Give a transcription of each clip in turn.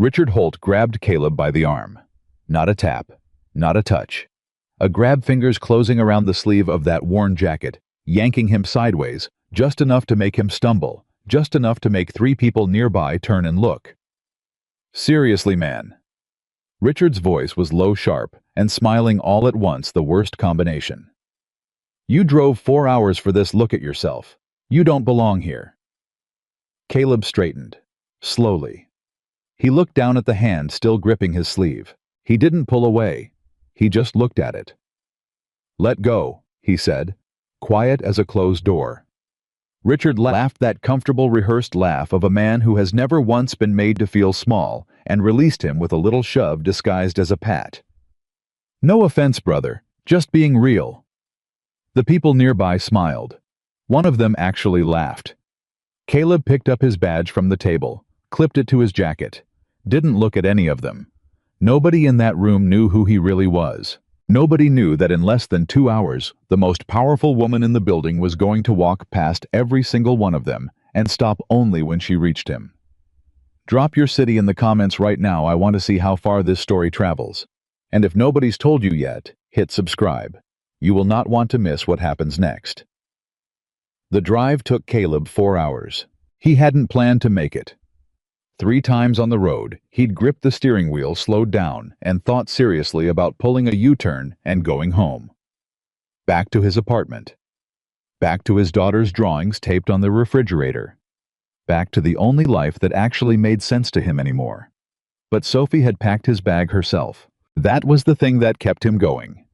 Richard Holt grabbed Caleb by the arm. Not a tap, not a touch. A grab, fingers closing around the sleeve of that worn jacket, yanking him sideways, just enough to make him stumble, just enough to make three people nearby turn and look. "Seriously, man." Richard's voice was low, sharp, and smiling all at once, the worst combination. "You drove 4 hours for this. Look at yourself. You don't belong here." Caleb straightened, slowly. He looked down at the hand still gripping his sleeve. He didn't pull away. He just looked at it. "Let go," he said, quiet as a closed door. Richard laughed, that comfortable, rehearsed laugh of a man who has never once been made to feel small, and released him with a little shove disguised as a pat. "No offense, brother, just being real." The people nearby smiled. One of them actually laughed. Caleb picked up his badge from the table, clipped it to his jacket. Didn't look at any of them. Nobody in that room knew who he really was. Nobody knew that in less than 2 hours, the most powerful woman in the building was going to walk past every single one of them and stop only when she reached him. Drop your city in the comments right now. I want to see how far this story travels. And if nobody's told you yet, hit subscribe. You will not want to miss what happens next. The drive took Caleb 4 hours. He hadn't planned to make it. 3 times on the road, he'd gripped the steering wheel, slowed down, and thought seriously about pulling a U-turn and going home. Back to his apartment. Back to his daughter's drawings taped on the refrigerator. Back to the only life that actually made sense to him anymore. But Sophie had packed his bag herself. That was the thing that kept him going.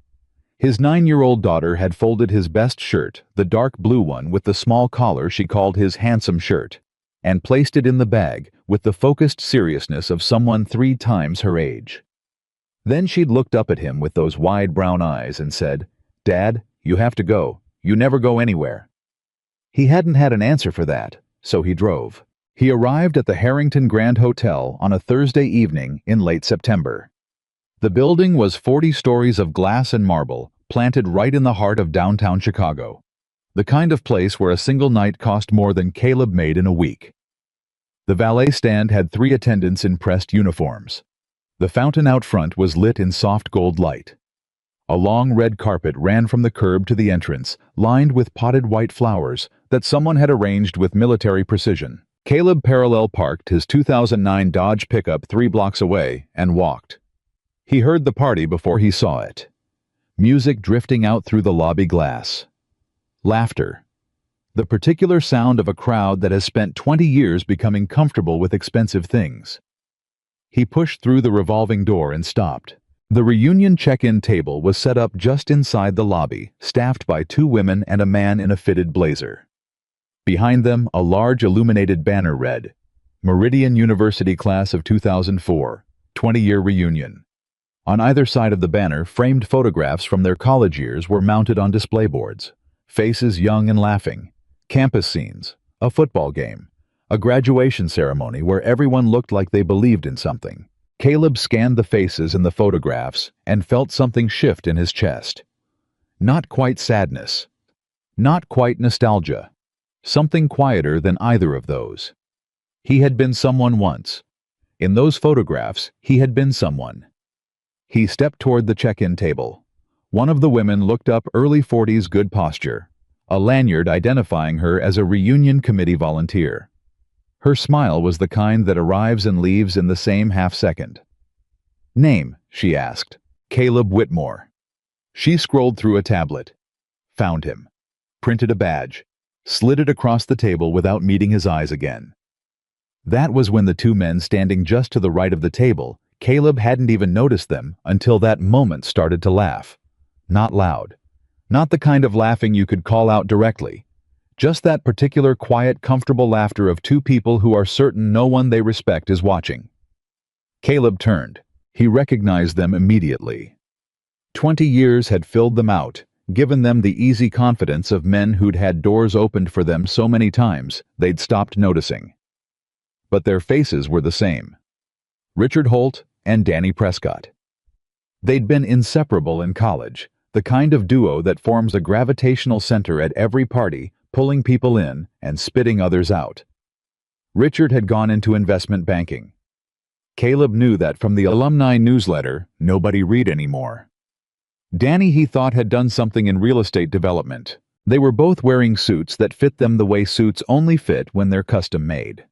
His 9-year-old daughter had folded his best shirt, the dark blue one with the small collar she called his handsome shirt, and placed it in the bag with the focused seriousness of someone 3 times her age. Then she'd looked up at him with those wide brown eyes and said, "Dad, you have to go. You never go anywhere." He hadn't had an answer for that, so he drove. He arrived at the Harrington Grand Hotel on a Thursday evening in late September. The building was 40 stories of glass and marble, planted right in the heart of downtown Chicago. The kind of place where a single night cost more than Caleb made in a week. The valet stand had 3 attendants in pressed uniforms. The fountain out front was lit in soft gold light. A long red carpet ran from the curb to the entrance, lined with potted white flowers that someone had arranged with military precision. Caleb parallel parked his 2009 Dodge pickup 3 blocks away and walked. He heard the party before he saw it. Music drifting out through the lobby glass. Laughter. The particular sound of a crowd that has spent 20 years becoming comfortable with expensive things. He pushed through the revolving door and stopped. The reunion check-in table was set up just inside the lobby, staffed by 2 women and a man in a fitted blazer. Behind them, a large illuminated banner read, "Meridian University Class of 2004, 20-year reunion." On either side of the banner, framed photographs from their college years were mounted on display boards. Faces young and laughing. Campus scenes. A football game. A graduation ceremony where everyone looked like they believed in something. Caleb scanned the faces in the photographs and felt something shift in his chest. Not quite sadness. Not quite nostalgia. Something quieter than either of those. He had been someone once. In those photographs, he had been someone. He stepped toward the check-in table. One of the women looked up, early 40s, good posture. A lanyard identifying her as a reunion committee volunteer. Her smile was the kind that arrives and leaves in the same half-second. "Name?" she asked. "Caleb Whitmore." She scrolled through a tablet. Found him. Printed a badge. Slid it across the table without meeting his eyes again. That was when the 2 men standing just to the right of the table, Caleb hadn't even noticed them until that moment, started to laugh. Not loud. Not the kind of laughing you could call out directly. Just that particular quiet, comfortable laughter of 2 people who are certain no one they respect is watching. Caleb turned. He recognized them immediately. 20 years had filled them out, given them the easy confidence of men who'd had doors opened for them so many times they'd stopped noticing. But their faces were the same. Richard Holt and Danny Prescott. They'd been inseparable in college, the kind of duo that forms a gravitational center at every party, pulling people in and spitting others out. Richard had gone into investment banking. Caleb knew that from the alumni newsletter, nobody read anymore. Danny, he thought, had done something in real estate development. They were both wearing suits that fit them the way suits only fit when they're custom made.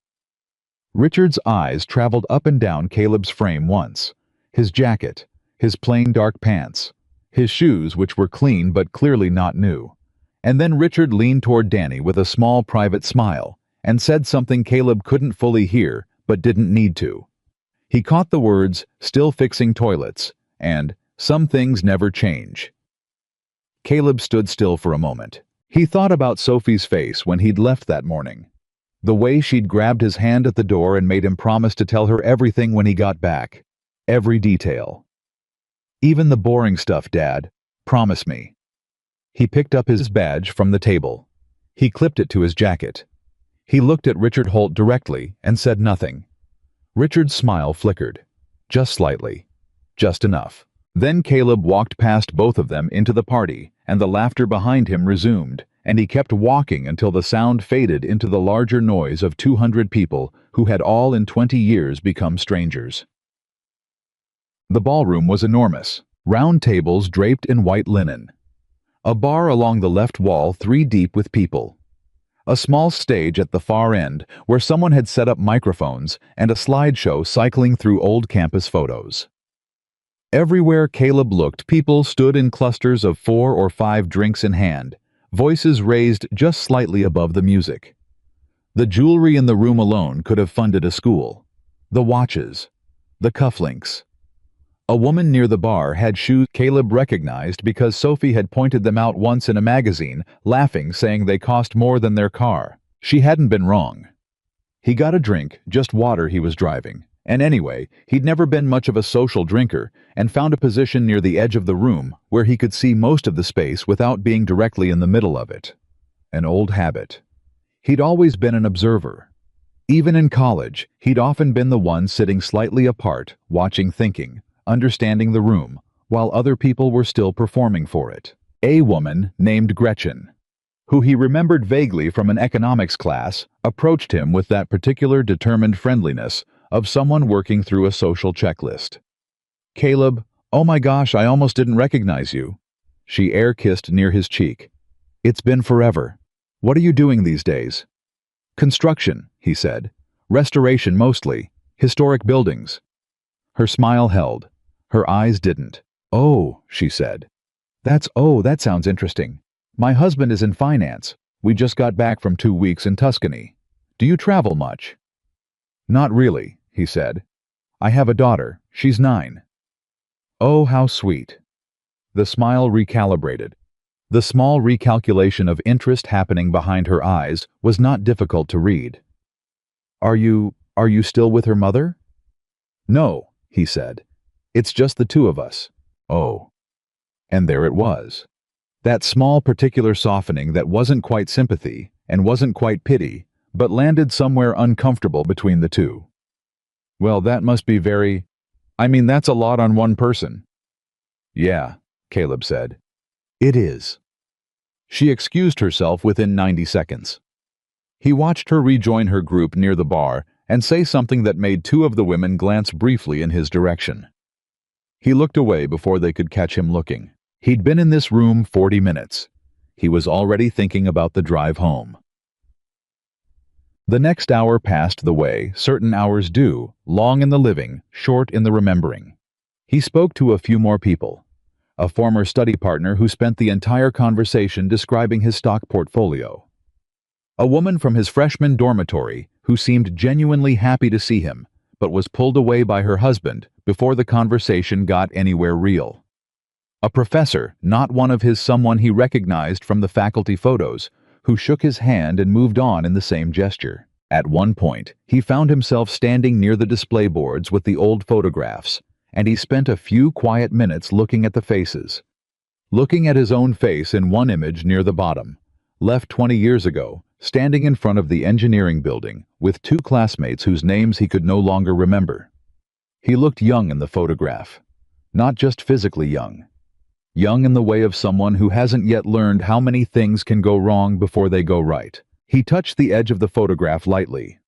Richard's eyes traveled up and down Caleb's frame once. His jacket, his plain dark pants, his shoes, which were clean but clearly not new. And then Richard leaned toward Danny with a small private smile and said something Caleb couldn't fully hear but didn't need to. He caught the words, "still fixing toilets," and "some things never change." Caleb stood still for a moment. He thought about Sophie's face when he'd left that morning. The way she'd grabbed his hand at the door and made him promise to tell her everything when he got back. Every detail. "Even the boring stuff, Dad. Promise me." He picked up his badge from the table. He clipped it to his jacket. He looked at Richard Holt directly and said nothing. Richard's smile flickered. Just slightly. Just enough. Then Caleb walked past both of them into the party, and the laughter behind him resumed, and he kept walking until the sound faded into the larger noise of 200 people who had all in 20 years become strangers. The ballroom was enormous, round tables draped in white linen. A bar along the left wall 3 deep with people. A small stage at the far end where someone had set up microphones and a slideshow cycling through old campus photos. Everywhere Caleb looked, people stood in clusters of 4 or 5 drinks in hand, voices raised just slightly above the music. The jewelry in the room alone could have funded a school. The watches, the cufflinks. A woman near the bar had shoes Caleb recognized because Sophie had pointed them out once in a magazine, laughing, saying they cost more than their car. She hadn't been wrong. He got a drink, just water he was driving. And anyway, he'd never been much of a social drinker, and found a position near the edge of the room where he could see most of the space without being directly in the middle of it. An old habit. He'd always been an observer. Even in college, he'd often been the one sitting slightly apart, watching, thinking, understanding the room, while other people were still performing for it. A woman named Gretchen, who he remembered vaguely from an economics class, approached him with that particular determined friendliness of someone working through a social checklist. "Caleb, oh my gosh, I almost didn't recognize you." She air-kissed near his cheek. "It's been forever. What are you doing these days?" "Construction," he said. "Restoration mostly. Historic buildings." Her smile held. Her eyes didn't. "Oh," she said. That sounds interesting. My husband is in finance. We just got back from 2 weeks in Tuscany. Do you travel much?" "Not really," he said. "I have a daughter. She's 9. "Oh, how sweet." The smile recalibrated. The small recalculation of interest happening behind her eyes was not difficult to read. Are you still with her mother?" "No," he said. "It's just the 2 of us." "Oh." And there it was. That small particular softening that wasn't quite sympathy and wasn't quite pity, but landed somewhere uncomfortable between the 2. "Well, that must be that's a lot on one person." "Yeah," Caleb said. "It is." She excused herself within 90 seconds. He watched her rejoin her group near the bar and say something that made 2 of the women glance briefly in his direction. He looked away before they could catch him looking. He'd been in this room 40 minutes. He was already thinking about the drive home. The next hour passed the way certain hours do, long in the living, short in the remembering. He spoke to a few more people. A former study partner who spent the entire conversation describing his stock portfolio. A woman from his freshman dormitory who seemed genuinely happy to see him, but was pulled away by her husband before the conversation got anywhere real. A professor, not one of his someone he recognized from the faculty photos, who shook his hand and moved on in the same gesture. At one point, he found himself standing near the display boards with the old photographs, and he spent a few quiet minutes looking at the faces. Looking at his own face in one image near the bottom, left 20 years ago, standing in front of the engineering building with 2 classmates whose names he could no longer remember. He looked young in the photograph. Not just physically young. Young in the way of someone who hasn't yet learned how many things can go wrong before they go right. He touched the edge of the photograph lightly.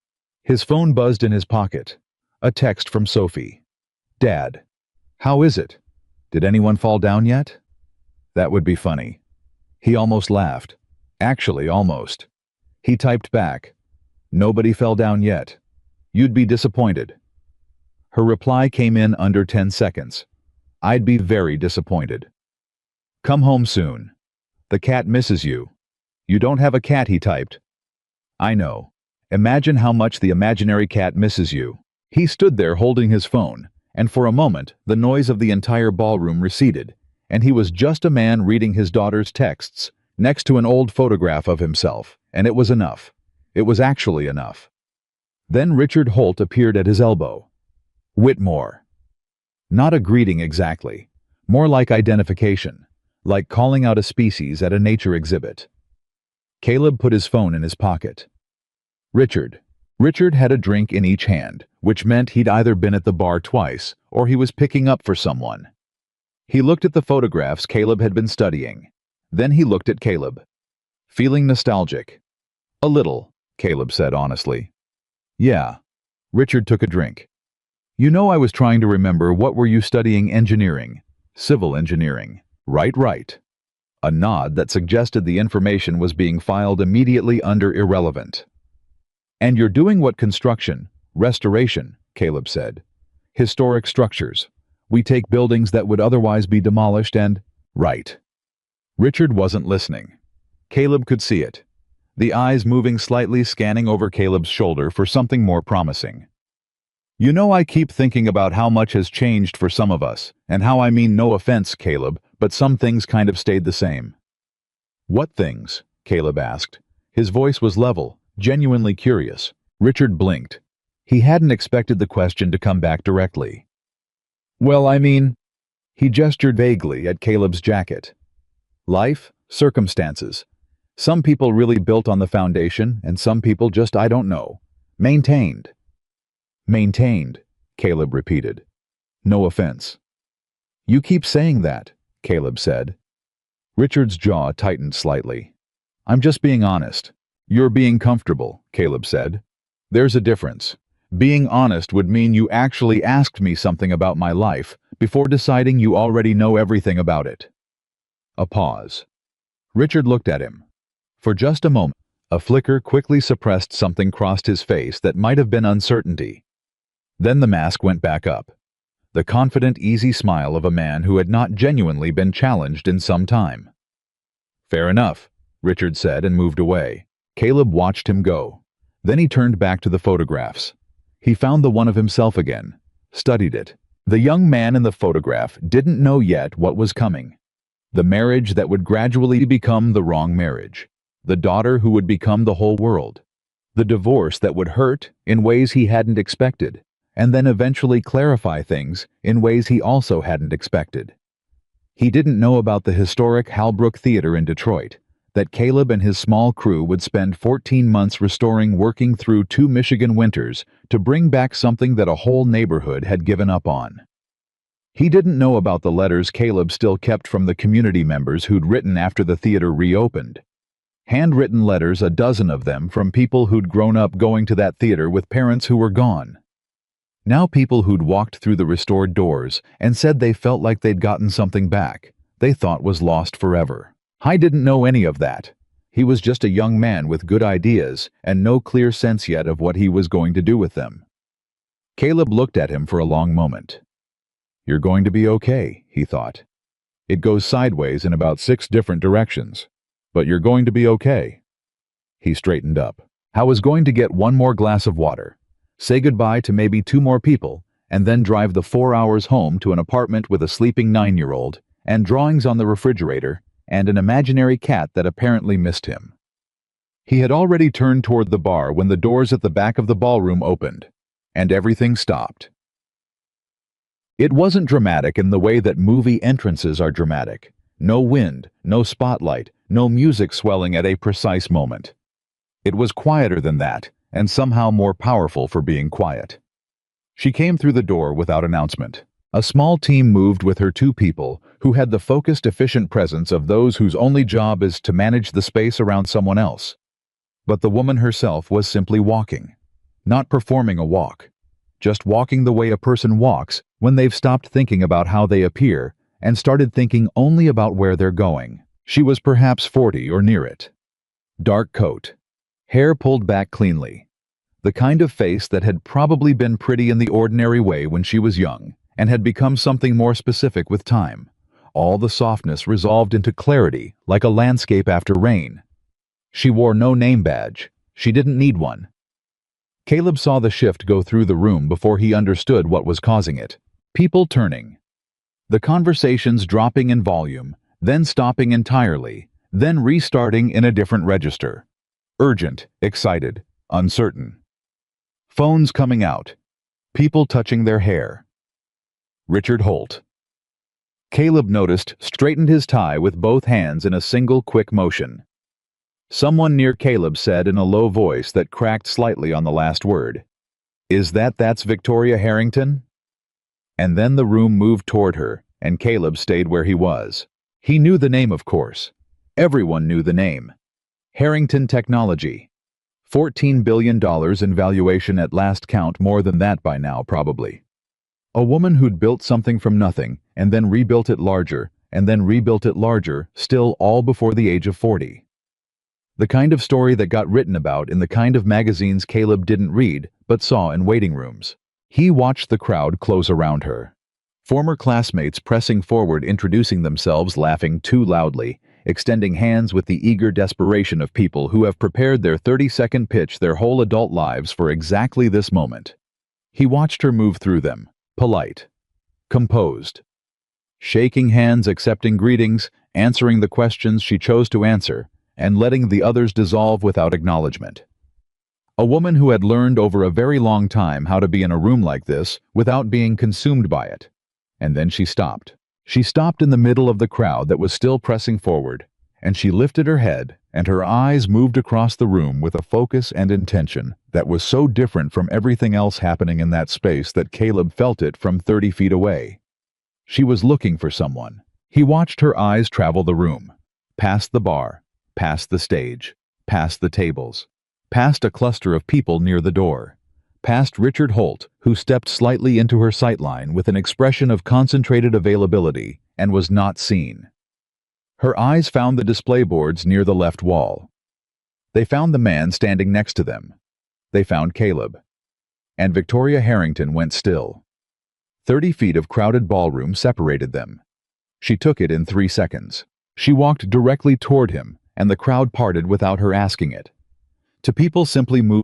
His phone buzzed in his pocket. A text from Sophie. Dad. How is it? Did anyone fall down yet? That would be funny. He almost laughed. Actually, almost. He typed back. Nobody fell down yet. You'd be disappointed. Her reply came in under 10 seconds. I'd be very disappointed. Come home soon. The cat misses you. You don't have a cat, he typed. I know. Imagine how much the imaginary cat misses you. He stood there holding his phone, and for a moment the noise of the entire ballroom receded, and he was just a man reading his daughter's texts next to an old photograph of himself, and it was enough. It was actually enough. Then Richard Holt appeared at his elbow. Whitmore. Not a greeting exactly, more like identification, like calling out a species at a nature exhibit. Caleb put his phone in his pocket. Richard. Richard had a drink in each hand, which meant he'd either been at the bar twice or he was picking up for someone. He looked at the photographs Caleb had been studying. Then he looked at Caleb. Feeling nostalgic? A little, Caleb said honestly. Yeah. Richard took a drink. You know, I was trying to remember, what were you studying? Engineering. Civil engineering. Right. A nod that suggested the information was being filed immediately under irrelevant. And you're doing what? Construction, restoration, Caleb said. Historic structures. We take buildings that would otherwise be demolished and... Right. Richard wasn't listening. Caleb could see it. The eyes moving slightly, scanning over Caleb's shoulder for something more promising. You know, I keep thinking about how much has changed for some of us, and how, I mean, no offense, Caleb, but some things kind of stayed the same. What things? Caleb asked. His voice was level, genuinely curious. Richard blinked. He hadn't expected the question to come back directly. Well, I mean... He gestured vaguely at Caleb's jacket. Life, circumstances. Some people really built on the foundation, and some people just, I don't know, maintained. Maintained, Caleb repeated. No offense. You keep saying that, Caleb said. Richard's jaw tightened slightly. I'm just being honest. You're being comfortable, Caleb said. There's a difference. Being honest would mean you actually asked me something about my life before deciding you already know everything about it. A pause. Richard looked at him. For just a moment, a flicker quickly suppressed something crossed his face that might have been uncertainty. Then the mask went back up. The confident, easy smile of a man who had not genuinely been challenged in some time. Fair enough, Richard said and moved away. Caleb watched him go. Then he turned back to the photographs. He found the one of himself again, studied it. The young man in the photograph didn't know yet what was coming. The marriage that would gradually become the wrong marriage. The daughter who would become the whole world. The divorce that would hurt in ways he hadn't expected, and then eventually clarify things in ways he also hadn't expected. He didn't know about the historic Halbrook Theater in Detroit, that Caleb and his small crew would spend 14 months restoring, working through 2 Michigan winters to bring back something that a whole neighborhood had given up on. He didn't know about the letters Caleb still kept from the community members who'd written after the theater reopened. Handwritten letters, a dozen of them, from people who'd grown up going to that theater with parents who were gone. Now people who'd walked through the restored doors and said they felt like they'd gotten something back they thought was lost forever. Hy didn't know any of that. He was just a young man with good ideas and no clear sense yet of what he was going to do with them. Caleb looked at him for a long moment. You're going to be okay, he thought. It goes sideways in about 6 different directions, but you're going to be okay. He straightened up. I was going to get 1 more glass of water, say goodbye to maybe 2 more people, and then drive the 4 hours home to an apartment with a sleeping 9-year-old and drawings on the refrigerator and an imaginary cat that apparently missed him. He had already turned toward the bar when the doors at the back of the ballroom opened, and everything stopped. It wasn't dramatic in the way that movie entrances are dramatic. No wind, no spotlight, no music swelling at a precise moment. It was quieter than that, and somehow more powerful for being quiet. She came through the door without announcement. A small team moved with her 2 people who had the focused, efficient presence of those whose only job is to manage the space around someone else. But the woman herself was simply walking, not performing a walk. just walking the way a person walks when they've stopped thinking about how they appear and started thinking only about where they're going. She was perhaps 40 or near it. Dark coat. Hair pulled back cleanly. The kind of face that had probably been pretty in the ordinary way when she was young and had become something more specific with time. All the softness resolved into clarity like a landscape after rain. She wore no name badge. She didn't need one. Caleb saw the shift go through the room before he understood what was causing it. People turning. The conversations dropping in volume, then stopping entirely, then restarting in a different register. Urgent, excited, uncertain. Phones coming out. People touching their hair. Richard Holt. Caleb noticed, straightened his tie with both hands in a single quick motion. Someone near Caleb said in a low voice that cracked slightly on the last word, "That's Victoria Harrington?" And then the room moved toward her, and Caleb stayed where he was. He knew the name, of course. Everyone knew the name. Harrington Technology. $14 billion in valuation at last count, more than that by now probably. A woman who'd built something from nothing, and then rebuilt it larger, and then rebuilt it larger, still all before the age of 40. The kind of story that got written about in the kind of magazines Caleb didn't read, but saw in waiting rooms. He watched the crowd close around her. Former classmates pressing forward, introducing themselves, laughing too loudly, extending hands with the eager desperation of people who have prepared their 30-second pitch their whole adult lives for exactly this moment. He watched her move through them, polite, composed, shaking hands, accepting greetings, answering the questions she chose to answer, and letting the others dissolve without acknowledgement. A woman who had learned over a very long time how to be in a room like this without being consumed by it. And then she stopped. She stopped in the middle of the crowd that was still pressing forward, and she lifted her head, and her eyes moved across the room with a focus and intention that was so different from everything else happening in that space that Caleb felt it from 30 feet away. She was looking for someone. He watched her eyes travel the room, past the bar, past the stage, past the tables, past a cluster of people near the door, past Richard Holt, who stepped slightly into her sightline with an expression of concentrated availability and was not seen. Her eyes found the display boards near the left wall. They found the man standing next to them. They found Caleb. And Victoria Harrington went still. 30 feet of crowded ballroom separated them. She took it in 3 seconds. She walked directly toward him, and the crowd parted without her asking it. To people simply move.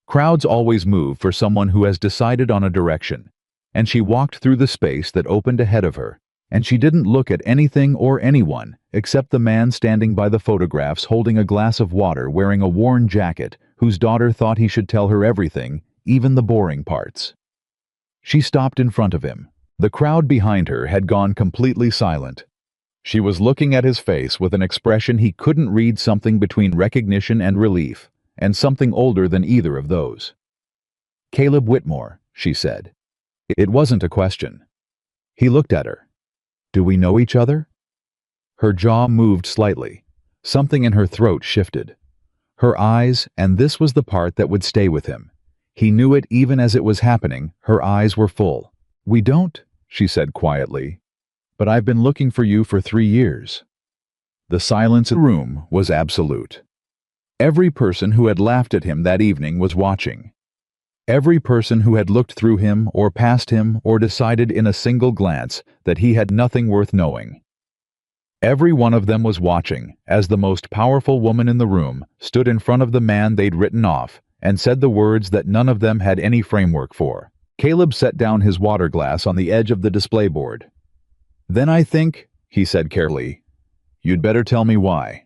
Crowds always move for someone who has decided on a direction, and she walked through the space that opened ahead of her, and she didn't look at anything or anyone except the man standing by the photographs holding a glass of water, wearing a worn jacket, whose daughter thought he should tell her everything, even the boring parts. She stopped in front of him. The crowd behind her had gone completely silent. She was looking at his face with an expression he couldn't read, something between recognition and relief, and something older than either of those. "Caleb Whitmore," she said. It wasn't a question. He looked at her. "Do we know each other?" Her jaw moved slightly. Something in her throat shifted. Her eyes, and this was the part that would stay with him. He knew it even as it was happening, her eyes were full. "We don't," she said quietly. "But I've been looking for you for 3 years." The silence in the room was absolute. Every person who had laughed at him that evening was watching. Every person who had looked through him or past him or decided in a single glance that he had nothing worth knowing. Every one of them was watching as the most powerful woman in the room stood in front of the man they'd written off and said the words that none of them had any framework for. Caleb set down his water glass on the edge of the display board. "Then I think," he said carefully, "you'd better tell me why."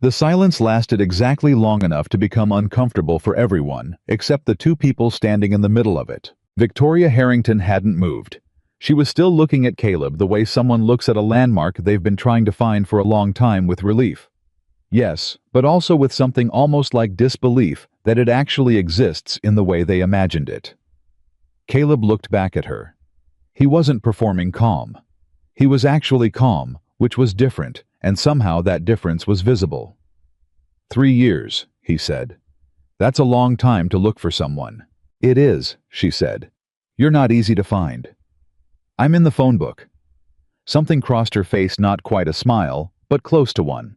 The silence lasted exactly long enough to become uncomfortable for everyone, except the two people standing in the middle of it. Victoria Harrington hadn't moved. She was still looking at Caleb the way someone looks at a landmark they've been trying to find for a long time, with relief. Yes, but also with something almost like disbelief that it actually exists in the way they imagined it. Caleb looked back at her. He wasn't performing calm. He was actually calm, which was different, and somehow that difference was visible. 3 years, he said. That's a long time to look for someone. It is, she said. You're not easy to find. I'm in the phone book. Something crossed her face, not quite a smile, but close to one.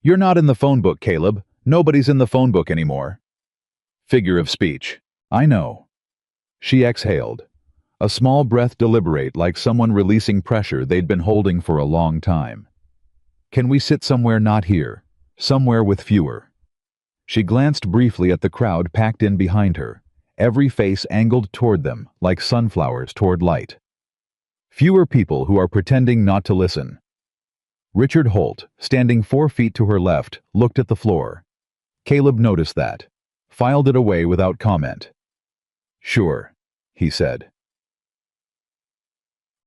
You're not in the phone book, Caleb. Nobody's in the phone book anymore. Figure of speech. I know. She exhaled. A small breath, deliberate, like someone releasing pressure they'd been holding for a long time. Can we sit somewhere not here? Somewhere with fewer? She glanced briefly at the crowd packed in behind her, every face angled toward them, like sunflowers toward light. Fewer people who are pretending not to listen. Richard Holt, standing 4 feet to her left, looked at the floor. Caleb noticed that, filed it away without comment. Sure, he said.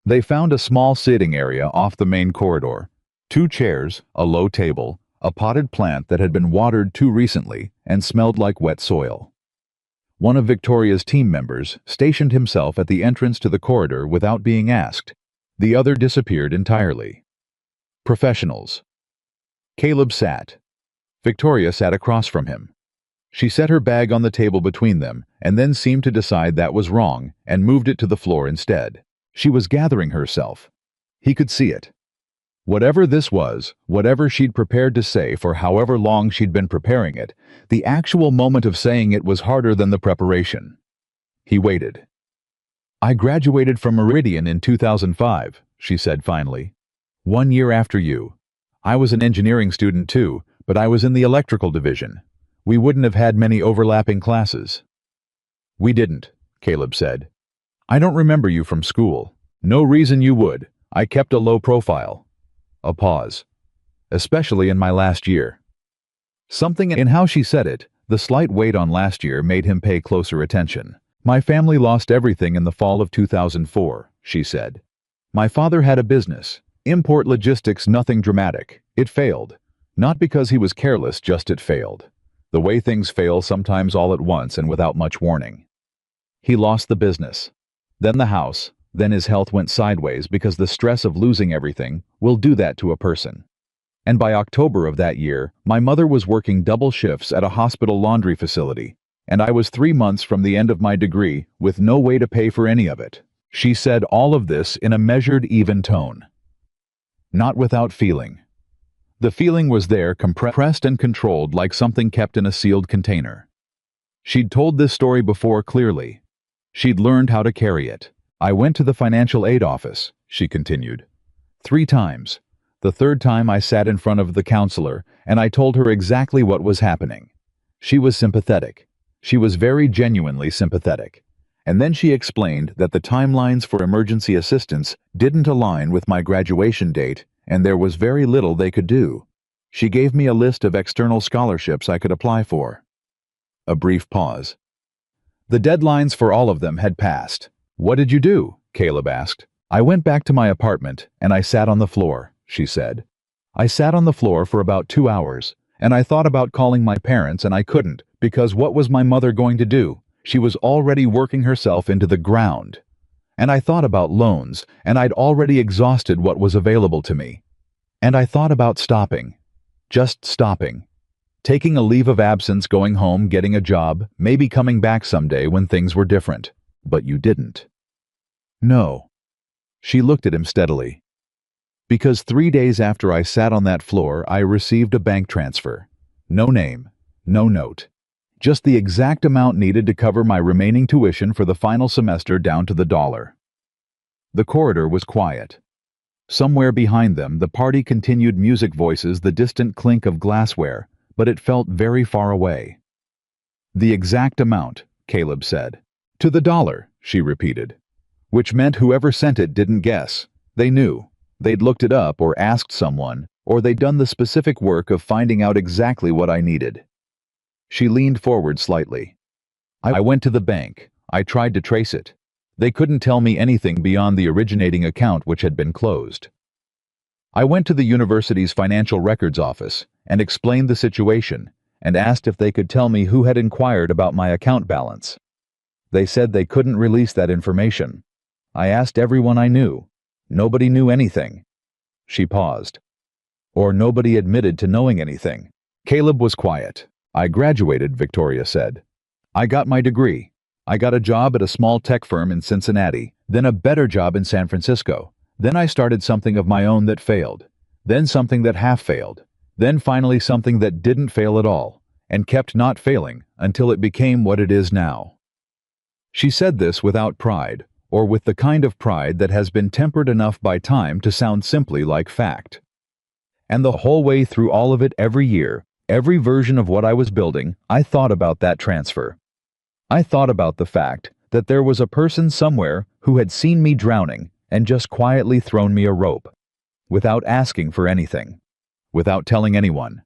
They found a small sitting area off the main corridor. 2 chairs, a low table, a potted plant that had been watered too recently and smelled like wet soil. One of Victoria's team members stationed himself at the entrance to the corridor without being asked. The other disappeared entirely. Professionals. Caleb sat. Victoria sat across from him. She set her bag on the table between them and then seemed to decide that was wrong and moved it to the floor instead. She was gathering herself. He could see it. Whatever this was, whatever she'd prepared to say for however long she'd been preparing it, the actual moment of saying it was harder than the preparation. He waited. I graduated from Meridian in 2005, she said finally. 1 year after you. I was an engineering student too, but I was in the electrical division. We wouldn't have had many overlapping classes. We didn't, Caleb said. I don't remember you from school. No reason you would. I kept a low profile. A pause. Especially in my last year. Something in how she said it, the slight weight on last year, made him pay closer attention. My family lost everything in the fall of 2004, she said. My father had a business. Import logistics, nothing dramatic. It failed. Not because he was careless, just it failed. The way things fail, sometimes all at once and without much warning. He lost the business. Then the house. Then his health went sideways because the stress of losing everything will do that to a person. And by October of that year, my mother was working double shifts at a hospital laundry facility, and I was 3 months from the end of my degree with no way to pay for any of it. She said all of this in a measured, even tone. Not without feeling. The feeling was there, compressed and controlled like something kept in a sealed container. She'd told this story before clearly. She'd learned how to carry it. I went to the financial aid office, she continued. 3 times. The 3rd time I sat in front of the counselor and I told her exactly what was happening. She was sympathetic. She was very genuinely sympathetic. And then she explained that the timelines for emergency assistance didn't align with my graduation date and there was very little they could do. She gave me a list of external scholarships I could apply for. A brief pause. The deadlines for all of them had passed. What did you do? Caleb asked. I went back to my apartment and I sat on the floor, she said. I sat on the floor for about 2 hours, and I thought about calling my parents and I couldn't, because what was my mother going to do? She was already working herself into the ground. And I thought about loans, and I'd already exhausted what was available to me. And I thought about stopping. Just stopping. Taking a leave of absence, going home, getting a job, maybe coming back someday when things were different. But you didn't. No. She looked at him steadily. Because 3 days after I sat on that floor, I received a bank transfer. No name, no note. Just the exact amount needed to cover my remaining tuition for the final semester down to the dollar. The corridor was quiet. Somewhere behind them, the party continued, music, voices, the distant clink of glassware, but it felt very far away. The exact amount, Caleb said. To the dollar, she repeated. Which meant whoever sent it didn't guess. They knew. They'd looked it up or asked someone, or they'd done the specific work of finding out exactly what I needed. She leaned forward slightly. I went to the bank. I tried to trace it. They couldn't tell me anything beyond the originating account, which had been closed. I went to the university's financial records office and explained the situation and asked if they could tell me who had inquired about my account balance. They said they couldn't release that information. I asked everyone I knew. Nobody knew anything. She paused. Or nobody admitted to knowing anything. Caleb was quiet. I graduated, Victoria said. I got my degree. I got a job at a small tech firm in Cincinnati, then a better job in San Francisco. Then I started something of my own that failed, then something that half failed, then finally something that didn't fail at all, and kept not failing until it became what it is now. She said this without pride, or with the kind of pride that has been tempered enough by time to sound simply like fact. And the whole way through all of it, every year, every version of what I was building, I thought about that transfer. I thought about the fact that there was a person somewhere who had seen me drowning and just quietly thrown me a rope, without asking for anything, without telling anyone,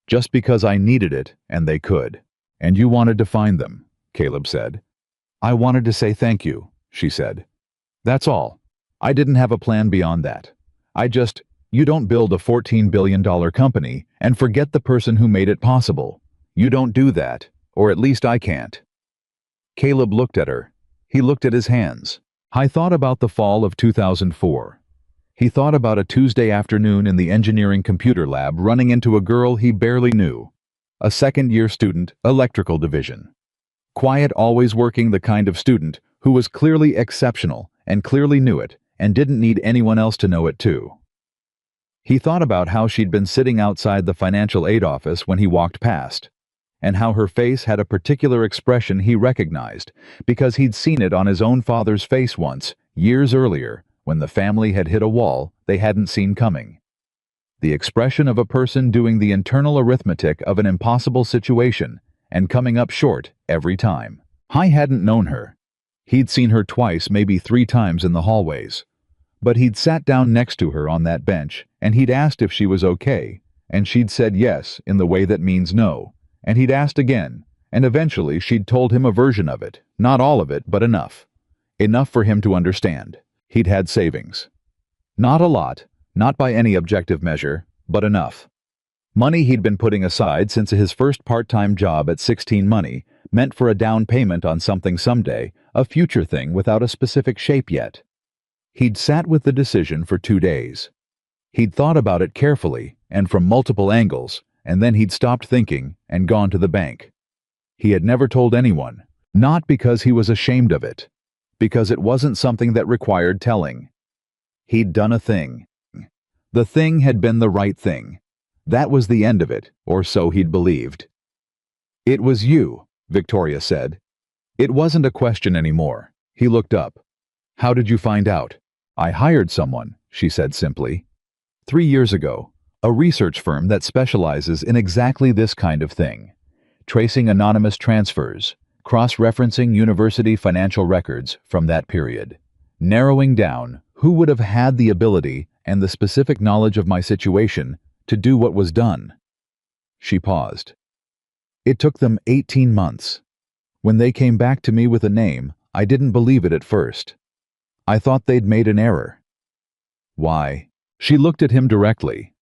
just because I needed it and they could. And you wanted to find them, Caleb said. I wanted to say thank you, she said. That's all. I didn't have a plan beyond that. You don't build a $14 billion company and forget the person who made it possible. You don't do that, or at least I can't. Caleb looked at her. He looked at his hands. I thought about the fall of 2004. He thought about a Tuesday afternoon in the engineering computer lab running into a girl he barely knew, a second-year student, electrical division. Quiet, always working, the kind of student who was clearly exceptional and clearly knew it and didn't need anyone else to know it too. He thought about how she'd been sitting outside the financial aid office when he walked past, and how her face had a particular expression he recognized because he'd seen it on his own father's face once, years earlier, when the family had hit a wall they hadn't seen coming. The expression of a person doing the internal arithmetic of an impossible situation and coming up short every time. I hadn't known her. He'd seen her twice, maybe 3 times in the hallways. But he'd sat down next to her on that bench, and he'd asked if she was okay, and she'd said yes in the way that means no, and he'd asked again, and eventually she'd told him a version of it, not all of it, but enough. Enough for him to understand. He'd had savings. Not a lot, not by any objective measure, but enough. Money he'd been putting aside since his first part-time job at 16 money, meant for a down payment on something someday, a future thing without a specific shape yet. He'd sat with the decision for 2 days. He'd thought about it carefully and from multiple angles, and then he'd stopped thinking and gone to the bank. He had never told anyone, not because he was ashamed of it, because it wasn't something that required telling. He'd done a thing. The thing had been the right thing. That was the end of it, or so he'd believed. It was you, Victoria said. It wasn't a question anymore. He looked up. How did you find out? I hired someone, she said simply. 3 years ago, a research firm that specializes in exactly this kind of thing. Tracing anonymous transfers, cross-referencing university financial records from that period. Narrowing down who would have had the ability and the specific knowledge of my situation to do what was done. She paused. It took them 18 months. When they came back to me with a name, I didn't believe it at first. I thought they'd made an error. Why? She looked at him directly.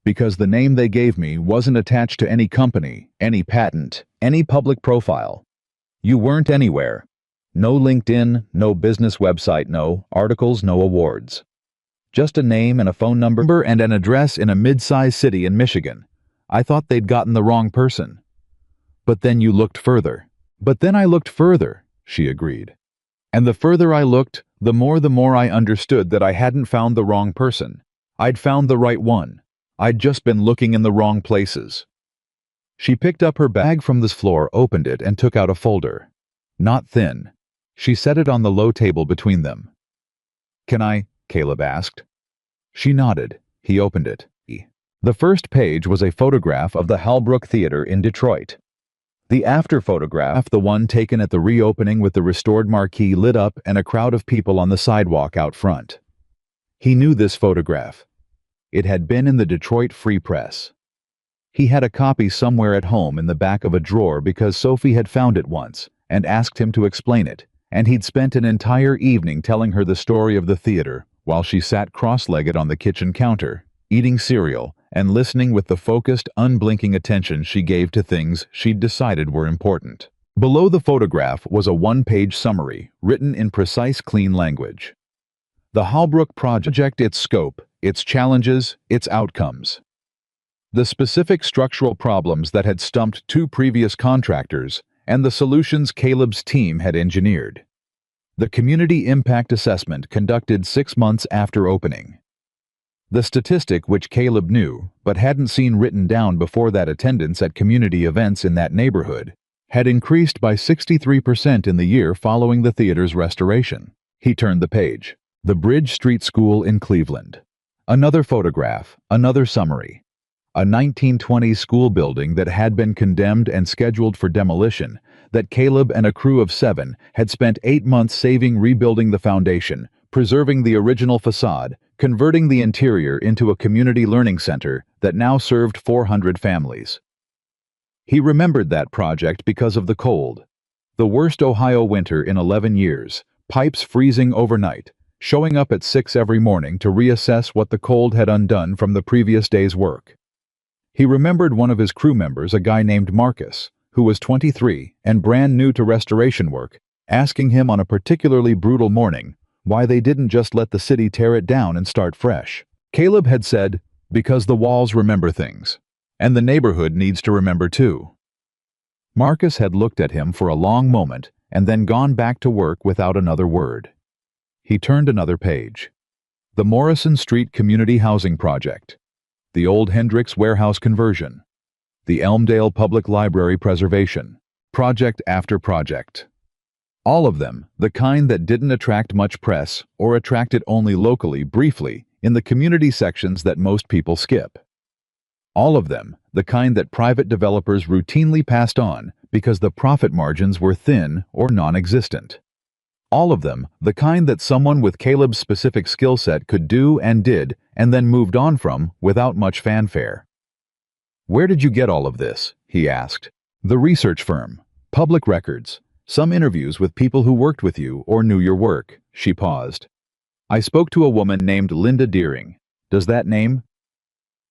Because the name they gave me wasn't attached to any company, any patent, any public profile. You weren't anywhere. No LinkedIn, no business website, no articles, no awards. Just a name and a phone number and an address in a mid-sized city in Michigan. I thought they'd gotten the wrong person. But then you looked further. But then I looked further, she agreed. And the further I looked, the more I understood that I hadn't found the wrong person. I'd found the right one. I'd just been looking in the wrong places. She picked up her bag from the floor, opened it, and took out a folder. Not thin. She set it on the low table between them. Can I? Caleb asked. She nodded. He opened it. The first page was a photograph of the Halbrook Theater in Detroit. The after photograph, the one taken at the reopening with the restored marquee lit up and a crowd of people on the sidewalk out front. He knew this photograph. It had been in the Detroit Free Press. He had a copy somewhere at home in the back of a drawer because Sophie had found it once and asked him to explain it, and he'd spent an entire evening telling her the story of the theater while she sat cross-legged on the kitchen counter, eating cereal and listening with the focused, unblinking attention she gave to things she'd decided were important. Below the photograph was a 1-page summary, written in precise, clean language. The Halbrook Project, its scope, its challenges, its outcomes. The specific structural problems that had stumped 2 previous contractors and the solutions Caleb's team had engineered. The Community Impact Assessment conducted 6 months after opening. The statistic which Caleb knew, but hadn't seen written down before that attendance at community events in that neighborhood, had increased by 63% in the year following the theater's restoration. He turned the page. The Bridge Street School in Cleveland. Another photograph, another summary. A 1920s school building that had been condemned and scheduled for demolition, that Caleb and a crew of 7 had spent 8 months saving, rebuilding the foundation, preserving the original facade, converting the interior into a community learning center that now served 400 families. He remembered that project because of the cold. The worst Ohio winter in 11 years, pipes freezing overnight, showing up at 6 every morning to reassess what the cold had undone from the previous day's work. He remembered one of his crew members, a guy named Marcus, who was 23 and brand new to restoration work, asking him on a particularly brutal morning why they didn't just let the city tear it down and start fresh. Caleb had said, "Because the walls remember things, and the neighborhood needs to remember too." Marcus had looked at him for a long moment and then gone back to work without another word. He turned another page. The Morrison Street Community Housing Project. The Old Hendricks Warehouse Conversion. The Elmdale Public Library Preservation. Project after project. All of them, the kind that didn't attract much press or attracted only locally, briefly, in the community sections that most people skip. All of them, the kind that private developers routinely passed on because the profit margins were thin or non-existent. All of them, the kind that someone with Caleb's specific skill set could do and did, and then moved on from without much fanfare. "Where did you get all of this?" he asked. "The research firm, public records, some interviews with people who worked with you or knew your work." She paused. "I spoke to a woman named Linda Deering. Does that name?"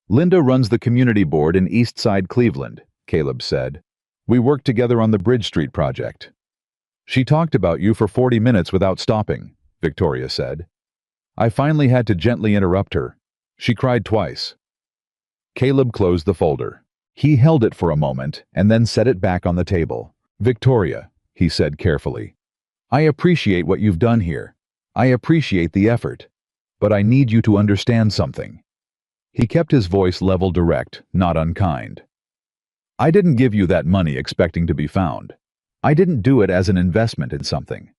"Linda runs the community board in East Side Cleveland," Caleb said. "We worked together on the Bridge Street project." "She talked about you for 40 minutes without stopping," Victoria said. "I finally had to gently interrupt her. She cried twice." Caleb closed the folder. He held it for a moment and then set it back on the table. "Victoria," he said carefully, "I appreciate what you've done here. I appreciate the effort. But I need you to understand something." He kept his voice level, direct, not unkind. "I didn't give you that money expecting to be found. I didn't do it as an investment in something.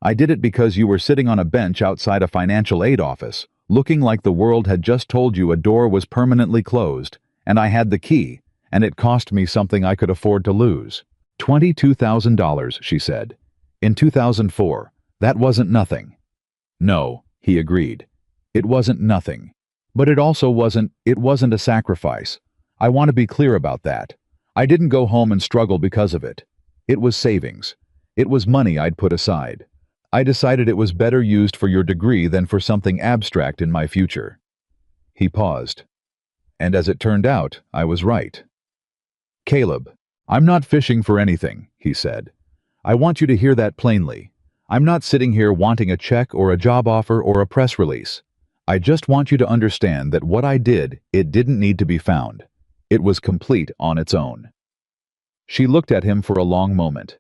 I did it because you were sitting on a bench outside a financial aid office, looking like the world had just told you a door was permanently closed, and I had the key, and it cost me something I could afford to lose. $22,000, she said. In 2004, that wasn't nothing." "No," he agreed. "It wasn't nothing. But it also wasn't a sacrifice. I want to be clear about that. I didn't go home and struggle because of it. It was savings. It was money I'd put aside. I decided it was better used for your degree than for something abstract in my future." He paused. "And as it turned out, I was right." "Caleb, I'm not fishing for anything," he said. "I want you to hear that plainly. I'm not sitting here wanting a check or a job offer or a press release. I just want you to understand that what I did, it didn't need to be found. It was complete on its own." She looked at him for a long moment.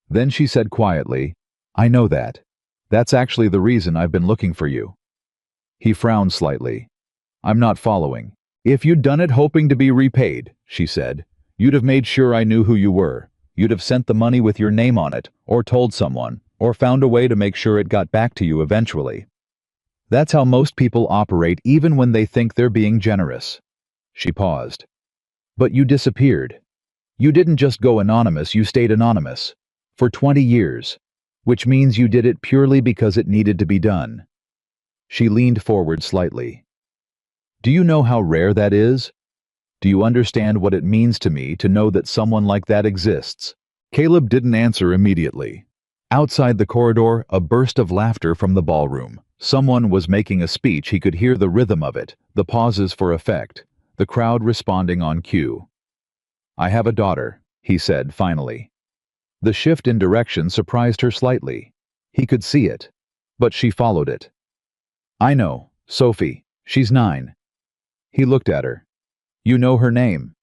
Then she said quietly, "I know that. That's actually the reason I've been looking for you." He frowned slightly. "I'm not following." "If you'd done it hoping to be repaid," she said, "you'd have made sure I knew who you were. You'd have sent the money with your name on it, or told someone, or found a way to make sure it got back to you eventually. That's how most people operate even when they think they're being generous." She paused. "But you disappeared. You didn't just go anonymous, you stayed anonymous. For 20 years. Which means you did it purely because it needed to be done." She leaned forward slightly. "Do you know how rare that is? Do you understand what it means to me to know that someone like that exists?" Caleb didn't answer immediately. Outside the corridor, a burst of laughter from the ballroom. Someone was making a speech. He could hear the rhythm of it, the pauses for effect, the crowd responding on cue. "I have a daughter," he said finally. The shift in direction surprised her slightly. He could see it. But she followed it. "I know, Sophie. She's 9. He looked at her. "You know her name?"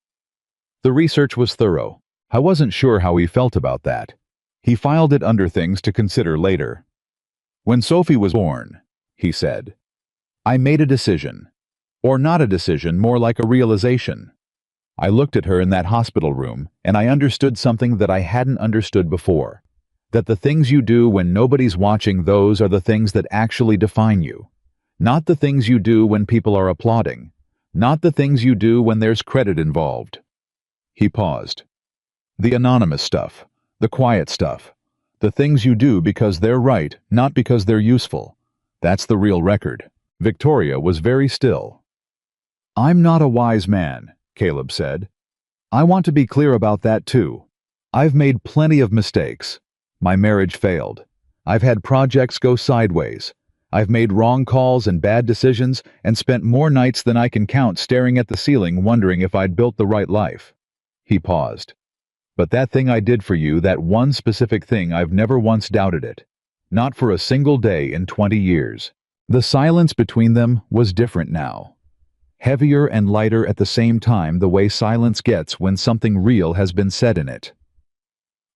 The research was thorough. I wasn't sure how he felt about that. He filed it under things to consider later. When Sophie was born, he said, I made a decision. Or not a decision, more like a realization. I looked at her in that hospital room, and I understood something that I hadn't understood before. That the things you do when nobody's watching, those are the things that actually define you. Not the things you do when people are applauding. Not the things you do when there's credit involved. He paused. The anonymous stuff. The quiet stuff. The things you do because they're right, not because they're useful. That's the real record. Victoria was very still. I'm not a wise man, Caleb said. I want to be clear about that too. I've made plenty of mistakes. My marriage failed. I've had projects go sideways. I've made wrong calls and bad decisions and spent more nights than I can count staring at the ceiling wondering if I'd built the right life. He paused. But that thing I did for you, that one specific thing, I've never once doubted it. Not for a single day in 20 years. The silence between them was different now. Heavier and lighter at the same time, the way silence gets when something real has been said in it.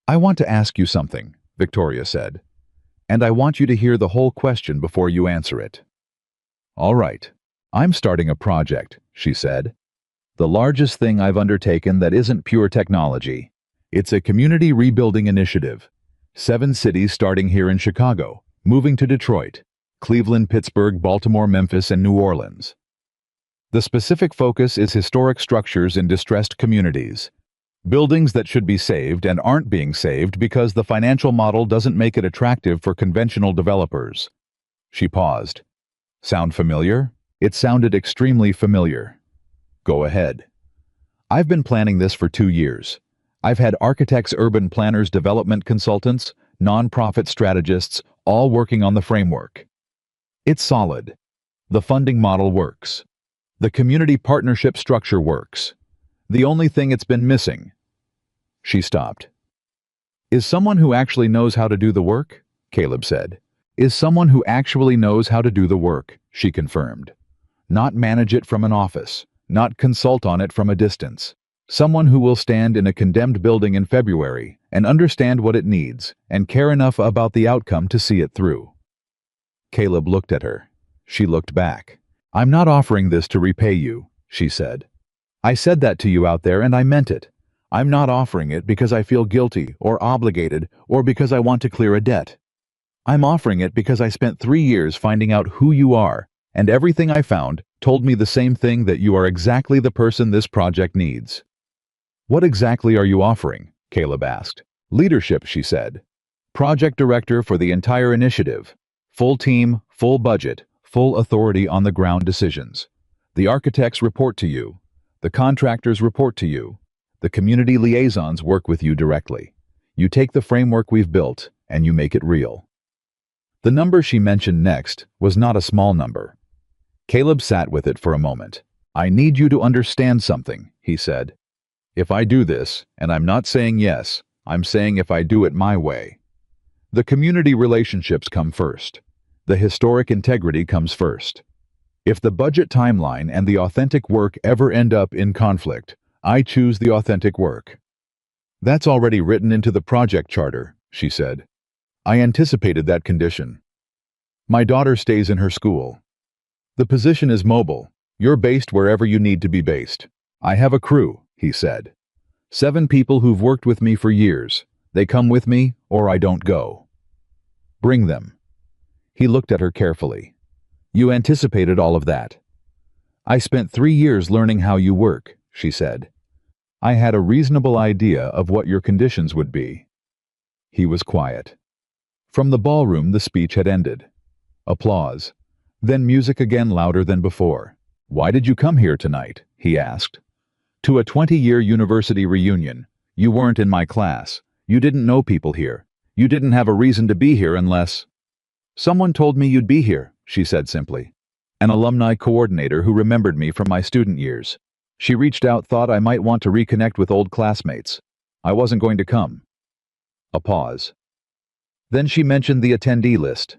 I want to ask you something, Victoria said. And I want you to hear the whole question before you answer it. All right. I'm starting a project, she said. The largest thing I've undertaken that isn't pure technology. It's a community rebuilding initiative. 7 cities starting here in Chicago, moving to Detroit, Cleveland, Pittsburgh, Baltimore, Memphis, and New Orleans. The specific focus is historic structures in distressed communities. Buildings that should be saved and aren't being saved because the financial model doesn't make it attractive for conventional developers. She paused. Sound familiar? It sounded extremely familiar. Go ahead. I've been planning this for 2 years. I've had architects, urban planners, development consultants, nonprofit strategists, all working on the framework. It's solid. The funding model works. The community partnership structure works. The only thing it's been missing. She stopped. Is someone who actually knows how to do the work? Caleb said. Is someone who actually knows how to do the work, she confirmed. Not manage it from an office, not consult on it from a distance. Someone who will stand in a condemned building in February and understand what it needs and care enough about the outcome to see it through. Caleb looked at her. She looked back. I'm not offering this to repay you, she said. I said that to you out there and I meant it. I'm not offering it because I feel guilty or obligated or because I want to clear a debt. I'm offering it because I spent 3 years finding out who you are, and everything I found told me the same thing, that you are exactly the person this project needs. What exactly are you offering? Caleb asked. Leadership, she said. Project director for the entire initiative. Full team, full budget, full authority on the ground decisions. The architects report to you. The contractors report to you. The community liaisons work with you directly. You take the framework we've built and you make it real. The number she mentioned next was not a small number. Caleb sat with it for a moment. I need you to understand something, he said. If I do this, and I'm not saying yes, I'm saying if I do it my way. The community relationships come first. The historic integrity comes first. If the budget timeline and the authentic work ever end up in conflict, I choose the authentic work. That's already written into the project charter, she said. I anticipated that condition. My daughter stays in her school. The position is mobile. You're based wherever you need to be based. I have a crew, he said. 7 people who've worked with me for years. They come with me, or I don't go. Bring them. He looked at her carefully. You anticipated all of that. I spent 3 years learning how you work, she said. I had a reasonable idea of what your conditions would be. He was quiet. From the ballroom, the speech had ended. Applause. Then music again, louder than before. Why did you come here tonight? He asked. To a 20-year university reunion. You weren't in my class. You didn't know people here. You didn't have a reason to be here unless... Someone told me you'd be here, she said simply. An alumni coordinator who remembered me from my student years. She reached out, thought I might want to reconnect with old classmates. I wasn't going to come. A pause. Then she mentioned the attendee list.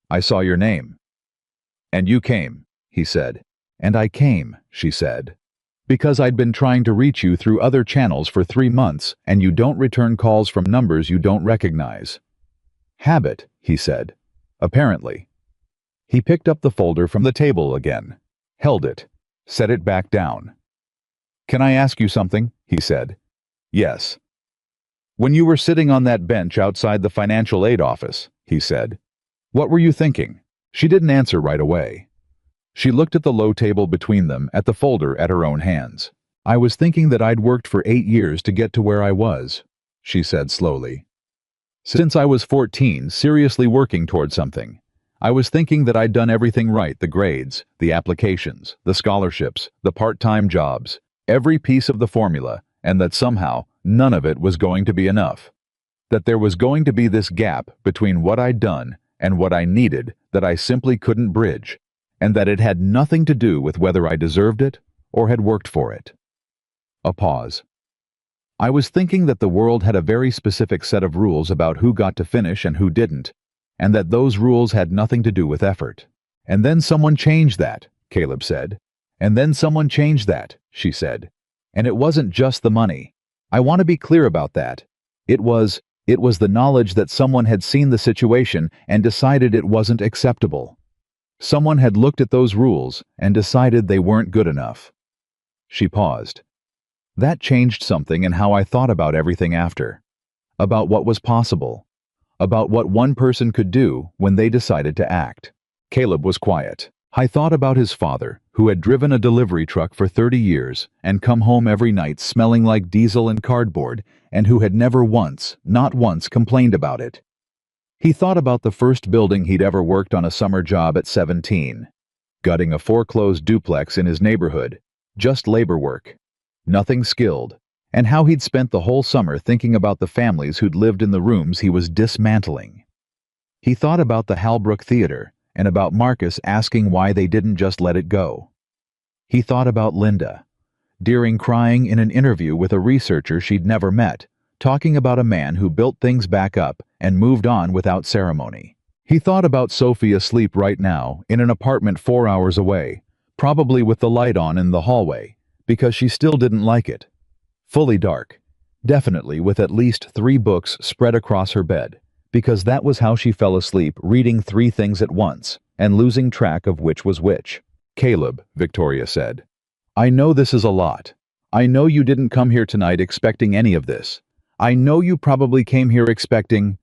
I saw your name. And you came, he said. And I came, she said. Because I'd been trying to reach you through other channels for 3 months, and you don't return calls from numbers you don't recognize. Habit, he said. Apparently. He picked up the folder from the table again, held it, set it back down. Can I ask you something? He said. Yes. When you were sitting on that bench outside the financial aid office, he said, what were you thinking? She didn't answer right away. She looked at the low table between them, at the folder at her own hands. I was thinking that I'd worked for 8 years to get to where I was, she said slowly. Since I was 14, seriously working toward something. I was thinking that I'd done everything right, the grades, the applications, the scholarships, the part-time jobs, every piece of the formula, and that somehow none of it was going to be enough. That there was going to be this gap between what I'd done and what I needed that I simply couldn't bridge, and that it had nothing to do with whether I deserved it or had worked for it. A pause. I was thinking that the world had a very specific set of rules about who got to finish and who didn't, and that those rules had nothing to do with effort. And then someone changed that, Caleb said. And then someone changed that, she said. And it wasn't just the money. I want to be clear about that. It was the knowledge that someone had seen the situation and decided it wasn't acceptable. Someone had looked at those rules and decided they weren't good enough. She paused. That changed something in how I thought about everything after. About what was possible. About what one person could do when they decided to act. Caleb was quiet. I thought about his father, who had driven a delivery truck for 30 years and come home every night smelling like diesel and cardboard, and who had never once, not once, complained about it. He thought about the first building he'd ever worked on a summer job at 17. Gutting a foreclosed duplex in his neighborhood. Just labor work. Nothing skilled. And how he'd spent the whole summer thinking about the families who'd lived in the rooms he was dismantling. He thought about the Halbrook Theater and about Marcus asking why they didn't just let it go. He thought about Linda, Deering crying in an interview with a researcher she'd never met, talking about a man who built things back up and moved on without ceremony. He thought about Sophie asleep right now in an apartment 4 hours away, probably with the light on in the hallway, because she still didn't like it. Fully dark, definitely with at least 3 books spread across her bed, because that was how she fell asleep, reading 3 things at once and losing track of which was which. Caleb, Victoria said, I know this is a lot. I know you didn't come here tonight expecting any of this. I know you probably came here expecting...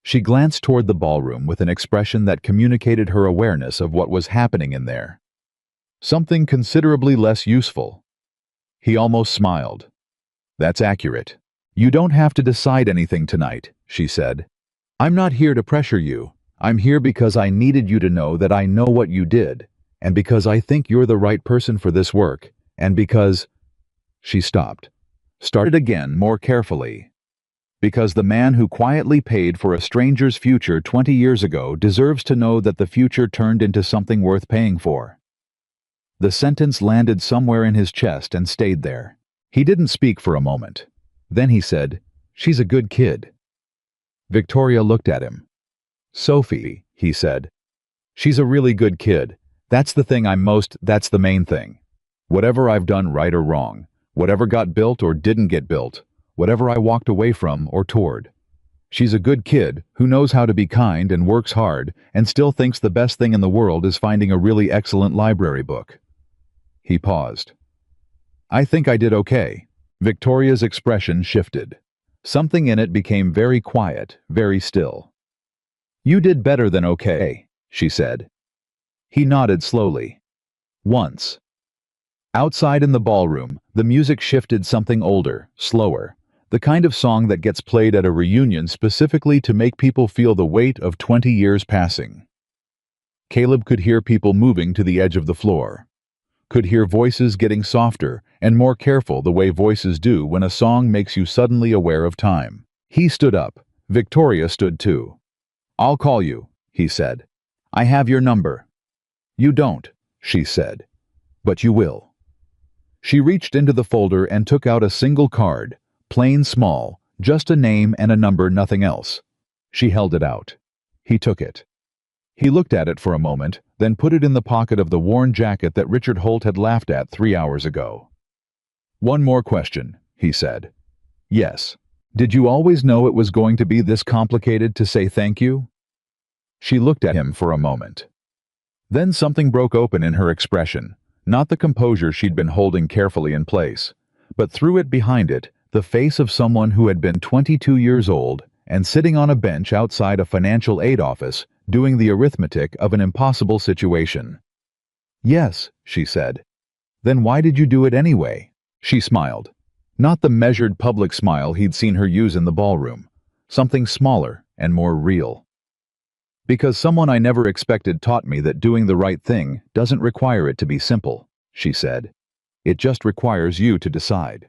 She glanced toward the ballroom with an expression that communicated her awareness of what was happening in there. Something considerably less useful. He almost smiled. That's accurate. You don't have to decide anything tonight, she said. I'm not here to pressure you. I'm here because I needed you to know that I know what you did, and because I think you're the right person for this work, and because... She stopped. Started again more carefully. Because the man who quietly paid for a stranger's future 20 years ago deserves to know that the future turned into something worth paying for. The sentence landed somewhere in his chest and stayed there. He didn't speak for a moment. Then he said, She's a good kid. Victoria looked at him. Sophie, he said. She's a really good kid. That's the main thing. Whatever I've done right or wrong, whatever got built or didn't get built, whatever I walked away from or toward. She's a good kid who knows how to be kind and works hard and still thinks the best thing in the world is finding a really excellent library book. He paused. I think I did okay. Victoria's expression shifted. Something in it became very quiet, very still. You did better than okay, she said. He nodded slowly. Once. Outside in the ballroom, the music shifted something older, slower, the kind of song that gets played at a reunion specifically to make people feel the weight of 20 years passing. Caleb could hear people moving to the edge of the floor. Could hear voices getting softer and more careful the way voices do when a song makes you suddenly aware of time. He stood up. Victoria stood too. I'll call you, he said. I have your number. You don't, she said. But you will. She reached into the folder and took out a single card, plain small, just a name and a number, nothing else. She held it out. He took it. He looked at it for a moment, then put it in the pocket of the worn jacket that Richard Holt had laughed at 3 hours ago. One more question, he said. Yes. Did you always know it was going to be this complicated to say thank you? She looked at him for a moment. Then something broke open in her expression, not the composure she'd been holding carefully in place, but through it behind it, the face of someone who had been 22 years old and sitting on a bench outside a financial aid office doing the arithmetic of an impossible situation. Yes, she said. Then why did you do it anyway? She smiled. Not the measured public smile he'd seen her use in the ballroom. Something smaller and more real. Because someone I never expected taught me that doing the right thing doesn't require it to be simple, she said. It just requires you to decide.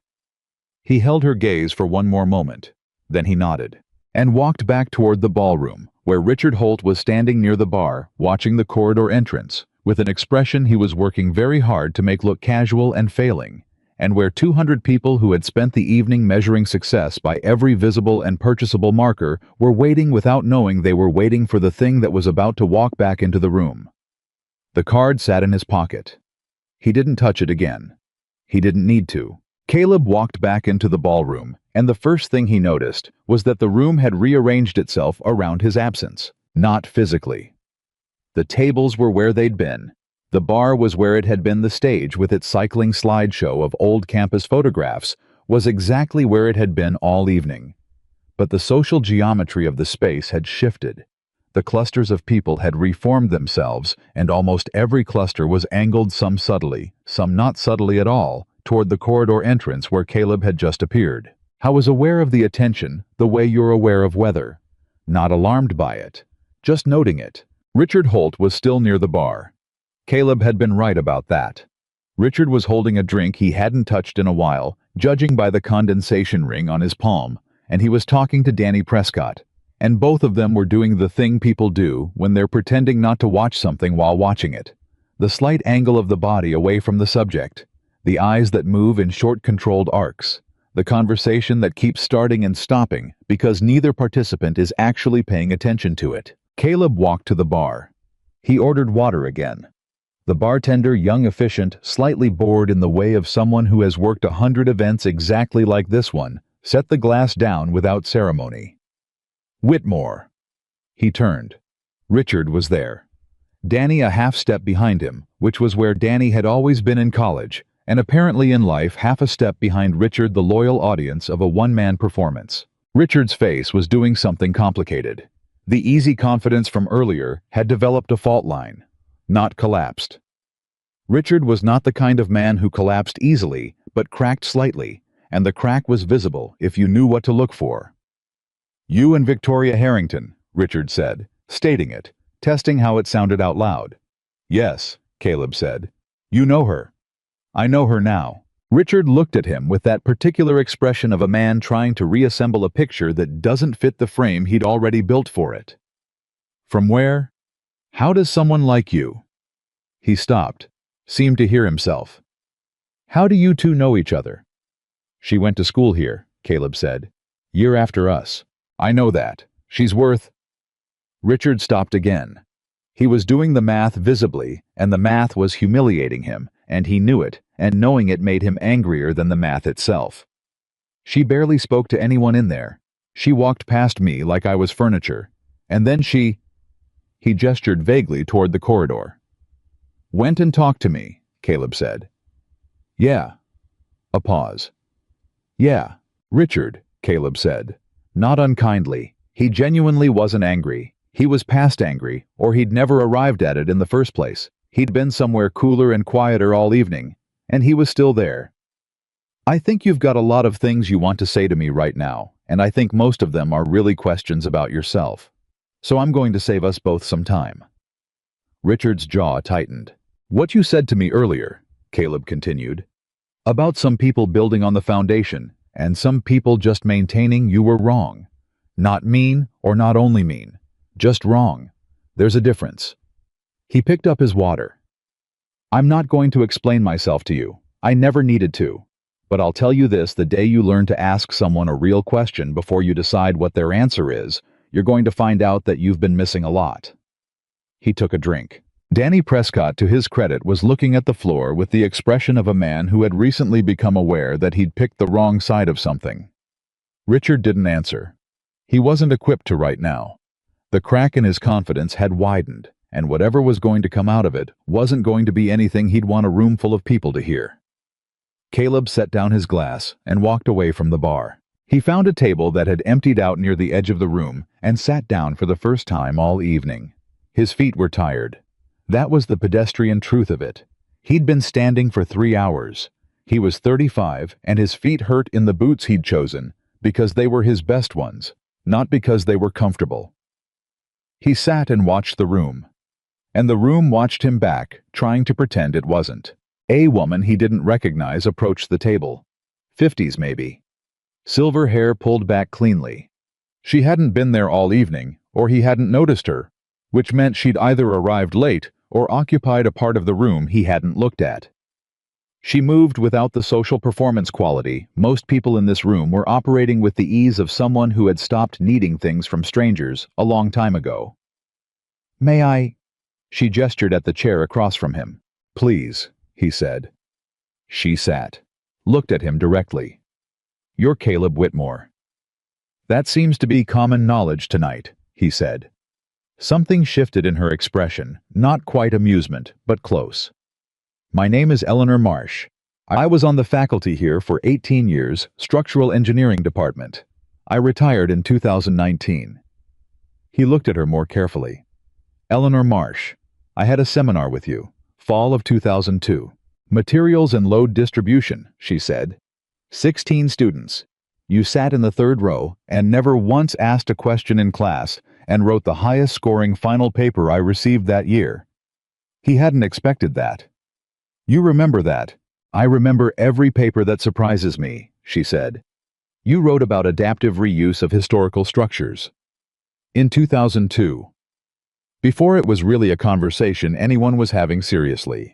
He held her gaze for one more moment. Then he nodded and walked back toward the ballroom, where Richard Holt was standing near the bar, watching the corridor entrance, with an expression he was working very hard to make look casual and failing, and where 200 people who had spent the evening measuring success by every visible and purchasable marker were waiting without knowing they were waiting for the thing that was about to walk back into the room. The card sat in his pocket. He didn't touch it again. He didn't need to. Caleb walked back into the ballroom, and the first thing he noticed was that the room had rearranged itself around his absence, not physically. The tables were where they'd been. The bar was where it had been. The stage, with its cycling slideshow of old campus photographs, was exactly where it had been all evening. But the social geometry of the space had shifted. The clusters of people had reformed themselves, and almost every cluster was angled, some subtly, some not subtly at all, toward the corridor entrance where Caleb had just appeared. I was aware of the attention the way you're aware of weather. Not alarmed by it. Just noting it. Richard Holt was still near the bar. Caleb had been right about that. Richard was holding a drink he hadn't touched in a while, judging by the condensation ring on his palm, and he was talking to Danny Prescott. And both of them were doing the thing people do when they're pretending not to watch something while watching it. The slight angle of the body away from the subject. The eyes that move in short controlled arcs. The conversation that keeps starting and stopping because neither participant is actually paying attention to it. Caleb walked to the bar. He ordered water again. The bartender, young, efficient, slightly bored in the way of someone who has worked 100 events exactly like this one, set the glass down without ceremony. Whitmore. He turned. Richard was there. Danny a half step behind him, which was where Danny had always been in college, and apparently in life half a step behind Richard, the loyal audience of a one-man performance. Richard's face was doing something complicated. The easy confidence from earlier had developed a fault line. Not collapsed. Richard was not the kind of man who collapsed easily, but cracked slightly, and the crack was visible if you knew what to look for. You and Victoria Harrington, Richard said, stating it, testing how it sounded out loud. Yes, Caleb said. You know her. I know her now. Richard looked at him with that particular expression of a man trying to reassemble a picture that doesn't fit the frame he'd already built for it. From where? How does someone like you? He stopped, seemed to hear himself. How do you two know each other? She went to school here, Caleb said. Year after us. I know that. She's worth... Richard stopped again. He was doing the math visibly, and the math was humiliating him, and he knew it, and knowing it made him angrier than the math itself. She barely spoke to anyone in there. She walked past me like I was furniture, and then she... He gestured vaguely toward the corridor. Went and talked to me, Caleb said. Yeah. A pause. Yeah, Richard, Caleb said. Not unkindly. He genuinely wasn't angry. He was past angry, or he'd never arrived at it in the first place. He'd been somewhere cooler and quieter all evening, and he was still there. I think you've got a lot of things you want to say to me right now, and I think most of them are really questions about yourself. So I'm going to save us both some time. Richard's jaw tightened. What you said to me earlier, Caleb continued, about some people building on the foundation and some people just maintaining, you were wrong. Not mean or not only mean, just wrong. There's a difference. He picked up his water. I'm not going to explain myself to you. I never needed to. But I'll tell you this, the day you learn to ask someone a real question before you decide what their answer is, you're going to find out that you've been missing a lot. He took a drink. Danny Prescott, to his credit, was looking at the floor with the expression of a man who had recently become aware that he'd picked the wrong side of something. Richard didn't answer. He wasn't equipped to right now. The crack in his confidence had widened, and whatever was going to come out of it wasn't going to be anything he'd want a room full of people to hear. Caleb set down his glass and walked away from the bar. He found a table that had emptied out near the edge of the room and sat down for the first time all evening. His feet were tired. That was the pedestrian truth of it. He'd been standing for 3 hours. He was 35, and his feet hurt in the boots he'd chosen because they were his best ones, not because they were comfortable. He sat and watched the room. And the room watched him back, trying to pretend it wasn't. A woman he didn't recognize approached the table. 50s maybe. Silver hair pulled back cleanly. She hadn't been there all evening, or he hadn't noticed her, which meant she'd either arrived late or occupied a part of the room he hadn't looked at. She moved without the social performance quality. Most people in this room were operating with the ease of someone who had stopped needing things from strangers a long time ago. "May I?" She gestured at the chair across from him. "Please," he said. She sat, looked at him directly. "You're Caleb Whitmore." "That seems to be common knowledge tonight," he said. Something shifted in her expression, not quite amusement, but close. "My name is Eleanor Marsh. I was on the faculty here for 18 years, Structural Engineering Department. I retired in 2019. He looked at her more carefully. "Eleanor Marsh, I had a seminar with you, fall of 2002. Materials and load distribution," she said. 16 students. You sat in the third row and never once asked a question in class and wrote the highest scoring final paper I received that year." He hadn't expected that. "You remember that. I remember every paper that surprises me," she said. "You wrote about adaptive reuse of historical structures." In 2002. Before it was really a conversation anyone was having seriously.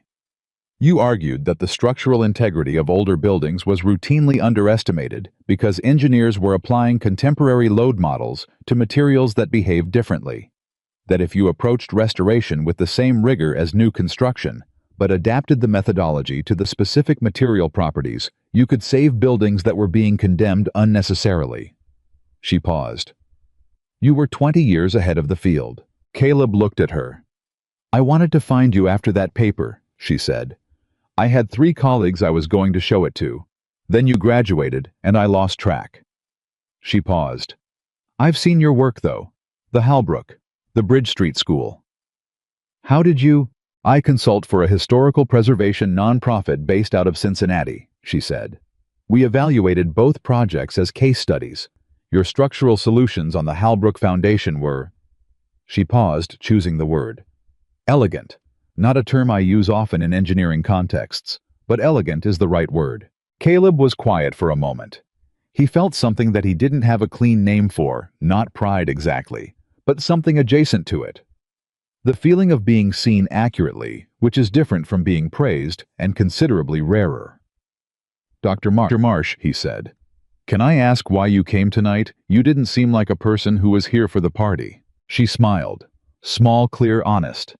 You argued that the structural integrity of older buildings was routinely underestimated because engineers were applying contemporary load models to materials that behaved differently. That if you approached restoration with the same rigor as new construction, but adapted the methodology to the specific material properties, you could save buildings that were being condemned unnecessarily. She paused. "You were 20 years ahead of the field." Caleb looked at her. "I wanted to find you after that paper," she said. "I had 3 colleagues I was going to show it to. Then you graduated, and I lost track." She paused. "I've seen your work, though. The Halbrook, the Bridge Street School." "How did you—" "I consult for a historical preservation nonprofit based out of Cincinnati," she said. "We evaluated both projects as case studies. Your structural solutions on the Halbrook Foundation were—" She paused, choosing the word. "Elegant. Not a term I use often in engineering contexts, but elegant is the right word." Caleb was quiet for a moment. He felt something that he didn't have a clean name for, not pride exactly, but something adjacent to it. The feeling of being seen accurately, which is different from being praised and considerably rarer. "Dr. Marsh," he said, "can I ask why you came tonight? You didn't seem like a person who was here for the party." She smiled. Small, clear, honest.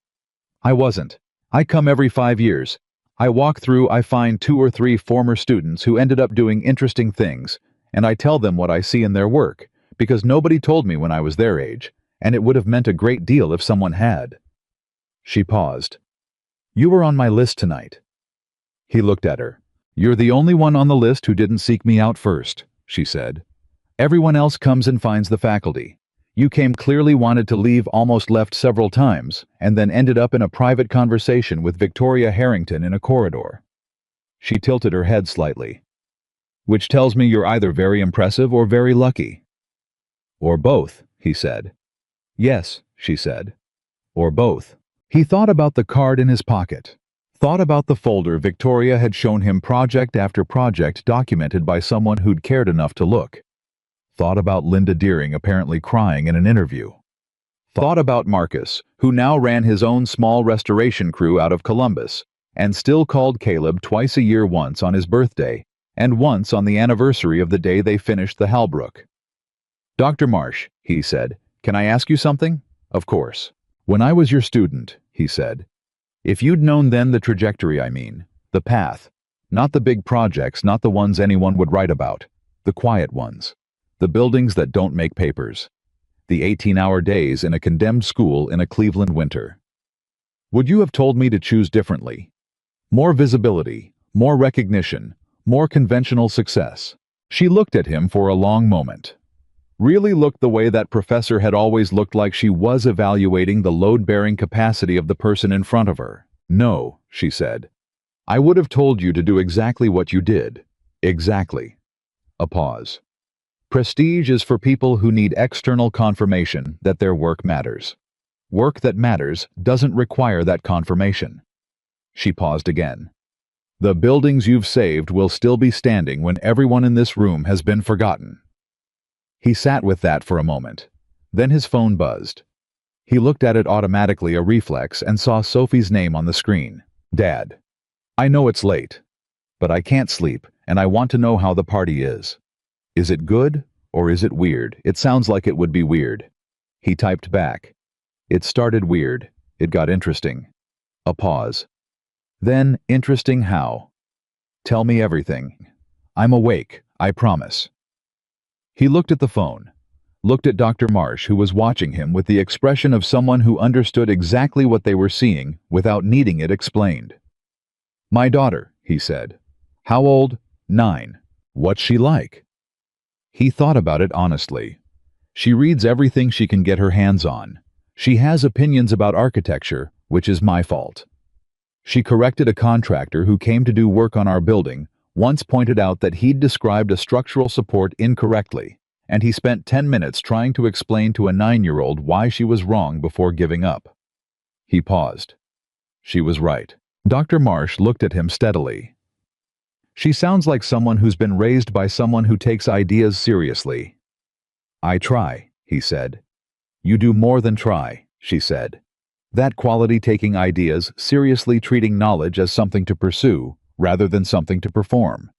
"I wasn't. I come every 5 years. I walk through, I find 2 or 3 former students who ended up doing interesting things, and I tell them what I see in their work, because nobody told me when I was their age, and it would have meant a great deal if someone had." She paused. "You were on my list tonight." He looked at her. "You're the only one on the list who didn't seek me out first," she said. "Everyone else comes and finds the faculty. You came clearly wanted to leave, almost left several times, and then ended up in a private conversation with Victoria Harrington in a corridor." She tilted her head slightly. "Which tells me you're either very impressive or very lucky." "Or both," he said. "Yes," she said. "Or both." He thought about the card in his pocket. Thought about the folder Victoria had shown him, project after project documented by someone who'd cared enough to look. Thought about Linda Deering apparently crying in an interview. Thought about Marcus, who now ran his own small restoration crew out of Columbus, and still called Caleb twice a year, once on his birthday, and once on the anniversary of the day they finished the Halbrook. "Dr. Marsh," he said, "can I ask you something?" "Of course." "When I was your student," he said, If you'd known then the trajectory, I mean, the path, not the big projects, not the ones anyone would write about, the quiet ones, the buildings that don't make papers, the 18-hour days in a condemned school in a Cleveland winter. Would you have told me to choose differently? More visibility, more recognition, more conventional success. She looked at him for a long moment. Really looked the way that professor had always looked, like she was evaluating the load-bearing capacity of the person in front of her. No, she said. I would have told you to do exactly what you did. Exactly. A pause. Prestige is for people who need external confirmation that their work matters. Work that matters doesn't require that confirmation. She paused again. The buildings you've saved will still be standing when everyone in this room has been forgotten. He sat with that for a moment. Then his phone buzzed. He looked at it automatically, a reflex, and saw Sophie's name on the screen. Dad. I know it's late, but I can't sleep, and I want to know how the party is. Is it good, or is it weird? It sounds like it would be weird. He typed back. It started weird. It got interesting. A pause. Then, interesting how? Tell me everything. I'm awake, I promise. He looked at the phone, looked at Dr. Marsh, who was watching him with the expression of someone who understood exactly what they were seeing without needing it explained. My daughter, he said. How old? 9. What's she like? He thought about it honestly. She reads everything she can get her hands on. She has opinions about architecture, which is my fault. She corrected a contractor who came to do work on our building, once pointed out that he'd described a structural support incorrectly, and he spent 10 minutes trying to explain to a 9-year-old why she was wrong before giving up. He paused. She was right. Dr. Marsh looked at him steadily. She sounds like someone who's been raised by someone who takes ideas seriously. I try, he said. You do more than try, she said. That quality, taking ideas seriously, treating knowledge as something to pursue rather than something to perform.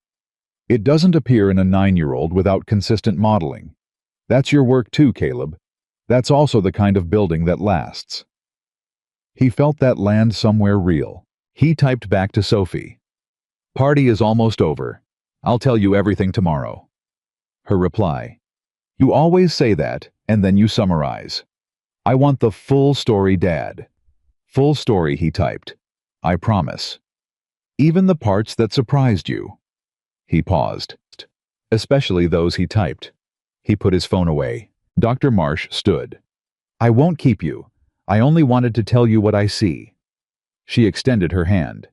It doesn't appear in a 9-year-old without consistent modeling. That's your work too, Caleb. That's also the kind of building that lasts. He felt that land somewhere real. He typed back to Sophie. Party is almost over. I'll tell you everything tomorrow. Her reply. You always say that, and then you summarize. I want the full story, Dad. Full story, he typed. I promise. Even the parts that surprised you. He paused. Especially those he typed. He put his phone away. Dr. Marsh stood. I won't keep you. I only wanted to tell you what I see. She extended her hand.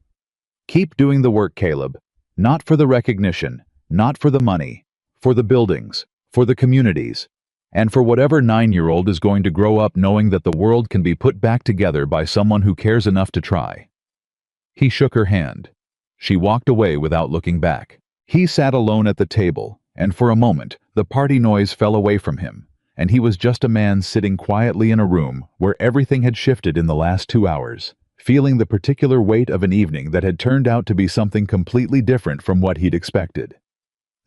Keep doing the work, Caleb. Not for the recognition, not for the money, for the buildings, for the communities, and for whatever 9-year-old is going to grow up knowing that the world can be put back together by someone who cares enough to try. He shook her hand. She walked away without looking back. He sat alone at the table, and for a moment, the party noise fell away from him, and he was just a man sitting quietly in a room where everything had shifted in the last 2 hours, feeling the particular weight of an evening that had turned out to be something completely different from what he'd expected.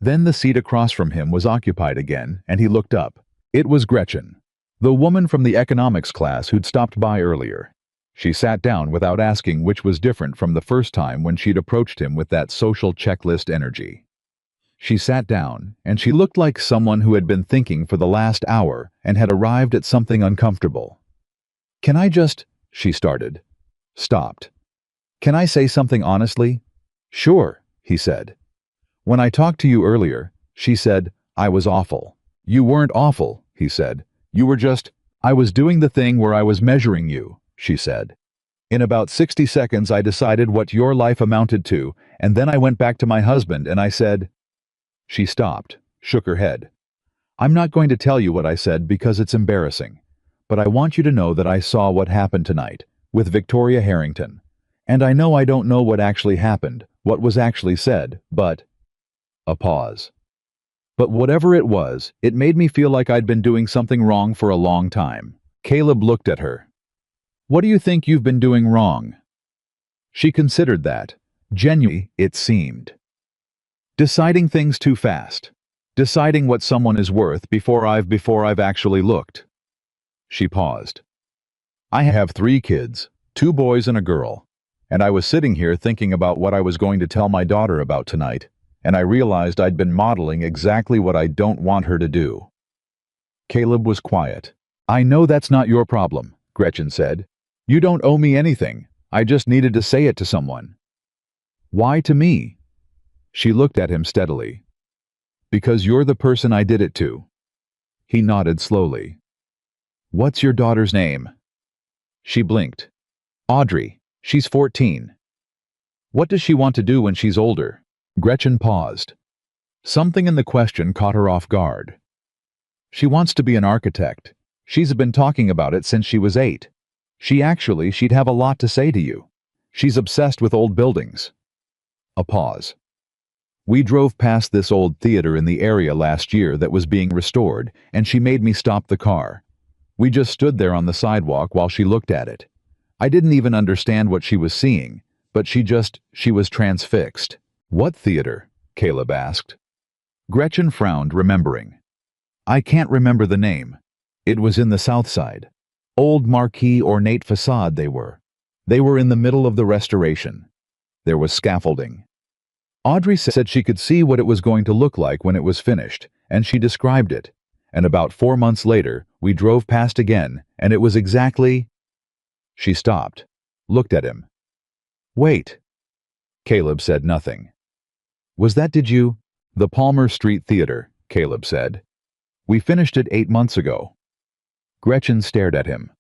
Then the seat across from him was occupied again, and he looked up. It was Gretchen, the woman from the economics class who'd stopped by earlier. She sat down without asking, which was different from the first time when she'd approached him with that social checklist energy. She sat down, and she looked like someone who had been thinking for the last hour and had arrived at something uncomfortable. Can I just, she started. Stopped. Can I say something honestly? Sure, he said. When I talked to you earlier, she said, I was awful. You weren't awful, he said. You were just, I was doing the thing where I was measuring you, she said. In about 60 seconds I decided what your life amounted to, and then I went back to my husband and I said... She stopped, shook her head. I'm not going to tell you what I said because it's embarrassing, but I want you to know that I saw what happened tonight, with Victoria Harrington. And I know I don't know what actually happened, what was actually said, but... A pause. But whatever it was, it made me feel like I'd been doing something wrong for a long time. Caleb looked at her. What do you think you've been doing wrong? She considered that. Genuinely, it seemed. Deciding things too fast. Deciding what someone is worth before I've actually looked. She paused. I have 3 kids, 2 boys and a girl. And I was sitting here thinking about what I was going to tell my daughter about tonight, and I realized I'd been modeling exactly what I don't want her to do. Caleb was quiet. I know that's not your problem, Gretchen said. You don't owe me anything. I just needed to say it to someone. Why to me? She looked at him steadily. Because you're the person I did it to. He nodded slowly. What's your daughter's name? She blinked. Audrey. She's 14. What does she want to do when she's older? Gretchen paused. Something in the question caught her off guard. She wants to be an architect. She's been talking about it since she was 8. She'd have a lot to say to you. She's obsessed with old buildings. A pause. We drove past this old theater in the area last year that was being restored, and she made me stop the car. We just stood there on the sidewalk while she looked at it. I didn't even understand what she was seeing, but she was transfixed. What theater? Caleb asked. Gretchen frowned, remembering. I can't remember the name. It was in the South Side. Old marquee ornate facade they were. They were in the middle of the restoration. There was scaffolding. Audrey said she could see what it was going to look like when it was finished, and she described it. And about 4 months later, we drove past again, and it was exactly... She stopped, looked at him. Wait. Caleb said nothing. Was that The Palmer Street Theater, Caleb said. We finished it 8 months ago. Gretchen stared at him.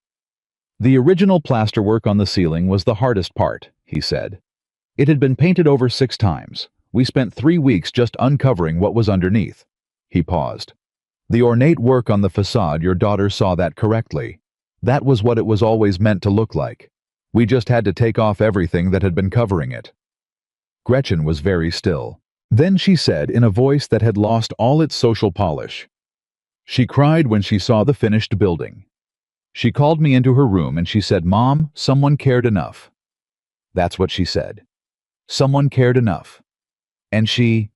The original plasterwork on the ceiling was the hardest part, he said. It had been painted over 6 times. We spent 3 weeks just uncovering what was underneath. He paused. The ornate work on the facade, your daughter saw that correctly. That was what it was always meant to look like. We just had to take off everything that had been covering it. Gretchen was very still. Then she said in a voice that had lost all its social polish. She cried when she saw the finished building. She called me into her room and she said, Mom, someone cared enough. That's what she said. Someone cared enough. And she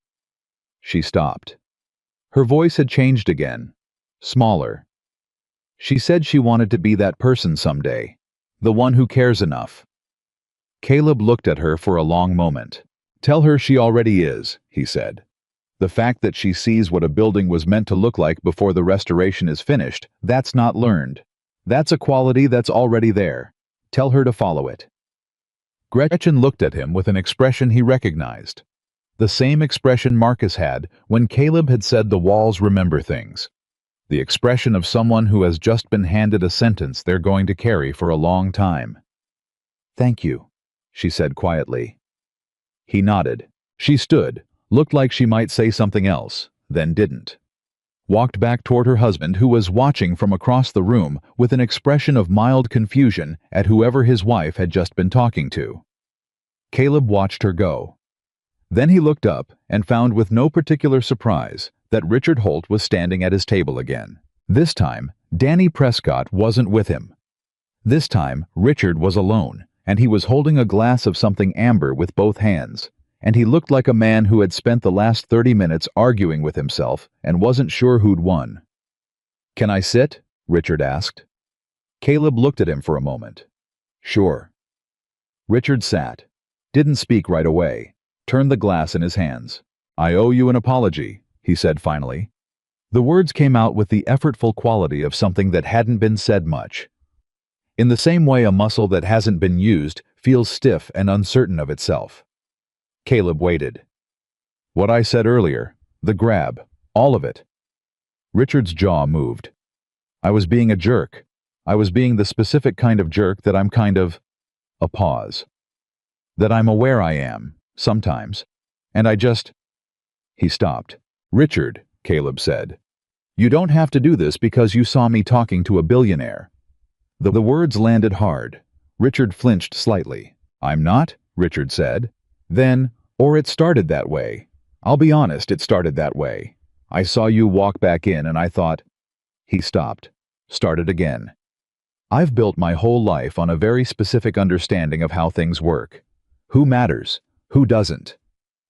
stopped. Her voice had changed again, smaller. She said she wanted to be that person someday, the one who cares enough. Caleb looked at her for a long moment. Tell her she already is, he said. The fact that she sees what a building was meant to look like before the restoration is finished, that's not learned. That's a quality that's already there. Tell her to follow it. Gretchen looked at him with an expression he recognized. The same expression Marcus had when Caleb had said the walls remember things. The expression of someone who has just been handed a sentence they're going to carry for a long time. Thank you, she said quietly. He nodded. She stood, looked like she might say something else, then didn't. Walked back toward her husband, who was watching from across the room with an expression of mild confusion at whoever his wife had just been talking to. Caleb watched her go. Then he looked up and found with no particular surprise that Richard Holt was standing at his table again. This time, Danny Prescott wasn't with him. This time, Richard was alone, and he was holding a glass of something amber with both hands, and he looked like a man who had spent the last 30 minutes arguing with himself and wasn't sure who'd won. Can I sit? Richard asked. Caleb looked at him for a moment. Sure. Richard sat, didn't speak right away, turned the glass in his hands. I owe you an apology, he said finally. The words came out with the effortful quality of something that hadn't been said much. In the same way a muscle that hasn't been used feels stiff and uncertain of itself. Caleb waited. What I said earlier, the grab, all of it. Richard's jaw moved. I was being a jerk. I was being the specific kind of jerk that I'm kind of... A pause. That I'm aware I am, sometimes. And I just... He stopped. Richard, Caleb said. You don't have to do this because you saw me talking to a billionaire. The words landed hard. Richard flinched slightly. I'm not, Richard said. Then, or it started that way. I'll be honest, it started that way. I saw you walk back in and I thought... He stopped. Started again. I've built my whole life on a very specific understanding of how things work. Who matters? Who doesn't?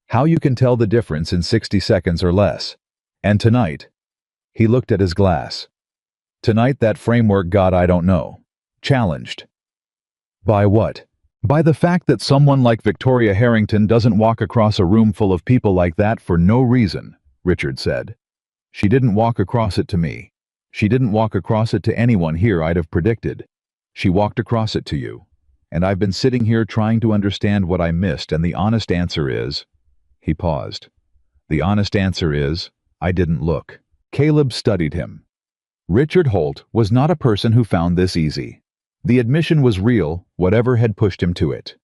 How you can tell the difference in 60 seconds or less. And tonight... He looked at his glass. Tonight that framework got, I don't know, challenged. By what? By the fact that someone like Victoria Harrington doesn't walk across a room full of people like that for no reason, Richard said. She didn't walk across it to me. She didn't walk across it to anyone here I'd have predicted. She walked across it to you. And I've been sitting here trying to understand what I missed, and the honest answer is... He paused. The honest answer is, I didn't look. Caleb studied him. Richard Holt was not a person who found this easy. The admission was real, whatever had pushed him to it.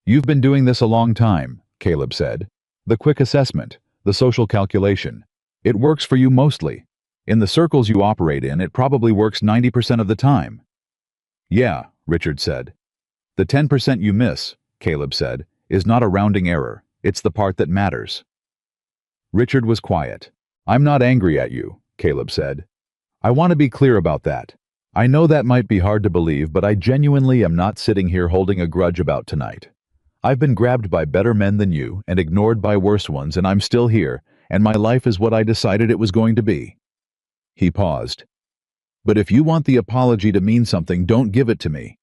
You've been doing this a long time, Caleb said. The quick assessment, the social calculation. It works for you mostly. In the circles you operate in, it probably works 90% of the time. Yeah, Richard said. The 10% you miss, Caleb said, is not a rounding error. It's the part that matters. Richard was quiet. I'm not angry at you, Caleb said. I want to be clear about that. I know that might be hard to believe, but I genuinely am not sitting here holding a grudge about tonight. I've been grabbed by better men than you and ignored by worse ones, and I'm still here, and my life is what I decided it was going to be. He paused. But if you want the apology to mean something, don't give it to me.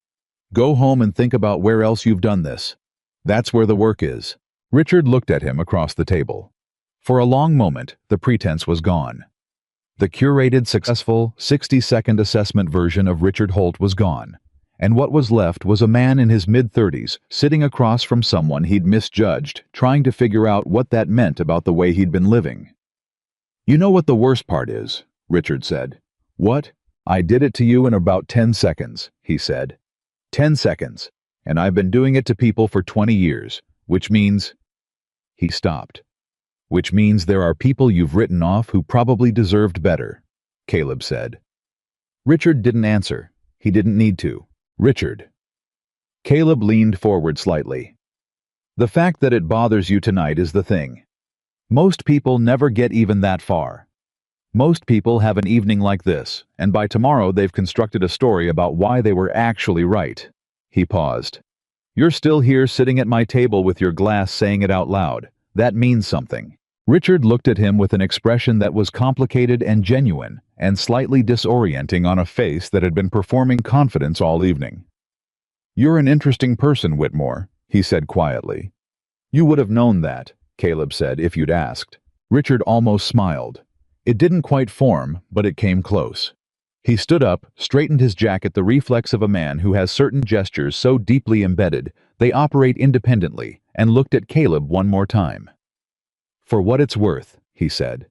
Go home and think about where else you've done this. That's where the work is. Richard looked at him across the table. For a long moment, the pretense was gone. The curated, successful, 60-second assessment version of Richard Holt was gone, and what was left was a man in his mid-30s sitting across from someone he'd misjudged, trying to figure out what that meant about the way he'd been living. You know what the worst part is, Richard said. What? I did it to you in about 10 seconds, he said. 10 seconds, and I've been doing it to people for 20 years, which means... He stopped. Which means there are people you've written off who probably deserved better, Caleb said. Richard didn't answer. He didn't need to. Richard. Caleb leaned forward slightly. The fact that it bothers you tonight is the thing. Most people never get even that far. Most people have an evening like this, and by tomorrow they've constructed a story about why they were actually right. He paused. You're still here sitting at my table with your glass saying it out loud. That means something. Richard looked at him with an expression that was complicated and genuine, and slightly disorienting on a face that had been performing confidence all evening. You're an interesting person, Whitmore, he said quietly. You would have known that, Caleb said, if you'd asked. Richard almost smiled. It didn't quite form, but it came close. He stood up, straightened his jacket, the reflex of a man who has certain gestures so deeply embedded they operate independently, and looked at Caleb one more time. For what it's worth, he said.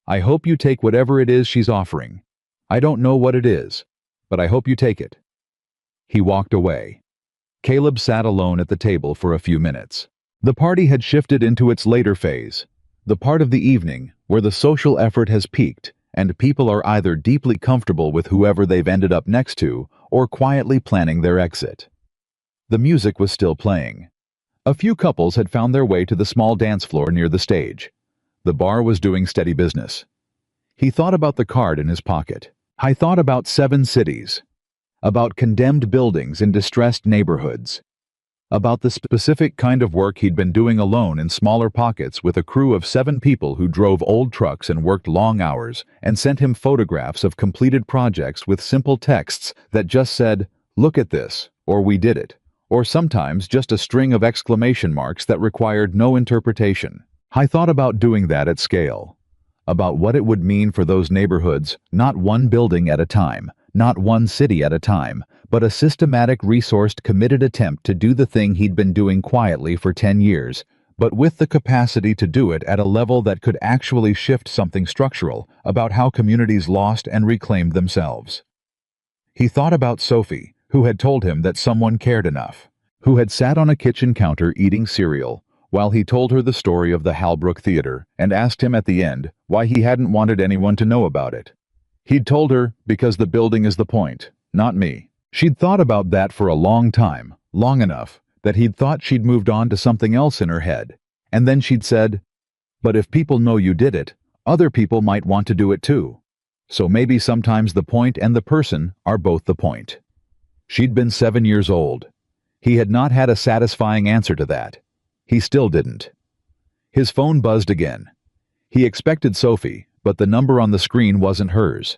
I hope you take whatever it is she's offering. I don't know what it is, but I hope you take it. He walked away. Caleb sat alone at the table for a few minutes. The party had shifted into its later phase, the part of the evening where the social effort has peaked and people are either deeply comfortable with whoever they've ended up next to or quietly planning their exit. The music was still playing. A few couples had found their way to the small dance floor near the stage. The bar was doing steady business. He thought about the card in his pocket. I thought about 7 cities. About condemned buildings in distressed neighborhoods. About the specific kind of work he'd been doing alone in smaller pockets with a crew of 7 people who drove old trucks and worked long hours and sent him photographs of completed projects with simple texts that just said, "Look at this," or "We did it," or sometimes just a string of exclamation marks that required no interpretation. I thought about doing that at scale. About what it would mean for those neighborhoods, not one building at a time, not one city at a time, but a systematic, resourced, committed attempt to do the thing he'd been doing quietly for 10 years, but with the capacity to do it at a level that could actually shift something structural about how communities lost and reclaimed themselves. He thought about Sophie, who had told him that someone cared enough, who had sat on a kitchen counter eating cereal while he told her the story of the Halbrook Theater and asked him at the end why he hadn't wanted anyone to know about it. He'd told her, because the building is the point, not me. She'd thought about that for a long time, long enough that he'd thought she'd moved on to something else in her head. And then she'd said, but if people know you did it, other people might want to do it too. So maybe sometimes the point and the person are both the point. She'd been 7 years old. He had not had a satisfying answer to that. He still didn't. His phone buzzed again. He expected Sophie, but the number on the screen wasn't hers.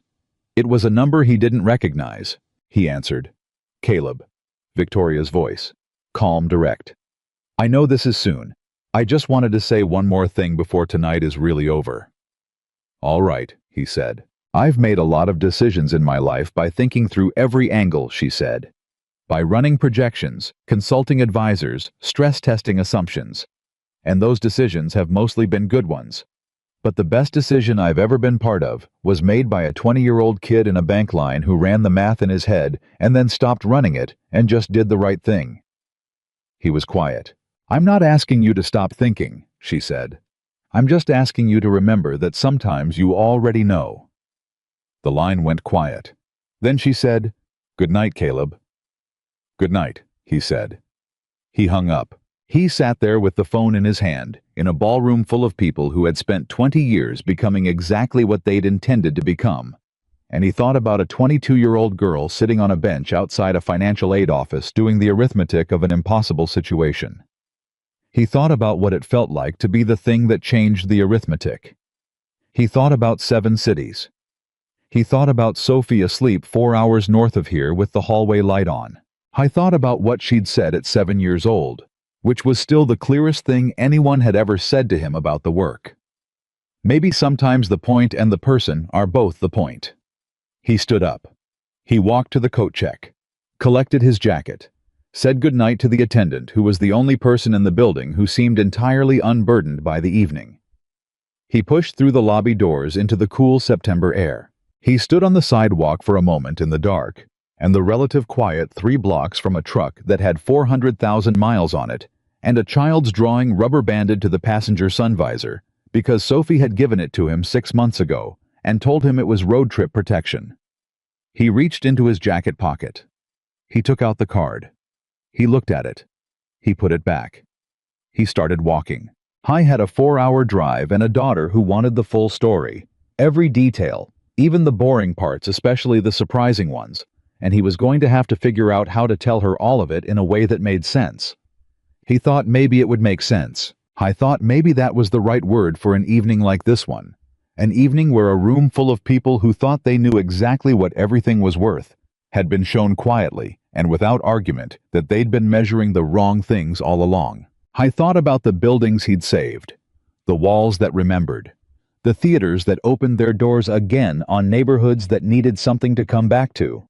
It was a number he didn't recognize. He answered. Caleb. Victoria's voice. Calm, direct. "I know this is soon. I just wanted to say one more thing before tonight is really over." "All right," he said. "I've made a lot of decisions in my life by thinking through every angle," she said. "By running projections, consulting advisors, stress testing assumptions. And those decisions have mostly been good ones. But the best decision I've ever been part of was made by a 20-year-old kid in a bank line who ran the math in his head and then stopped running it and just did the right thing." He was quiet. "I'm not asking you to stop thinking," she said. "I'm just asking you to remember that sometimes you already know." The line went quiet. Then she said, "Good night, Caleb." "Good night," he said. He hung up. He sat there with the phone in his hand, in a ballroom full of people who had spent 20 years becoming exactly what they'd intended to become. And he thought about a 22-year-old girl sitting on a bench outside a financial aid office doing the arithmetic of an impossible situation. He thought about what it felt like to be the thing that changed the arithmetic. He thought about 7 cities. He thought about Sophie asleep 4 hours north of here with the hallway light on. I thought about what she'd said at 7 years old, which was still the clearest thing anyone had ever said to him about the work. Maybe sometimes the point and the person are both the point. He stood up. He walked to the coat check, collected his jacket, said goodnight to the attendant who was the only person in the building who seemed entirely unburdened by the evening. He pushed through the lobby doors into the cool September air. He stood on the sidewalk for a moment in the dark, and the relative quiet 3 blocks from a truck that had 400,000 miles on it, and a child's drawing rubber-banded to the passenger sun visor, because Sophie had given it to him 6 months ago and told him it was road trip protection. He reached into his jacket pocket. He took out the card. He looked at it. He put it back. He started walking. I had a 4-hour drive and a daughter who wanted the full story, every detail, even the boring parts, especially the surprising ones, and he was going to have to figure out how to tell her all of it in a way that made sense. He thought maybe it would make sense. I thought maybe that was the right word for an evening like this one. An evening where a room full of people who thought they knew exactly what everything was worth had been shown quietly and without argument that they'd been measuring the wrong things all along. I thought about the buildings he'd saved, the walls that remembered, the theaters that opened their doors again on neighborhoods that needed something to come back to.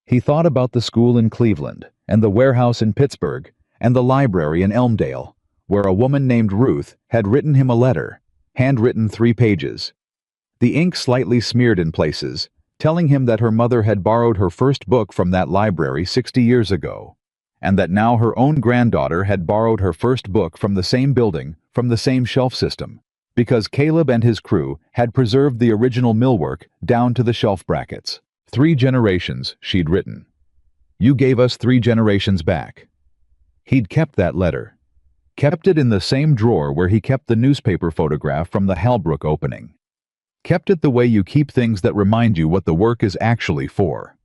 He thought about the school in Cleveland and the warehouse in Pittsburgh and the library in Elmdale, where a woman named Ruth had written him a letter, handwritten 3 pages. The ink slightly smeared in places, telling him that her mother had borrowed her first book from that library 60 years ago, and that now her own granddaughter had borrowed her first book from the same building, from the same shelf system, because Caleb and his crew had preserved the original millwork down to the shelf brackets. 3 generations, she'd written. You gave us 3 generations back. He'd kept that letter. Kept it in the same drawer where he kept the newspaper photograph from the Halbrook opening. Kept it the way you keep things that remind you what the work is actually for.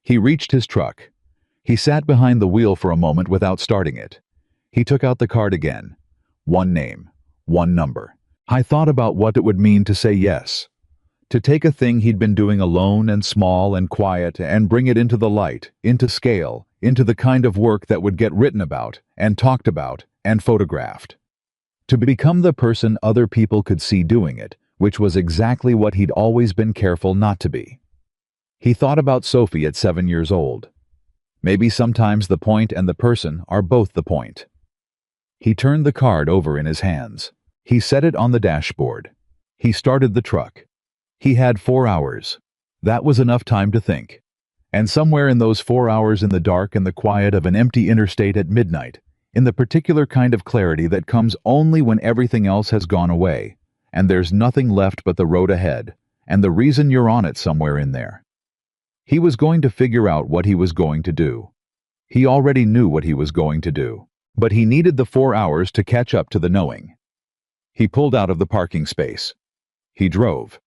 He reached his truck. He sat behind the wheel for a moment without starting it. He took out the card again. 1 name, 1 number. I thought about what it would mean to say yes. To take a thing he'd been doing alone and small and quiet and bring it into the light, into scale, into the kind of work that would get written about and talked about and photographed. To become the person other people could see doing it, which was exactly what he'd always been careful not to be. He thought about Sophie at 7 years old. Maybe sometimes the point and the person are both the point. He turned the card over in his hands. He set it on the dashboard. He started the truck. He had 4 hours. That was enough time to think. And somewhere in those 4 hours in the dark and the quiet of an empty interstate at midnight, in the particular kind of clarity that comes only when everything else has gone away, and there's nothing left but the road ahead, and the reason you're on it somewhere in there. He was going to figure out what he was going to do. He already knew what he was going to do, but he needed the 4 hours to catch up to the knowing. He pulled out of the parking space. He drove.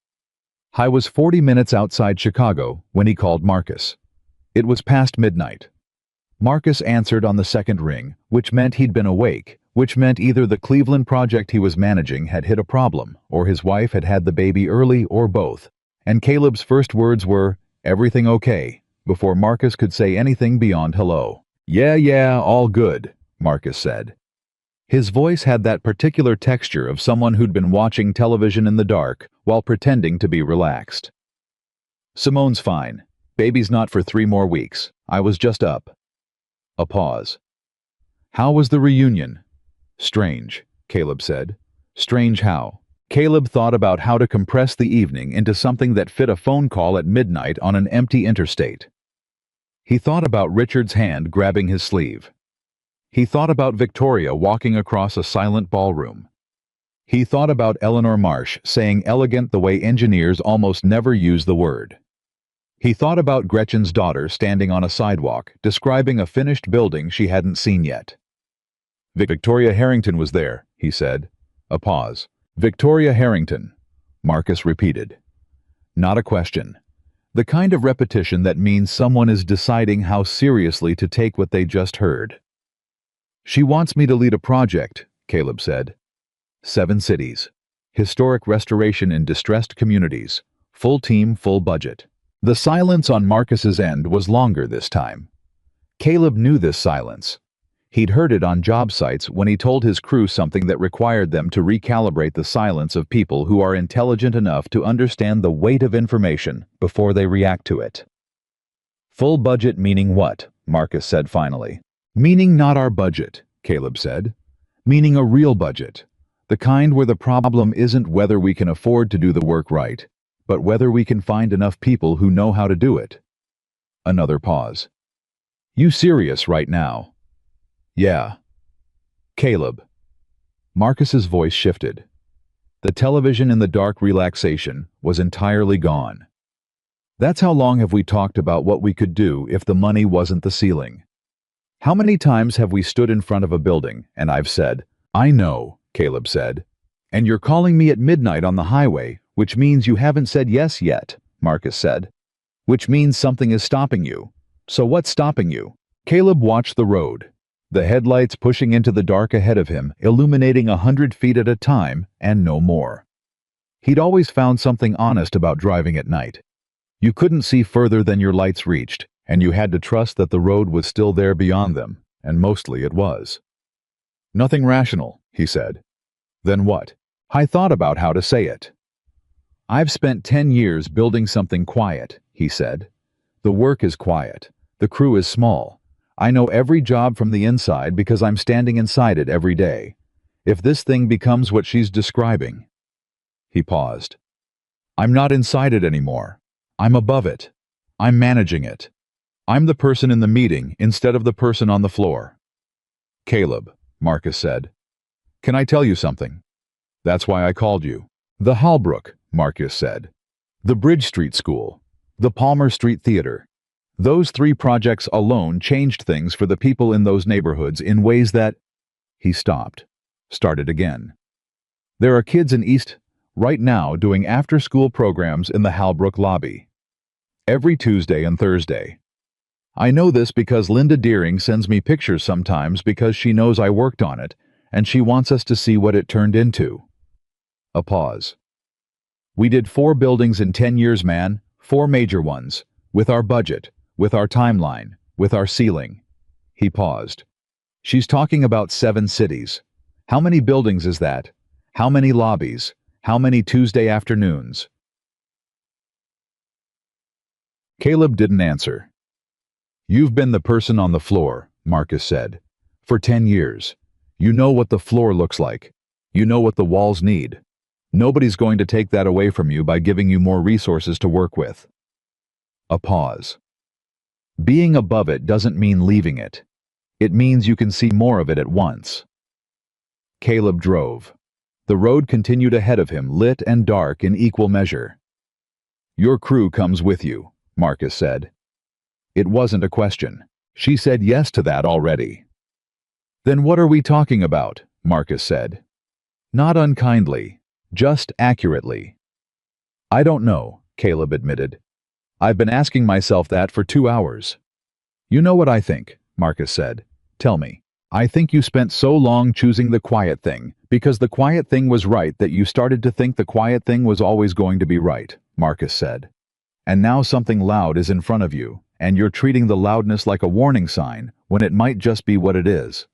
I was 40 minutes outside Chicago when he called Marcus. It was past midnight. Marcus answered on the second ring, which meant he'd been awake, which meant either the Cleveland project he was managing had hit a problem, or his wife had had the baby early, or both. And Caleb's first words were, "Everything okay? before Marcus could say anything beyond hello. Yeah, all good, Marcus said. His voice had that particular texture of someone who'd been watching television in the dark while pretending to be relaxed. Simone's fine. Baby's not for 3 more weeks. I was just up. A pause. How was the reunion? Strange, Caleb said. Strange how? Caleb thought about how to compress the evening into something that fit a phone call at midnight on an empty interstate. He thought about Richard's hand grabbing his sleeve. He thought about Victoria walking across a silent ballroom. He thought about Eleanor Marsh saying elegant the way engineers almost never use the word. He thought about Gretchen's daughter standing on a sidewalk, describing a finished building she hadn't seen yet. Victoria Harrington was there, he said. A pause. Victoria Harrington, Marcus repeated. Not a question. The kind of repetition that means someone is deciding how seriously to take what they just heard. She wants me to lead a project, Caleb said. 7 cities. Historic restoration in distressed communities. Full team, full budget. The silence on Marcus's end was longer this time. Caleb knew this silence. He'd heard it on job sites when he told his crew something that required them to recalibrate the silence of people who are intelligent enough to understand the weight of information before they react to it. Full budget meaning what? Marcus said finally. Meaning not our budget, Caleb said. Meaning a real budget. The kind where the problem isn't whether we can afford to do the work right, but whether we can find enough people who know how to do it. Another pause. You serious right now? Yeah. Caleb. Marcus's voice shifted. The television in the dark relaxation was entirely gone. That's how long have we talked about what we could do if the money wasn't the ceiling? How many times have we stood in front of a building and I've said, I know, Caleb said. And you're calling me at midnight on the highway, which means you haven't said yes yet, Marcus said. Which means something is stopping you. So what's stopping you? Caleb watched the road. The headlights pushing into the dark ahead of him, illuminating 100 feet at a time and no more. He'd always found something honest about driving at night. You couldn't see further than your lights reached, and you had to trust that the road was still there beyond them, and mostly it was. Nothing rational, he said. Then what? I thought about how to say it. I've spent 10 years building something quiet, he said. The work is quiet. The crew is small. I know every job from the inside because I'm standing inside it every day. If this thing becomes what she's describing. He paused. I'm not inside it anymore. I'm above it. I'm managing it. I'm the person in the meeting instead of the person on the floor. Caleb, Marcus said. Can I tell you something? That's why I called you. The Hallbrook, Marcus said. The Bridge Street School. The Palmer Street Theater. Those 3 projects alone changed things for the people in those neighborhoods in ways that... He stopped. Started again. There are kids in East right now doing after-school programs in the Hallbrook lobby. Every Tuesday and Thursday. I know this because Linda Deering sends me pictures sometimes because she knows I worked on it, and she wants us to see what it turned into. A pause. We did 4 buildings in 10 years, man. 4 major ones. With our budget, with our timeline, with our ceiling. He paused. She's talking about 7 cities. How many buildings is that? How many lobbies? How many Tuesday afternoons? Caleb didn't answer. You've been the person on the floor, Marcus said. For 10 years. You know what the floor looks like. You know what the walls need. Nobody's going to take that away from you by giving you more resources to work with. A pause. Being above it doesn't mean leaving it. It means you can see more of it at once. Caleb drove. The road continued ahead of him, lit and dark in equal measure. Your crew comes with you, Marcus said. It wasn't a question. She said yes to that already. Then what are we talking about? Marcus said. Not unkindly, just accurately. I don't know, Caleb admitted. I've been asking myself that for 2 hours. You know what I think, Marcus said. Tell me. I think you spent so long choosing the quiet thing because the quiet thing was right that you started to think the quiet thing was always going to be right, Marcus said. And now something loud is in front of you, and you're treating the loudness like a warning sign when it might just be what it is.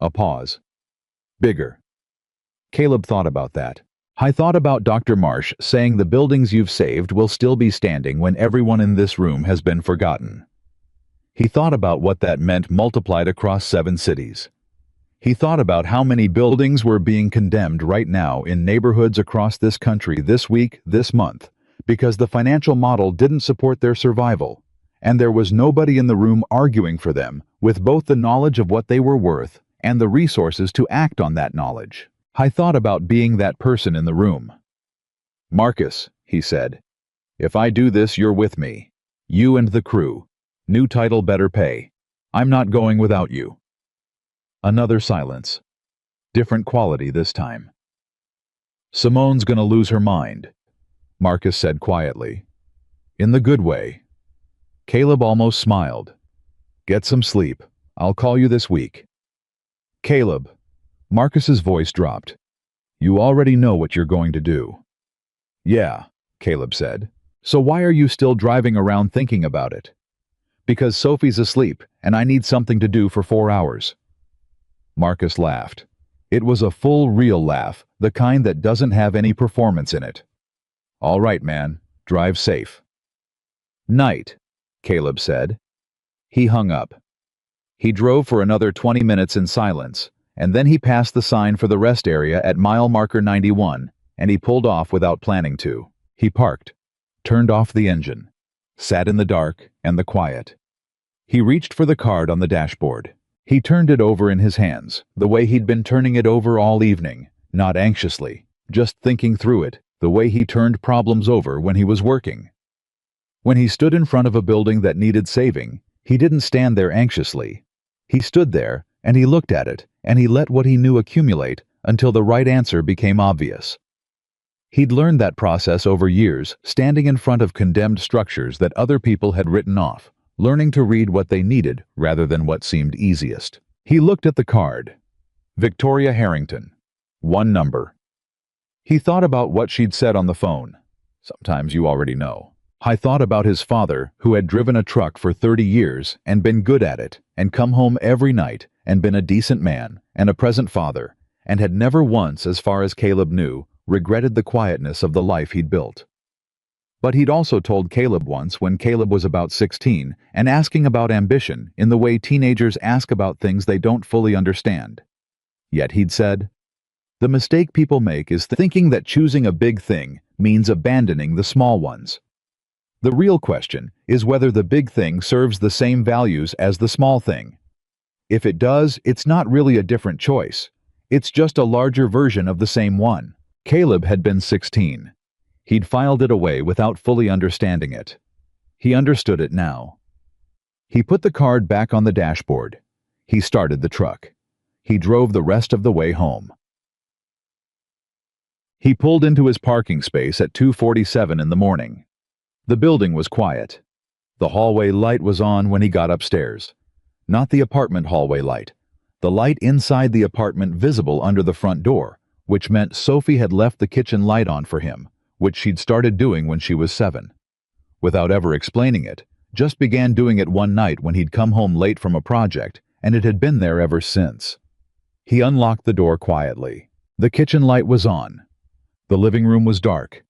A pause. Bigger. Caleb thought about that. I thought about Dr. Marsh saying the buildings you've saved will still be standing when everyone in this room has been forgotten. He thought about what that meant multiplied across 7 cities. He thought about how many buildings were being condemned right now in neighborhoods across this country this week, this month, because the financial model didn't support their survival, and there was nobody in the room arguing for them with both the knowledge of what they were worth and the resources to act on that knowledge. I thought about being that person in the room. "Marcus," he said, "if I do this, you're with me. You and the crew. New title, better pay. I'm not going without you." Another silence. Different quality this time. "Simone's gonna lose her mind," Marcus said quietly. "In the good way." Caleb almost smiled. "Get some sleep. I'll call you this week." "Caleb." Marcus's voice dropped. "You already know what you're going to do." "Yeah," Caleb said. "So why are you still driving around thinking about it?" "Because Sophie's asleep, and I need something to do for 4 hours." Marcus laughed. It was a full, real laugh, the kind that doesn't have any performance in it. "All right, man. Drive safe." "Night," Caleb said. He hung up. He drove for another 20 minutes in silence, and then he passed the sign for the rest area at mile marker 91, and he pulled off without planning to. He parked, turned off the engine, sat in the dark and the quiet. He reached for the card on the dashboard. He turned it over in his hands, the way he'd been turning it over all evening, not anxiously, just thinking through it, the way he turned problems over when he was working. When he stood in front of a building that needed saving, he didn't stand there anxiously. He stood there, and he looked at it, and he let what he knew accumulate until the right answer became obvious. He'd learned that process over years, standing in front of condemned structures that other people had written off, learning to read what they needed rather than what seemed easiest. He looked at the card. Victoria Harrington. 1 number. He thought about what she'd said on the phone. Sometimes you already know. I thought about his father, who had driven a truck for 30 years and been good at it, and come home every night and been a decent man and a present father, and had never once, as far as Caleb knew, regretted the quietness of the life he'd built. But he'd also told Caleb once when Caleb was about 16 and asking about ambition in the way teenagers ask about things they don't fully understand. Yet he'd said, "The mistake people make is thinking that choosing a big thing means abandoning the small ones. The real question is whether the big thing serves the same values as the small thing. If it does, it's not really a different choice. It's just a larger version of the same one." Caleb had been 16. He'd filed it away without fully understanding it. He understood it now. He put the card back on the dashboard. He started the truck. He drove the rest of the way home. He pulled into his parking space at 2:47 in the morning. The building was quiet. The hallway light was on when he got upstairs. Not the apartment hallway light. The light inside the apartment visible under the front door, which meant Sophie had left the kitchen light on for him, which she'd started doing when she was 7. Without ever explaining it, just began doing it one night when he'd come home late from a project, and it had been there ever since. He unlocked the door quietly. The kitchen light was on. The living room was dark.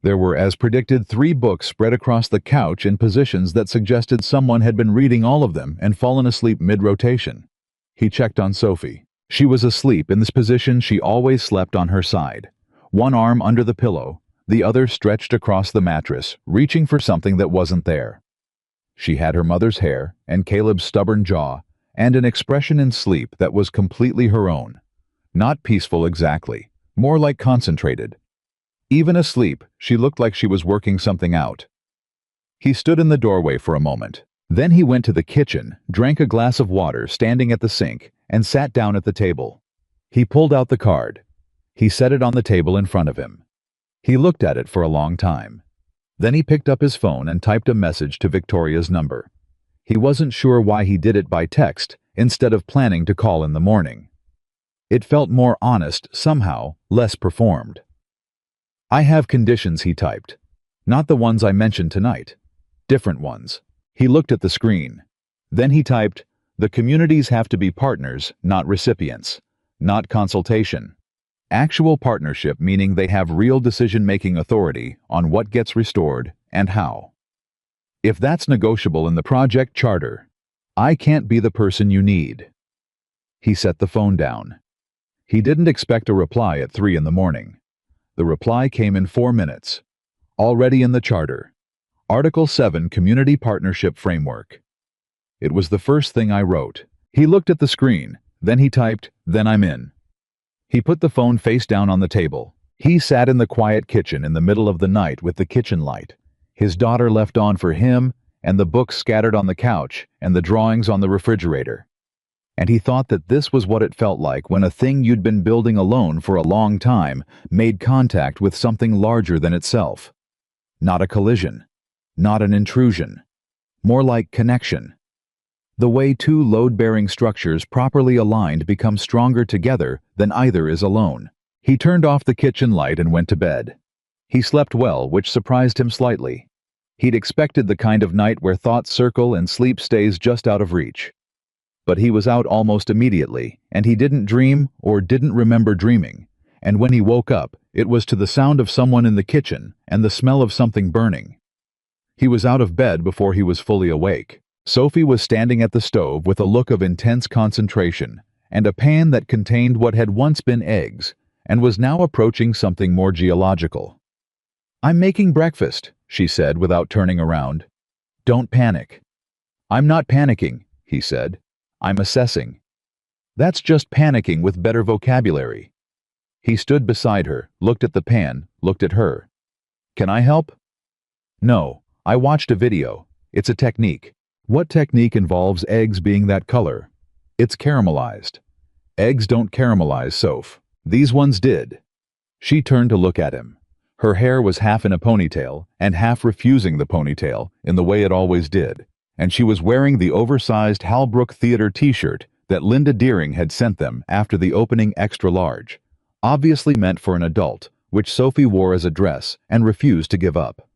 There were, as predicted, 3 books spread across the couch in positions that suggested someone had been reading all of them and fallen asleep mid-rotation. He checked on Sophie. She was asleep in this position she always slept on her side. One arm under the pillow, the other stretched across the mattress, reaching for something that wasn't there. She had her mother's hair and Caleb's stubborn jaw, and an expression in sleep that was completely her own. Not peaceful exactly, more like concentrated. Even asleep, she looked like she was working something out. He stood in the doorway for a moment. Then he went to the kitchen, drank a glass of water standing at the sink, and sat down at the table. He pulled out the card. He set it on the table in front of him. He looked at it for a long time. Then he picked up his phone and typed a message to Victoria's number. He wasn't sure why he did it by text instead of planning to call in the morning. It felt more honest, somehow, less performed. "I have conditions," he typed. "Not the ones I mentioned tonight. Different ones. He looked at the screen. Then he typed, "The communities have to be partners, not recipients. Not consultation. Actual partnership, meaning they have real decision-making authority on what gets restored and how. If that's negotiable in the project charter, I can't be the person you need." He set the phone down. He didn't expect a reply at 3 in the morning. The reply came in 4 minutes. Already in the charter. Article 7 Community Partnership Framework. It was the first thing I wrote. He looked at the screen. Then he typed, "Then I'm in." He put the phone face down on the table. He sat in the quiet kitchen in the middle of the night with the kitchen light, his daughter left on for him, and the books scattered on the couch, and the drawings on the refrigerator. And he thought that this was what it felt like when a thing you'd been building alone for a long time made contact with something larger than itself. Not a collision. Not an intrusion. More like connection. The way two load-bearing structures properly aligned become stronger together than either is alone. He turned off the kitchen light and went to bed. He slept well, which surprised him slightly. He'd expected the kind of night where thoughts circle and sleep stays just out of reach. But he was out almost immediately, and he didn't dream or didn't remember dreaming. And when he woke up, it was to the sound of someone in the kitchen and the smell of something burning. He was out of bed before he was fully awake. Sophie was standing at the stove with a look of intense concentration and a pan that contained what had once been eggs and was now approaching something more geological. "I'm making breakfast," she said without turning around. "Don't panic." "I'm not panicking," he said. "I'm assessing." "That's just panicking with better vocabulary." He stood beside her, looked at the pan, looked at her. "Can I help?" "No, I watched a video. It's a technique." "What technique involves eggs being that color?" "It's caramelized." "Eggs don't caramelize, Soph. These ones did." She turned to look at him. Her hair was half in a ponytail and half refusing the ponytail in the way it always did, and she was wearing the oversized Halbrook Theater t-shirt that Linda Deering had sent them after the opening extra large, obviously meant for an adult, which Sophie wore as a dress and refused to give up.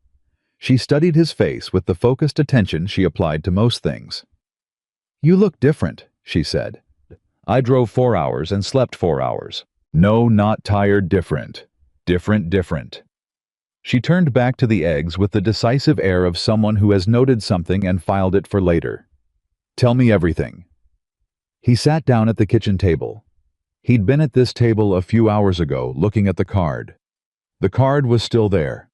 She studied his face with the focused attention she applied to most things. "You look different," she said. "I drove 4 hours and slept 4 hours. No, not tired, different. Different. She turned back to the eggs with the decisive air of someone who has noted something and filed it for later. "Tell me everything." He sat down at the kitchen table. He'd been at this table a few hours ago looking at the card. The card was still there.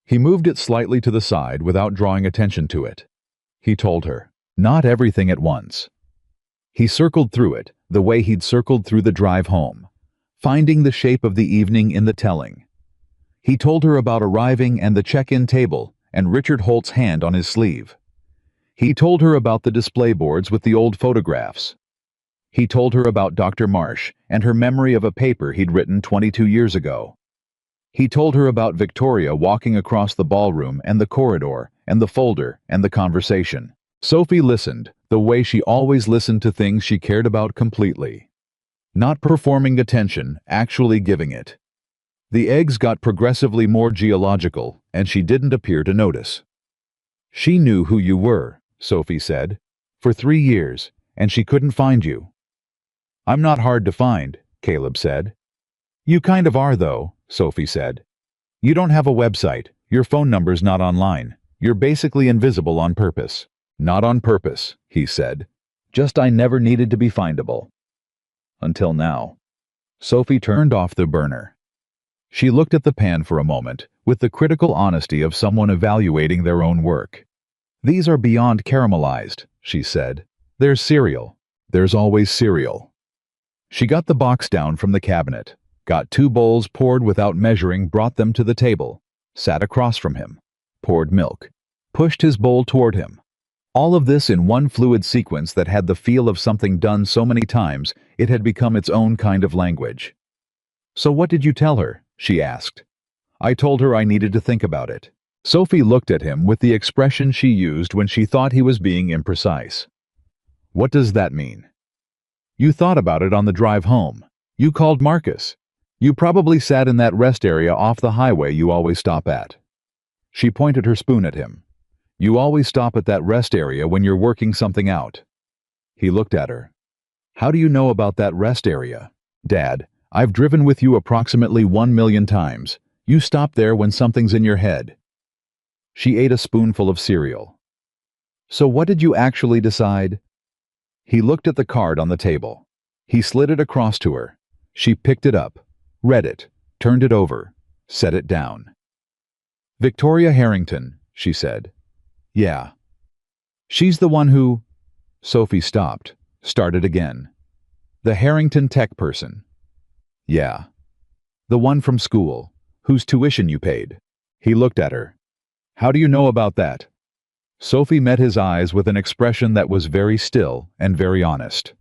He moved it slightly to the side without drawing attention to it. He told her, not everything at once. He circled through it, the way he'd circled through the drive home, finding the shape of the evening in the telling. He told her about arriving and the check-in table and Richard Holt's hand on his sleeve. He told her about the display boards with the old photographs. He told her about Dr. Marsh and her memory of a paper he'd written 22 years ago. He told her about Victoria walking across the ballroom and the corridor and the folder and the conversation. Sophie listened, the way she always listened to things she cared about completely. Not performing attention, actually giving it. The eggs got progressively more geological, and she didn't appear to notice. "She knew who you were," Sophie said, "for 3 years, and she couldn't find you." "I'm not hard to find," Caleb said. "You kind of are, though," Sophie said. "You don't have a website, your phone number's not online, you're basically invisible on purpose." "Not on purpose," he said. "Just I never needed to be findable. Until now." Sophie turned off the burner. She looked at the pan for a moment, with the critical honesty of someone evaluating their own work. "These are beyond caramelized," she said. "There's cereal. There's always cereal." She got the box down from the cabinet, got 2 bowls poured without measuring, brought them to the table, sat across from him, poured milk, pushed his bowl toward him. All of this in one fluid sequence that had the feel of something done so many times it had become its own kind of language. "So what did you tell her?" she asked. "I told her I needed to think about it." Sophie looked at him with the expression she used when she thought he was being imprecise. "What does that mean?" "You thought about it on the drive home. You called Marcus. You probably sat in that rest area off the highway you always stop at." She pointed her spoon at him. You always stop at that rest area when you're working something out. He looked at her. How do you know about that rest area? Dad, I've driven with you approximately 1 million times. You stop there when something's in your head. She ate a spoonful of cereal. So what did you actually decide? He looked at the card on the table. He slid it across to her. She picked it up, read it, turned it over, set it down. Victoria Harrington, she said. Yeah. She's the one who... Sophie stopped, started again. The Harrington tech person. Yeah. The one from school, whose tuition you paid. He looked at her. How do you know about that? Sophie met his eyes with an expression that was very still and very honest.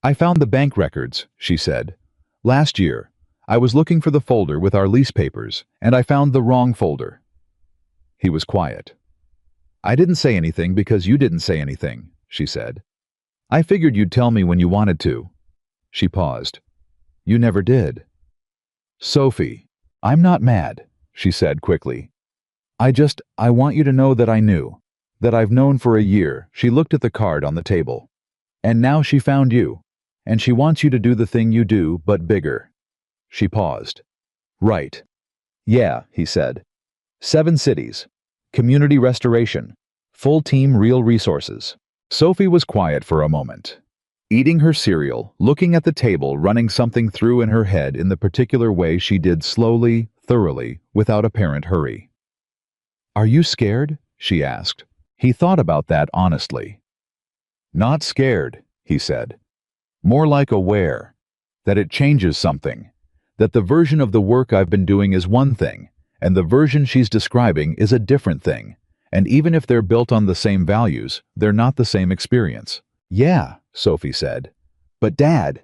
I found the bank records, she said. Last year, I was looking for the folder with our lease papers, and I found the wrong folder. He was quiet. I didn't say anything because you didn't say anything, she said. I figured you'd tell me when you wanted to. She paused. You never did. Sophie, I'm not mad, she said quickly. I want you to know that I knew, that I've known for a year. She looked at the card on the table. And now she found you, and she wants you to do the thing you do, but bigger. She paused. Right. Yeah, he said. 7 cities. Community restoration. Full team, real resources. Sophie was quiet for a moment, eating her cereal, looking at the table, running something through in her head in the particular way she did, slowly, thoroughly, without apparent hurry. Are you scared? She asked. He thought about that honestly. Not scared, he said. More like aware. That it changes something. That the version of the work I've been doing is one thing, and the version she's describing is a different thing. And even if they're built on the same values, they're not the same experience. Yeah, Sophie said. But Dad...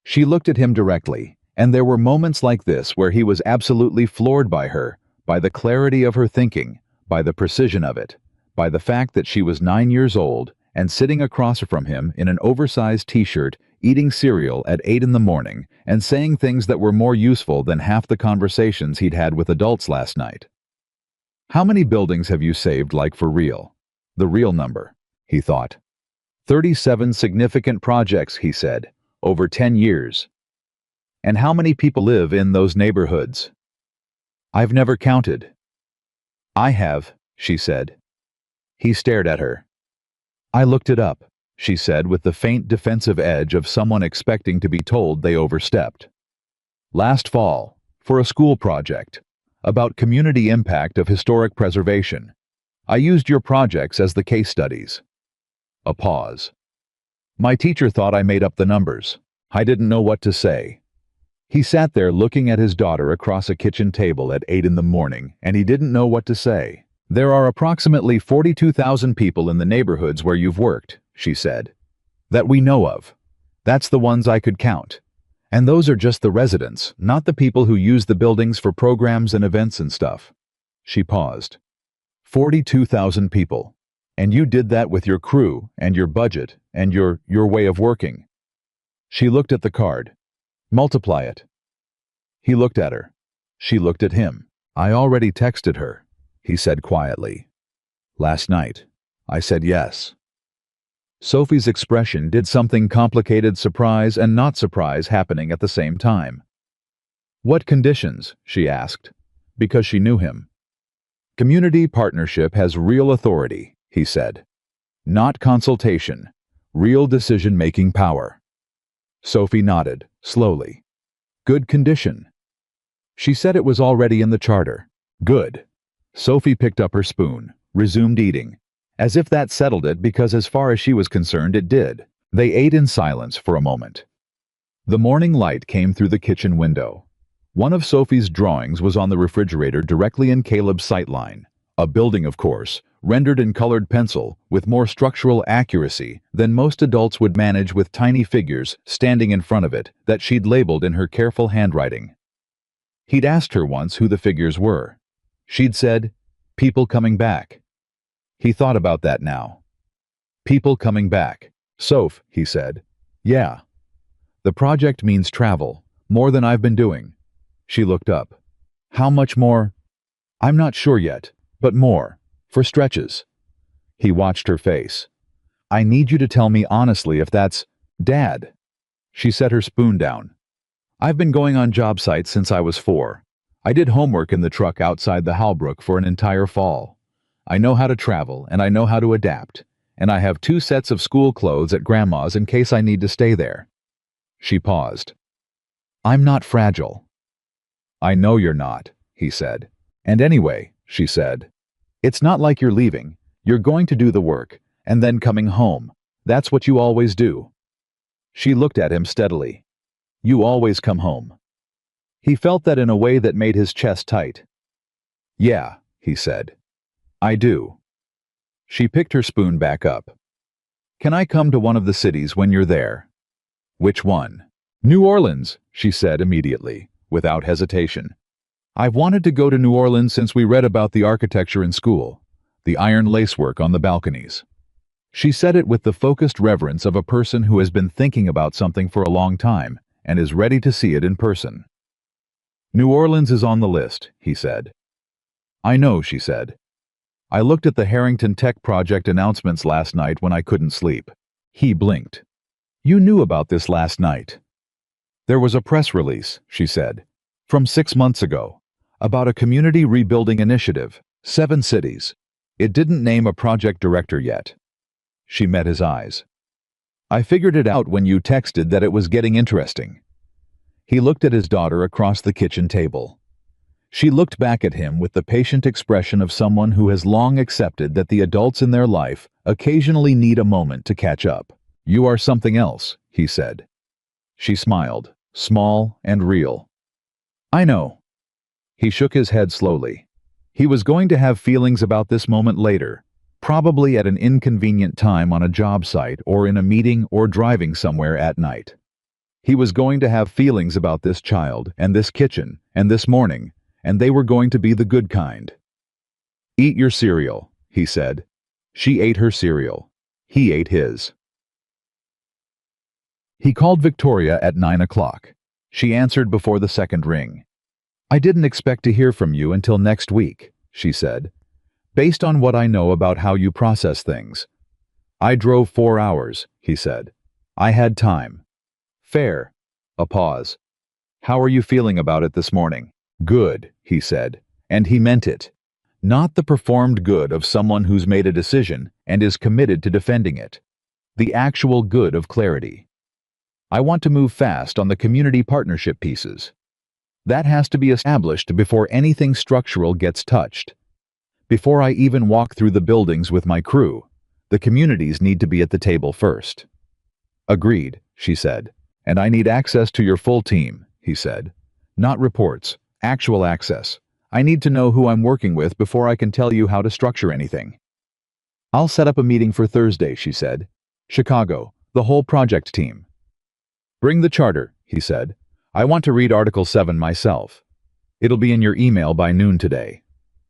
She looked at him directly, and there were moments like this where he was absolutely floored by her, by the clarity of her thinking, by the precision of it, by the fact that she was 9 years old and sitting across from him in an oversized t-shirt, eating cereal at 8 in the morning and saying things that were more useful than half the conversations he'd had with adults last night. How many buildings have you saved, like for real? The real number, he thought. 37 significant projects, he said, over 10 years. And how many people live in those neighborhoods? I've never counted. I have, she said. He stared at her. I looked it up, she said with the faint defensive edge of someone expecting to be told they overstepped. Last fall, for a school project, about community impact of historic preservation. I used your projects as the case studies. A pause. My teacher thought I made up the numbers. I didn't know what to say. He sat there looking at his daughter across a kitchen table at 8 in the morning, and he didn't know what to say. There are approximately 42,000 people in the neighborhoods where you've worked, she said. That we know of. That's the ones I could count. And those are just the residents, not the people who use the buildings for programs and events and stuff. She paused. 42,000 people. And you did that with your crew and your budget and your way of working. She looked at the card. Multiply it. He looked at her. She looked at him. I already texted her, he said quietly. Last night. I said yes. Sophie's expression did something complicated, surprise and not surprise happening at the same time. What conditions? She asked, because she knew him. Community partnership has real authority, he said. Not consultation. Real decision-making power. Sophie nodded, slowly. Good condition. She said it was already in the charter. Good. Sophie picked up her spoon, resumed eating, as if that settled it, because as far as she was concerned it did. They ate in silence for a moment. The morning light came through the kitchen window. One of Sophie's drawings was on the refrigerator directly in Caleb's sightline. A building, of course, rendered in colored pencil with more structural accuracy than most adults would manage, with tiny figures standing in front of it that she'd labeled in her careful handwriting. He'd asked her once who the figures were. She'd said, people coming back. He thought about that now. People coming back. Soph, he said. Yeah. The project means travel, more than I've been doing. She looked up. How much more? I'm not sure yet, but more. For stretches. He watched her face. I need you to tell me honestly if that's... Dad. She set her spoon down. I've been going on job sites since I was 4. I did homework in the truck outside the Halbrook for an entire fall. I know how to travel, and I know how to adapt, and I have 2 sets of school clothes at Grandma's in case I need to stay there. She paused. I'm not fragile. I know you're not, he said. And anyway, she said, it's not like you're leaving. You're going to do the work, and then coming home. That's what you always do. She looked at him steadily. You always come home. He felt that in a way that made his chest tight. Yeah, he said. I do. She picked her spoon back up. Can I come to one of the cities when you're there? Which one? New Orleans, she said immediately, without hesitation. I've wanted to go to New Orleans since we read about the architecture in school, the iron lacework on the balconies. She said it with the focused reverence of a person who has been thinking about something for a long time and is ready to see it in person. New Orleans is on the list, he said. I know, she said. I looked at the Harrington Tech Project announcements last night when I couldn't sleep. He blinked. You knew about this last night. There was a press release, she said, from 6 months ago, about a community rebuilding initiative, 7 cities. It didn't name a project director yet. She met his eyes. I figured it out when you texted that it was getting interesting. He looked at his daughter across the kitchen table. She looked back at him with the patient expression of someone who has long accepted that the adults in their life occasionally need a moment to catch up. You are something else, he said. She smiled, small and real. I know. He shook his head slowly. He was going to have feelings about this moment later, probably at an inconvenient time on a job site or in a meeting or driving somewhere at night. He was going to have feelings about this child and this kitchen and this morning, and they were going to be the good kind. Eat your cereal, he said. She ate her cereal. He ate his. He called Victoria at 9 o'clock. She answered before the second ring. I didn't expect to hear from you until next week, she said. Based on what I know about how you process things. I drove 4 hours, he said. I had time. Fair. A pause. How are you feeling about it this morning? Good, he said, and he meant it. Not the performed good of someone who's made a decision and is committed to defending it. The actual good of clarity. I want to move fast on the community partnership pieces. That has to be established before anything structural gets touched. Before I even walk through the buildings with my crew, the communities need to be at the table first. Agreed, she said. And I need access to your full team, he said. Not reports, actual access. I need to know who I'm working with before I can tell you how to structure anything. I'll set up a meeting for Thursday, she said. Chicago, the whole project team. Bring the charter, he said. I want to read Article 7 myself. It'll be in your email by noon today.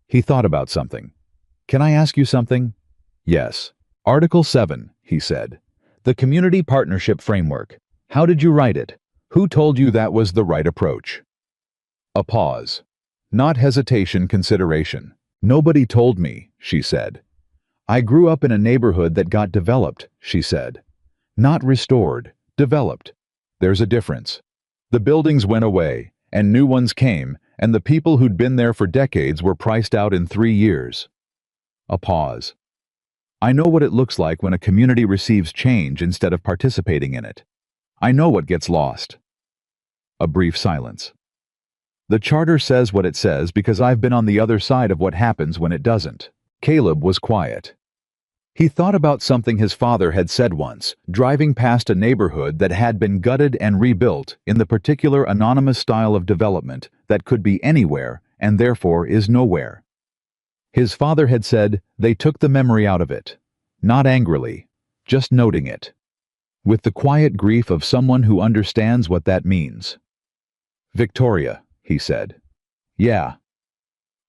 He thought about something. Can I ask you something? Yes. Article 7, he said. The Community Partnership Framework. How did you write it? Who told you that was the right approach? A pause. Not hesitation, consideration. Nobody told me, she said. I grew up in a neighborhood that got developed, she said. Not restored, developed. There's a difference. The buildings went away, and new ones came, and the people who'd been there for decades were priced out in 3 years. A pause. I know what it looks like when a community receives change instead of participating in it. I know what gets lost. A brief silence. The charter says what it says because I've been on the other side of what happens when it doesn't. Caleb was quiet. He thought about something his father had said once, driving past a neighborhood that had been gutted and rebuilt in the particular anonymous style of development that could be anywhere and therefore is nowhere. His father had said they took the memory out of it, not angrily, just noting it. With the quiet grief of someone who understands what that means. Victoria, he said. Yeah.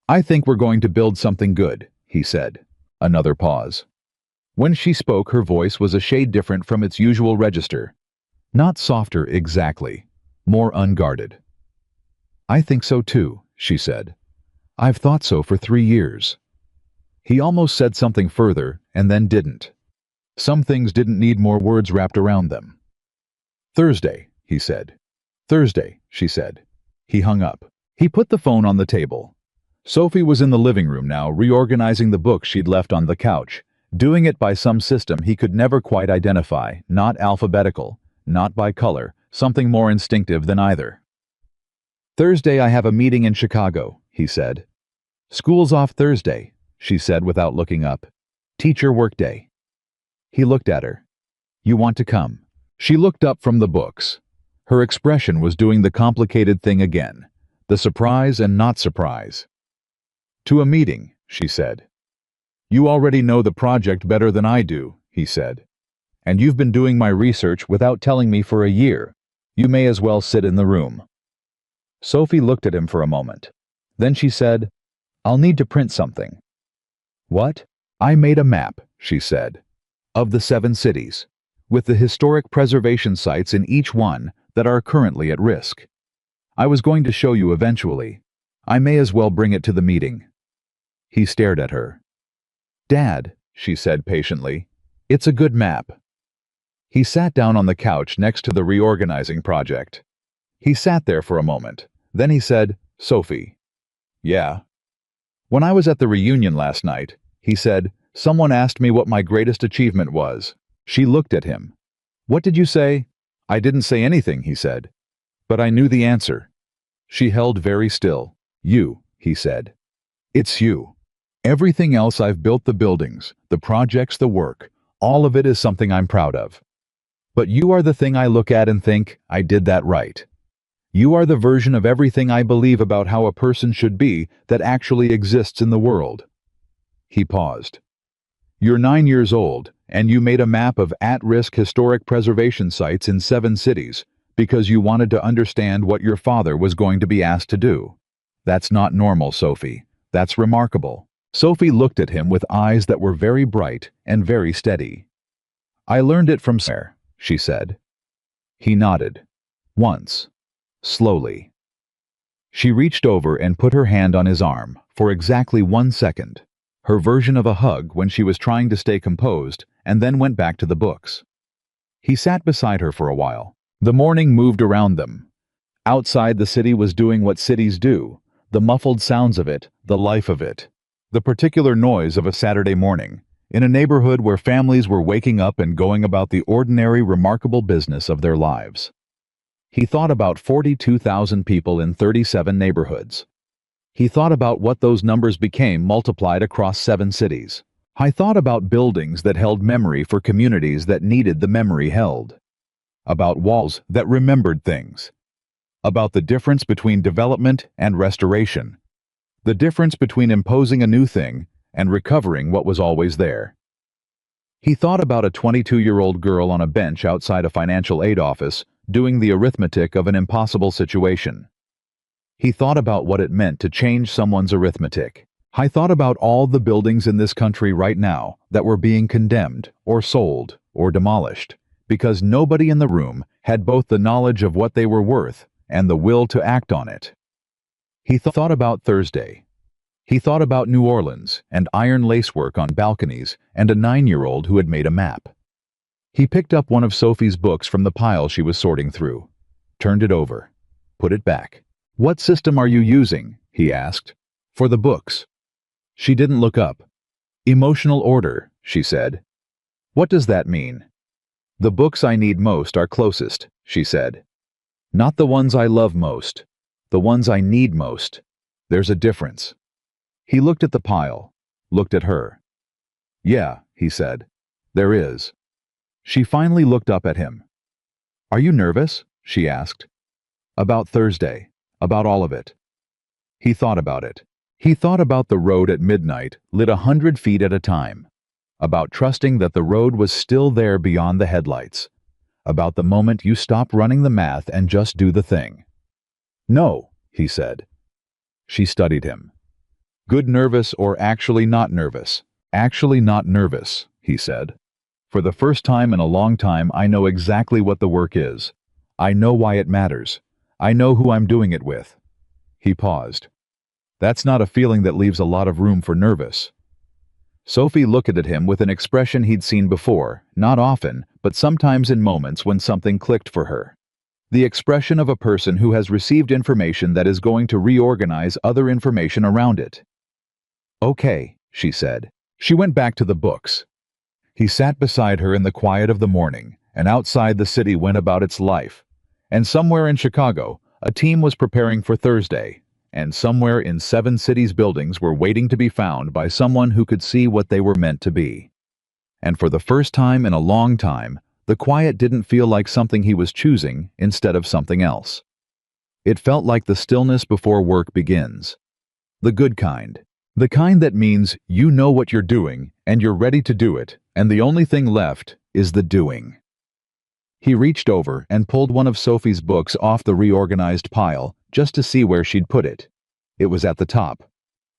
I think we're going to build something good, he said. Another pause. When she spoke, her voice was a shade different from its usual register. Not softer exactly, more unguarded. I think so too, she said. I've thought so for 3 years. He almost said something further, and then didn't. Some things didn't need more words wrapped around them. "Thursday," he said. "Thursday," she said. He hung up. He put the phone on the table. Sophie was in the living room now, reorganizing the books she'd left on the couch, doing it by some system he could never quite identify, not alphabetical, not by color, something more instinctive than either. "Thursday I have a meeting in Chicago," he said. "School's off Thursday," she said without looking up. "Teacher workday." He looked at her. "You want to come?" She looked up from the books. Her expression was doing the complicated thing again, the surprise and not surprise. "To a meeting," she said. "You already know the project better than I do," he said. "And you've been doing my research without telling me for a year. You may as well sit in the room." Sophie looked at him for a moment. Then she said, "I'll need to print something." "What?" "I made a map," she said, "of the 7 cities, with the historic preservation sites in each one that are currently at risk. I was going to show you eventually. I may as well bring it to the meeting." He stared at her. "Dad," she said patiently, "it's a good map." He sat down on the couch next to the reorganizing project. He sat there for a moment. Then he said, "Sophie." "Yeah." "When I was at the reunion last night," he said, "someone asked me what my greatest achievement was." She looked at him. "What did you say?" "I didn't say anything," he said. "But I knew the answer." She held very still. "You," he said. "It's you. Everything else I've built, the buildings, the projects, the work, all of it is something I'm proud of. But you are the thing I look at and think, I did that right. You are the version of everything I believe about how a person should be that actually exists in the world." He paused. "You're 9 years old, and you made a map of at-risk historic preservation sites in 7 cities because you wanted to understand what your father was going to be asked to do. That's not normal, Sophie. That's remarkable." Sophie looked at him with eyes that were very bright and very steady. "I learned it from somewhere," she said. He nodded. "Once. Slowly." She reached over and put her hand on his arm for exactly 1 second, her version of a hug when she was trying to stay composed, and then went back to the books. He sat beside her for a while. The morning moved around them. Outside, the city was doing what cities do, the muffled sounds of it, the life of it, the particular noise of a Saturday morning, in a neighborhood where families were waking up and going about the ordinary, remarkable business of their lives. He thought about 42,000 people in 37 neighborhoods. He thought about what those numbers became multiplied across 7 cities. I thought about buildings that held memory for communities that needed the memory held. About walls that remembered things. About the difference between development and restoration. The difference between imposing a new thing and recovering what was always there. He thought about a 22-year-old girl on a bench outside a financial aid office doing the arithmetic of an impossible situation. He thought about what it meant to change someone's arithmetic. I thought about all the buildings in this country right now that were being condemned or sold or demolished because nobody in the room had both the knowledge of what they were worth and the will to act on it. He thought about Thursday. He thought about New Orleans and iron lacework on balconies and a 9-year-old who had made a map. He picked up one of Sophie's books from the pile she was sorting through, turned it over, put it back. "What system are you using?" he asked. "For the books." She didn't look up. "Emotional order," she said. "What does that mean?" "The books I need most are closest," she said. "Not the ones I love most. The ones I need most. There's a difference." He looked at the pile, looked at her. "Yeah," he said. "There is." She finally looked up at him. "Are you nervous?" she asked. "About Thursday. About all of it." He thought about it. He thought about the road at midnight, lit 100 feet at a time. About trusting that the road was still there beyond the headlights. About the moment you stop running the math and just do the thing. "No," he said. She studied him. "Good nervous or actually not nervous?" "Actually not nervous," he said. "For the first time in a long time, I know exactly what the work is. I know why it matters. I know who I'm doing it with." He paused. "That's not a feeling that leaves a lot of room for nervous." Sophie looked at him with an expression he'd seen before, not often, but sometimes in moments when something clicked for her. The expression of a person who has received information that is going to reorganize other information around it. "Okay," she said. She went back to the books. He sat beside her in the quiet of the morning, and outside the city went about its life. And somewhere in Chicago, a team was preparing for Thursday, and somewhere in 7 cities buildings were waiting to be found by someone who could see what they were meant to be. And for the first time in a long time, the quiet didn't feel like something he was choosing instead of something else. It felt like the stillness before work begins. The good kind. The kind that means you know what you're doing and you're ready to do it, and the only thing left is the doing. He reached over and pulled one of Sophie's books off the reorganized pile just to see where she'd put it. It was at the top.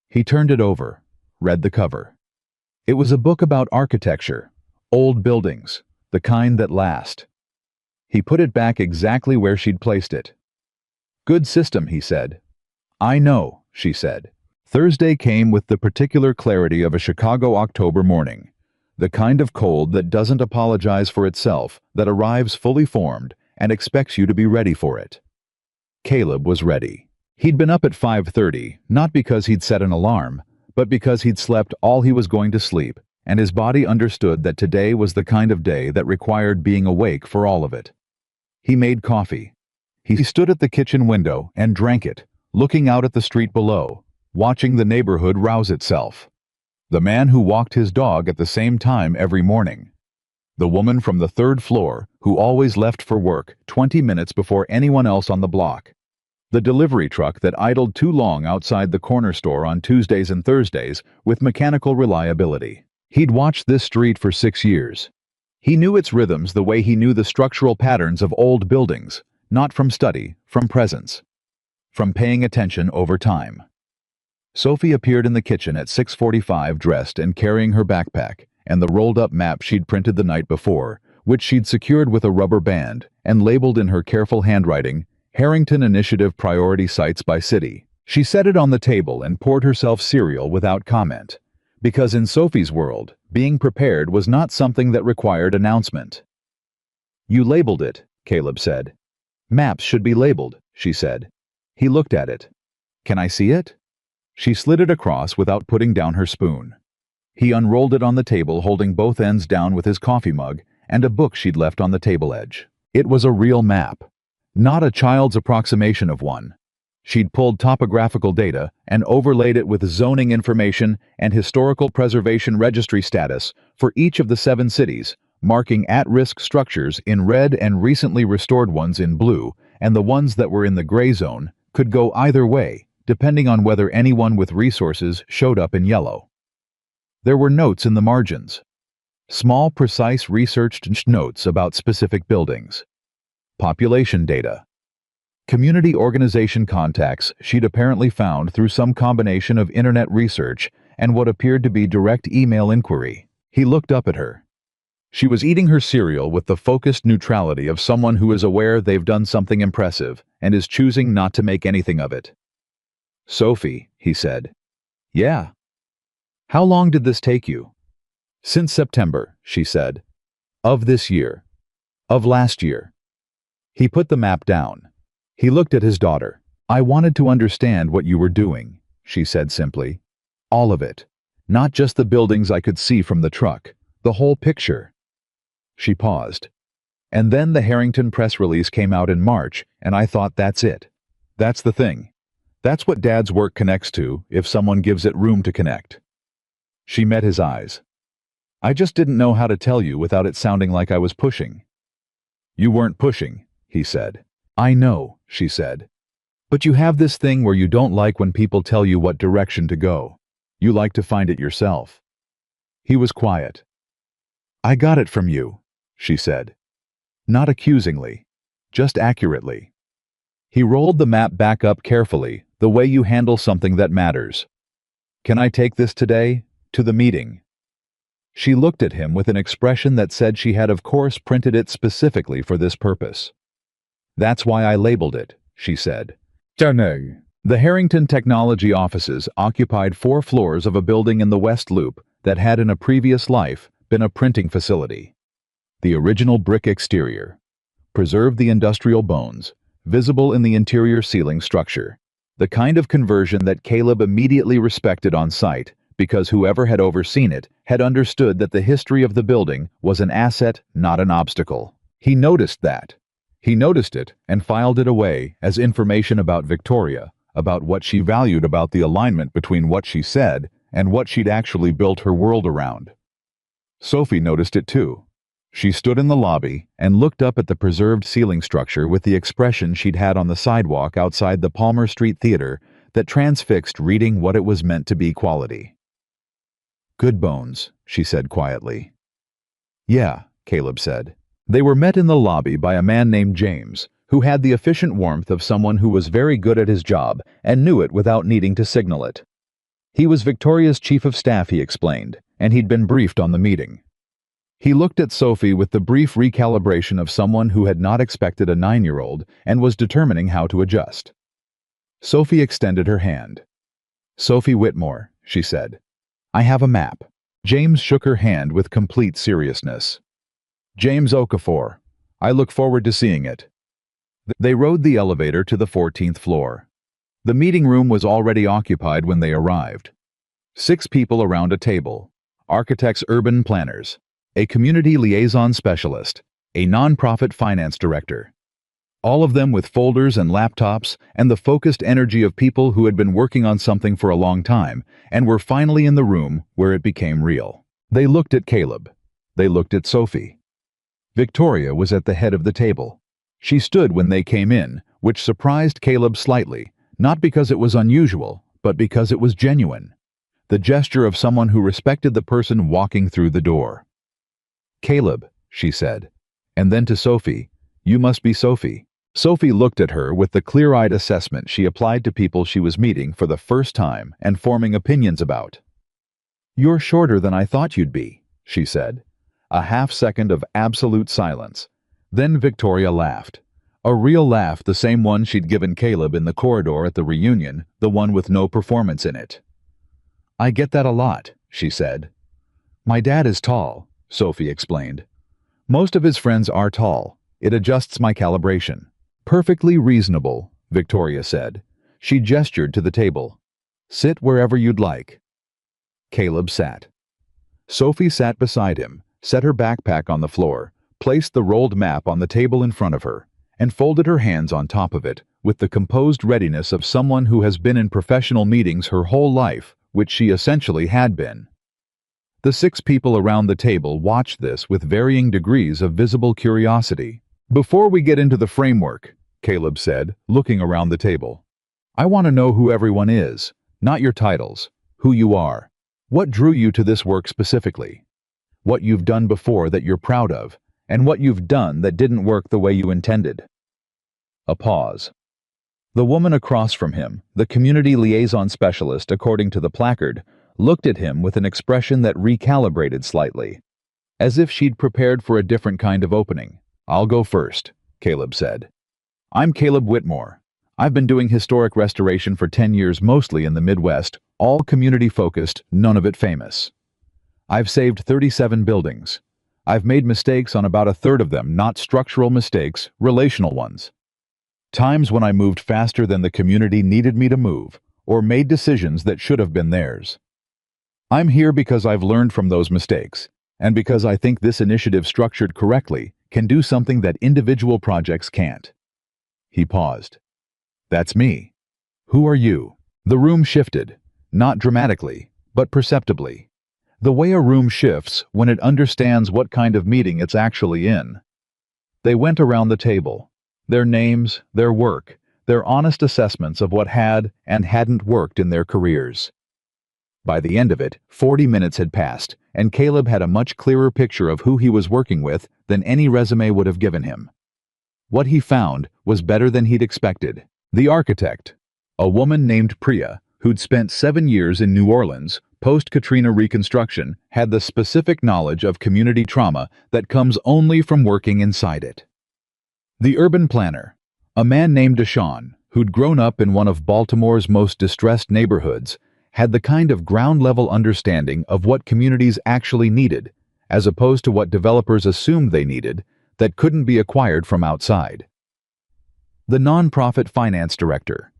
He turned it over, read the cover. It was a book about architecture, old buildings, the kind that last. He put it back exactly where she'd placed it. "Good system," he said. "I know," she said. Thursday came with the particular clarity of a Chicago October morning, the kind of cold that doesn't apologize for itself, that arrives fully formed and expects you to be ready for it. Caleb was ready. He'd been up at 5:30, not because he'd set an alarm, but because he'd slept all he was going to sleep, and his body understood that today was the kind of day that required being awake for all of it. He made coffee. He stood at the kitchen window and drank it, looking out at the street below, watching the neighborhood rouse itself. The man who walked his dog at the same time every morning. The woman from the 3rd floor who always left for work 20 minutes before anyone else on the block. The delivery truck that idled too long outside the corner store on Tuesdays and Thursdays with mechanical reliability. He'd watched this street for 6 years. He knew its rhythms the way he knew the structural patterns of old buildings, not from study, from presence. From paying attention over time. Sophie appeared in the kitchen at 6:45 dressed and carrying her backpack and the rolled-up map she'd printed the night before, which she'd secured with a rubber band and labeled in her careful handwriting, Harrington Initiative Priority Sites by City. She set it on the table and poured herself cereal without comment, because in Sophie's world, being prepared was not something that required announcement. "You labeled it," Caleb said. "Maps should be labeled," she said. He looked at it. "Can I see it?" She slid it across without putting down her spoon. He unrolled it on the table, holding both ends down with his coffee mug and a book she'd left on the table edge. It was a real map, not a child's approximation of one. She'd pulled topographical data and overlaid it with zoning information and historical preservation registry status for each of the 7 cities, marking at-risk structures in red and recently restored ones in blue, and the ones that were in the gray zone could go either way, depending on whether anyone with resources showed up in yellow. There were notes in the margins. Small, precise, researched notes about specific buildings. Population data. Community organization contacts she'd apparently found through some combination of internet research and what appeared to be direct email inquiry. He looked up at her. She was eating her cereal with the focused neutrality of someone who is aware they've done something impressive and is choosing not to make anything of it. "Sophie," he said. "Yeah." "How long did this take you?" "Since September," she said. "Of this year. Of last year." He put the map down. He looked at his daughter. "I wanted to understand what you were doing," she said simply. "All of it. Not just the buildings I could see from the truck. The whole picture." She paused. "And then the Harrington press release came out in March, and I thought that's it. That's the thing. That's what Dad's work connects to, if someone gives it room to connect." She met his eyes. "I just didn't know how to tell you without it sounding like I was pushing." "You weren't pushing," he said. "I know," she said. "But you have this thing where you don't like when people tell you what direction to go. You like to find it yourself." He was quiet. "I got it from you," she said. Not accusingly, just accurately. He rolled the map back up carefully, the way you handle something that matters. "Can I take this today? To the meeting?" She looked at him with an expression that said she had of course printed it specifically for this purpose. "That's why I labeled it," she said. "Stunning." The Harrington Technology offices occupied 4 floors of a building in the West Loop that had in a previous life been a printing facility. The original brick exterior preserved the industrial bones, visible in the interior ceiling structure. The kind of conversion that Caleb immediately respected on sight, because whoever had overseen it had understood that the history of the building was an asset, not an obstacle. He noticed that. He noticed it and filed it away as information about Victoria, about what she valued about the alignment between what she said and what she'd actually built her world around. Sophie noticed it too. She stood in the lobby and looked up at the preserved ceiling structure with the expression she'd had on the sidewalk outside the Palmer Street Theater that transfixed reading what it was meant to be quality. "Good bones," she said quietly. "Yeah," Caleb said. They were met in the lobby by a man named James, who had the efficient warmth of someone who was very good at his job and knew it without needing to signal it. He was Victoria's chief of staff, he explained, and he'd been briefed on the meeting. He looked at Sophie with the brief recalibration of someone who had not expected a 9-year-old and was determining how to adjust. Sophie extended her hand. "Sophie Whitmore," she said. "I have a map." James shook her hand with complete seriousness. "James Okafor. I look forward to seeing it." They rode the elevator to the 14th floor. The meeting room was already occupied when they arrived. 6 people around a table: architects, urban planners, a community liaison specialist, a nonprofit finance director. All of them with folders and laptops and the focused energy of people who had been working on something for a long time and were finally in the room where it became real. They looked at Caleb. They looked at Sophie. Victoria was at the head of the table. She stood when they came in, which surprised Caleb slightly, not because it was unusual, but because it was genuine. The gesture of someone who respected the person walking through the door. "Caleb," she said, and then to Sophie, "You must be Sophie." Sophie looked at her with the clear-eyed assessment she applied to people she was meeting for the first time and forming opinions about. "You're shorter than I thought you'd be," she said. A half-second of absolute silence. Then Victoria laughed. A real laugh, the same one she'd given Caleb in the corridor at the reunion, the one with no performance in it. "I get that a lot," she said. "My dad is tall," Sophie explained. "Most of his friends are tall. It adjusts my calibration." "Perfectly reasonable," Victoria said. She gestured to the table. "Sit wherever you'd like." Caleb sat. Sophie sat beside him, set her backpack on the floor, placed the rolled map on the table in front of her, and folded her hands on top of it with the composed readiness of someone who has been in professional meetings her whole life, which she essentially had been. The 6 people around the table watched this with varying degrees of visible curiosity. "Before we get into the framework," Caleb said, looking around the table, "I want to know who everyone is, not your titles, who you are. What drew you to this work specifically? What you've done before that you're proud of, and what you've done that didn't work the way you intended." A pause. The woman across from him, the community liaison specialist according to the placard, looked at him with an expression that recalibrated slightly, as if she'd prepared for a different kind of opening. "I'll go first," Caleb said. "I'm Caleb Whitmore. I've been doing historic restoration for 10 years, mostly in the Midwest, all community-focused, none of it famous. I've saved 37 buildings. I've made mistakes on about a third of them, not structural mistakes, relational ones. Times when I moved faster than the community needed me to move, or made decisions that should have been theirs. I'm here because I've learned from those mistakes, and because I think this initiative structured correctly can do something that individual projects can't." He paused. "That's me. Who are you?" The room shifted, not dramatically, but perceptibly. The way a room shifts when it understands what kind of meeting it's actually in. They went around the table. Their names, their work, their honest assessments of what had and hadn't worked in their careers. By the end of it, 40 minutes had passed, and Caleb had a much clearer picture of who he was working with than any resume would have given him. What he found was better than he'd expected. The architect, a woman named Priya, who'd spent 7 years in New Orleans, post-Katrina reconstruction, had the specific knowledge of community trauma that comes only from working inside it. The urban planner, a man named Deshawn, who'd grown up in one of Baltimore's most distressed neighborhoods, had the kind of ground-level understanding of what communities actually needed, as opposed to what developers assumed they needed, that couldn't be acquired from outside. The nonprofit finance director,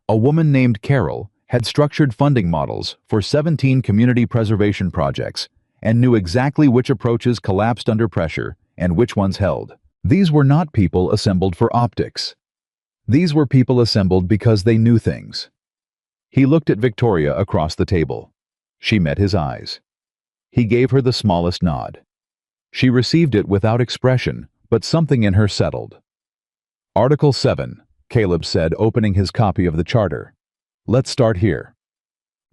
a woman named Carol, had structured funding models for 17 community preservation projects and knew exactly which approaches collapsed under pressure and which ones held. These were not people assembled for optics. These were people assembled because they knew things. He looked at Victoria across the table. She met his eyes. He gave her the smallest nod. She received it without expression, but something in her settled. Article 7, Caleb said, opening his copy of the charter. Let's start here.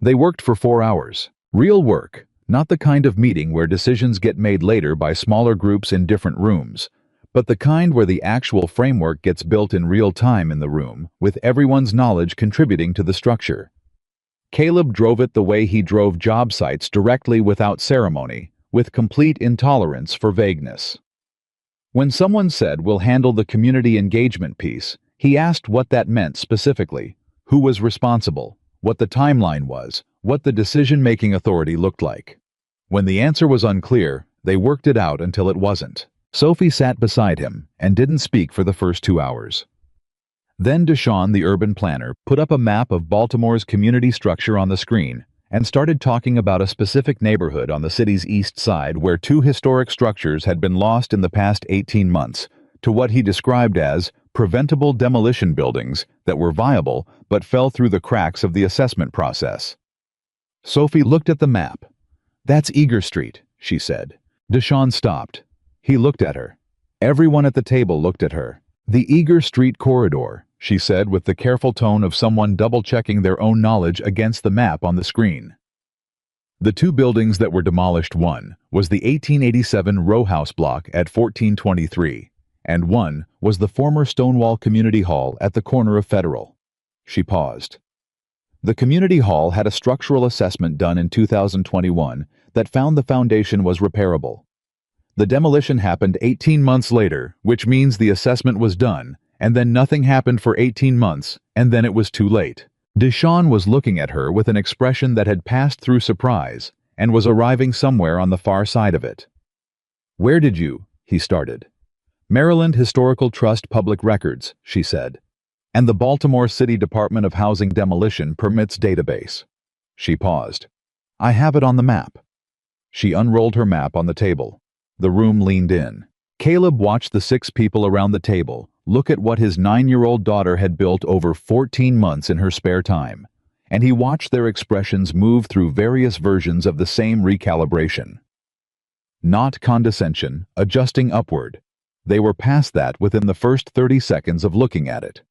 They worked for 4 hours. Real work, not the kind of meeting where decisions get made later by smaller groups in different rooms, but the kind where the actual framework gets built in real time in the room, with everyone's knowledge contributing to the structure. Caleb drove it the way he drove job sites, directly, without ceremony, with complete intolerance for vagueness. When someone said, "We'll handle the community engagement piece," he asked what that meant specifically, who was responsible, what the timeline was, what the decision-making authority looked like. When the answer was unclear, they worked it out until it wasn't. Sophie sat beside him and didn't speak for the first 2 hours. Then Deshawn, the urban planner, put up a map of Baltimore's community structure on the screen and started talking about a specific neighborhood on the city's east side where 2 historic structures had been lost in the past 18 months to what he described as preventable demolition buildings that were viable but fell through the cracks of the assessment process. Sophie looked at the map. "That's Eager Street," she said. Deshawn stopped. He looked at her. Everyone at the table looked at her. "The Eager Street corridor," she said with the careful tone of someone double-checking their own knowledge against the map on the screen. The 2 buildings that were demolished, one was the 1887 row house block at 1423, and one was the former Stonewall Community Hall at the corner of Federal. She paused. The community hall had a structural assessment done in 2021 that found the foundation was repairable. The demolition happened 18 months later, which means the assessment was done, and then nothing happened for 18 months, and then it was too late. Deshawn was looking at her with an expression that had passed through surprise and was arriving somewhere on the far side of it. "Where did you?" he started. "Maryland Historical Trust Public Records," she said. "And the Baltimore City Department of Housing Demolition Permits database." She paused. "I have it on the map." She unrolled her map on the table. The room leaned in. Caleb watched the 6 people around the table look at what his 9-year-old daughter had built over 14 months in her spare time, and he watched their expressions move through various versions of the same recalibration. Not condescension, adjusting upward. They were past that within the first 30 seconds of looking at it.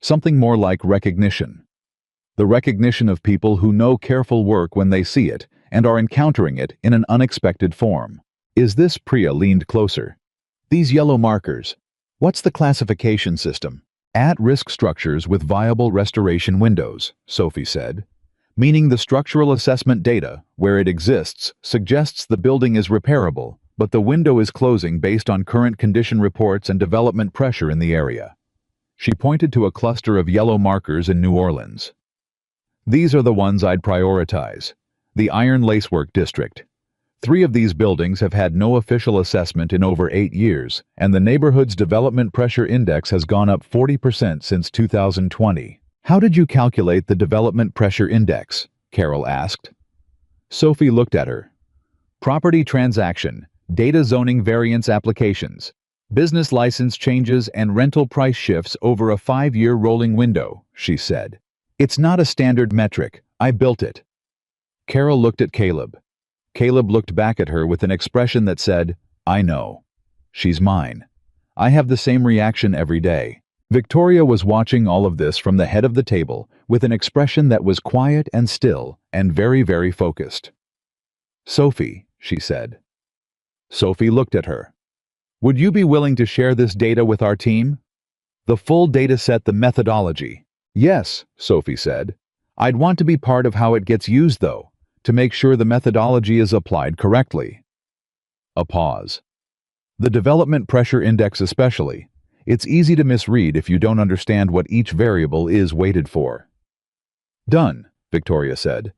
Something more like recognition. The recognition of people who know careful work when they see it and are encountering it in an unexpected form. "Is this?" Priya leaned closer. "These yellow markers. What's the classification system?" "At-risk structures with viable restoration windows," Sophie said. "Meaning the structural assessment data, where it exists, suggests the building is repairable, but the window is closing based on current condition reports and development pressure in the area." She pointed to a cluster of yellow markers in New Orleans. "These are the ones I'd prioritize. The Iron Lacework District. 3 of these buildings have had no official assessment in over 8 years, and the neighborhood's development pressure index has gone up 40% since 2020. "How did you calculate the development pressure index?" Carol asked. Sophie looked at her. "Property transaction, data zoning variance applications, business license changes and rental price shifts over a 5-year rolling window," she said. "It's not a standard metric. I built it." Carol looked at Caleb. Caleb looked back at her with an expression that said, "I know. She's mine. I have the same reaction every day." Victoria was watching all of this from the head of the table with an expression that was quiet and still and very, very focused. "Sophie," she said. Sophie looked at her. "Would you be willing to share this data with our team? The full data set, the methodology." "Yes," Sophie said. "I'd want to be part of how it gets used, though, to make sure the methodology is applied correctly." A pause. "The development pressure index especially. It's easy to misread if you don't understand what each variable is weighted for." "Done," Victoria said.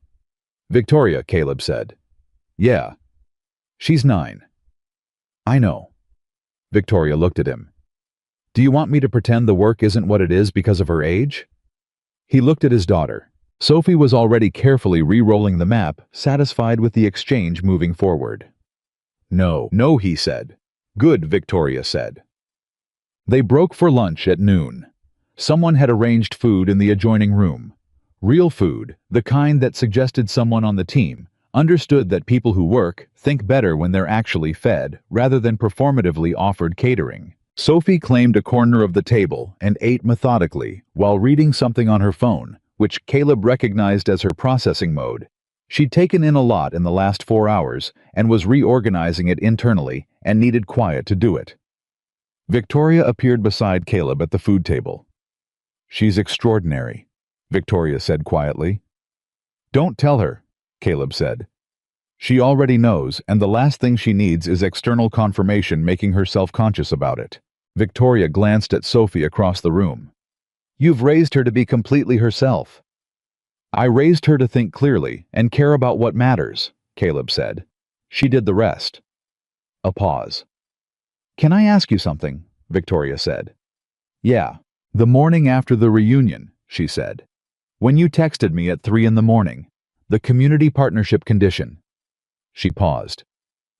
Victoria, Caleb said. Yeah. She's 9. I know. Victoria looked at him. Do you want me to pretend the work isn't what it is because of her age? He looked at his daughter. Sophie was already carefully re-rolling the map, satisfied with the exchange moving forward. No, no, he said. Good, Victoria said. They broke for lunch at noon. Someone had arranged food in the adjoining room. Real food, the kind that suggested someone on the team, understood that people who work think better when they're actually fed rather than performatively offered catering. Sophie claimed a corner of the table and ate methodically while reading something on her phone, which Caleb recognized as her processing mode. She'd taken in a lot in the last 4 hours and was reorganizing it internally and needed quiet to do it. Victoria appeared beside Caleb at the food table. She's extraordinary, Victoria said quietly. Don't tell her, Caleb said. She already knows, and the last thing she needs is external confirmation making her self-conscious about it. Victoria glanced at Sophie across the room. You've raised her to be completely herself. I raised her to think clearly and care about what matters, Caleb said. She did the rest. A pause. Can I ask you something? Victoria said. Yeah. The morning after the reunion, she said. When you texted me at 3 in the morning, the community partnership condition. She paused.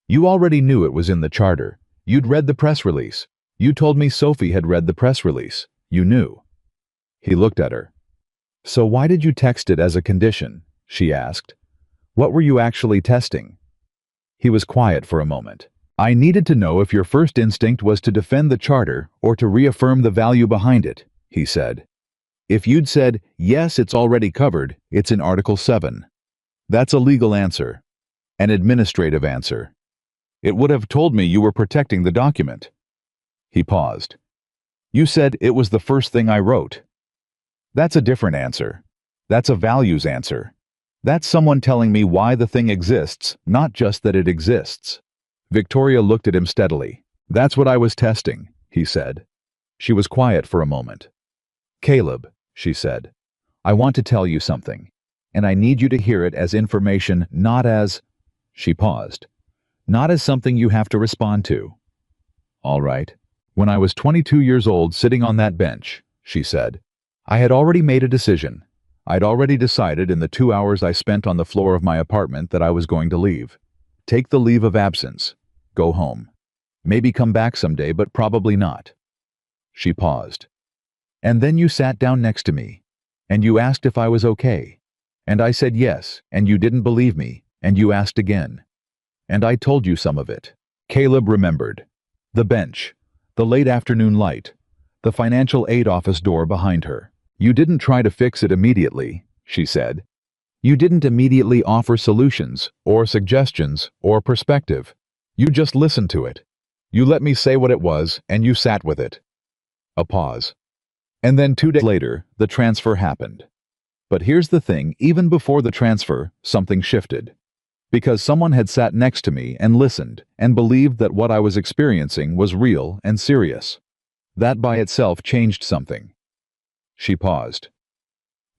You already knew it was in the charter. You'd read the press release. You told me Sophie had read the press release. You knew. He looked at her. So why did you text it as a condition? She asked. What were you actually testing? He was quiet for a moment. I needed to know if your first instinct was to defend the charter or to reaffirm the value behind it, he said. If you'd said, yes, it's already covered, it's in Article 7. That's a legal answer. An administrative answer. It would have told me you were protecting the document. He paused. You said it was the first thing I wrote. That's a different answer. That's a values answer. That's someone telling me why the thing exists, not just that it exists. Victoria looked at him steadily. That's what I was testing, he said. She was quiet for a moment. Caleb, she said, I want to tell you something, and I need you to hear it as information, not as... She paused. Not as something you have to respond to. All right. When I was 22 years old sitting on that bench, she said, I had already made a decision. I'd already decided in the 2 hours I spent on the floor of my apartment that I was going to leave. Take the leave of absence. Go home. Maybe come back someday, but probably not. She paused. And then you sat down next to me, and you asked if I was okay. And I said yes, and you didn't believe me, and you asked again. And I told you some of it. Caleb remembered. The bench, the late afternoon light, the financial aid office door behind her. You didn't try to fix it immediately, she said. You didn't immediately offer solutions, or suggestions, or perspective. You just listened to it. You let me say what it was, and you sat with it. A pause. And then 2 days later, the transfer happened. But here's the thing, even before the transfer, something shifted. Because someone had sat next to me and listened, and believed that what I was experiencing was real and serious. That by itself changed something. She paused.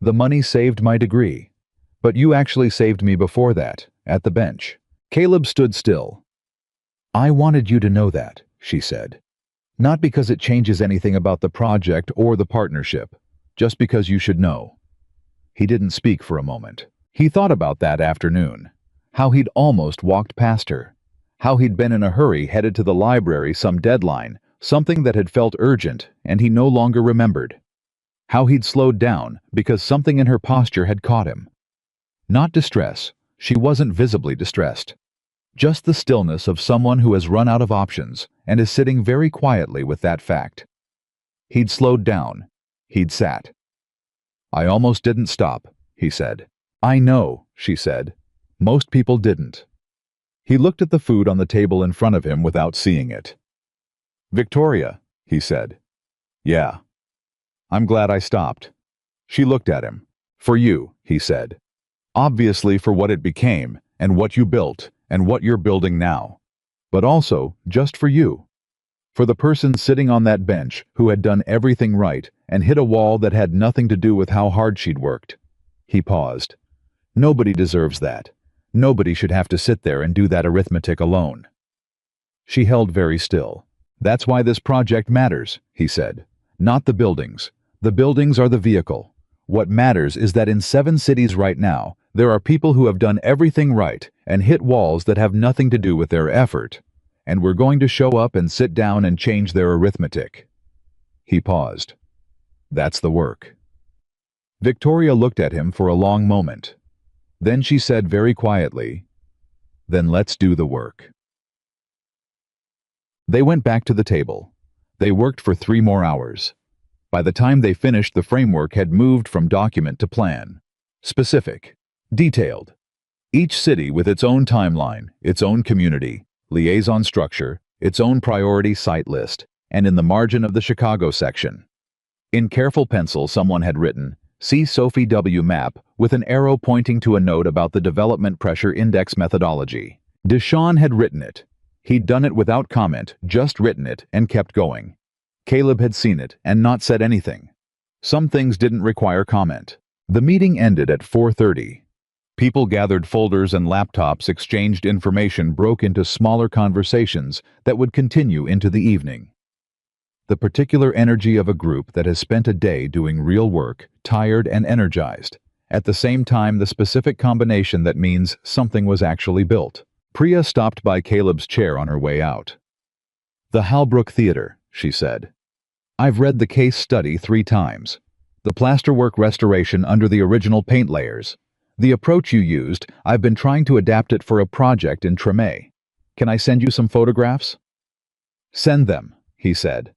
The money saved my degree. But you actually saved me before that, at the bench. Caleb stood still. I wanted you to know that, she said. Not because it changes anything about the project or the partnership, just because you should know. He didn't speak for a moment. He thought about that afternoon. How he'd almost walked past her. How he'd been in a hurry headed to the library, some deadline, something that had felt urgent, and he no longer remembered. How he'd slowed down because something in her posture had caught him. Not distress. She wasn't visibly distressed. Just the stillness of someone who has run out of options and is sitting very quietly with that fact. He'd slowed down. He'd sat. I almost didn't stop, he said. I know, she said. Most people didn't. He looked at the food on the table in front of him without seeing it. Victoria, he said. Yeah. I'm glad I stopped. She looked at him. For you, he said. Obviously for what it became, and what you built, and what you're building now. But also, just for you. For the person sitting on that bench who had done everything right and hit a wall that had nothing to do with how hard she'd worked. He paused. Nobody deserves that. Nobody should have to sit there and do that arithmetic alone. She held very still. That's why this project matters, he said. Not the buildings. The buildings are the vehicle. What matters is that in 7 cities right now, there are people who have done everything right and hit walls that have nothing to do with their effort. And we're going to show up and sit down and change their arithmetic. He paused. That's the work. Victoria looked at him for a long moment. Then she said very quietly, "Then let's do the work." They went back to the table. They worked for 3 more hours. By the time they finished, the framework had moved from document to plan. Specific. Detailed. Each city with its own timeline, its own community, liaison structure, its own priority site list, and in the margin of the Chicago section. In careful pencil, someone had written, "See Sophie W. map," with an arrow pointing to a note about the development pressure index methodology. Deshawn had written it. He'd done it without comment, just written it, and kept going. Caleb had seen it and not said anything. Some things didn't require comment. The meeting ended at 4:30. People gathered folders and laptops, exchanged information, broke into smaller conversations that would continue into the evening. The particular energy of a group that has spent a day doing real work, tired and energized. At the same time, the specific combination that means something was actually built. Priya stopped by Caleb's chair on her way out. "The Halbrook Theater," she said. "I've read the case study 3 times. The plasterwork restoration under the original paint layers. The approach you used, I've been trying to adapt it for a project in Tremé. Can I send you some photographs?" "Send them," he said.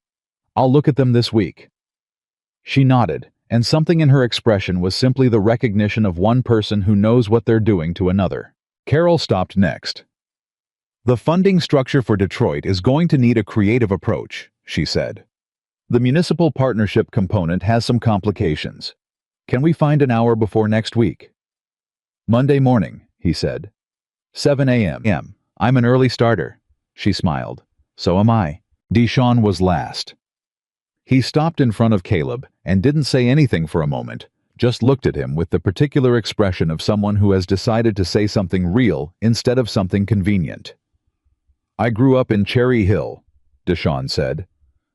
"I'll look at them this week." She nodded, and something in her expression was simply the recognition of one person who knows what they're doing to another. Carol stopped next. "The funding structure for Detroit is going to need a creative approach," she said. "The municipal partnership component has some complications. Can we find an hour before next week?" "Monday morning," he said. 7 a.m. "I'm an early starter." She smiled. "So am I." Deshawn was last. He stopped in front of Caleb and didn't say anything for a moment, just looked at him with the particular expression of someone who has decided to say something real instead of something convenient. "I grew up in Cherry Hill," Deshawn said.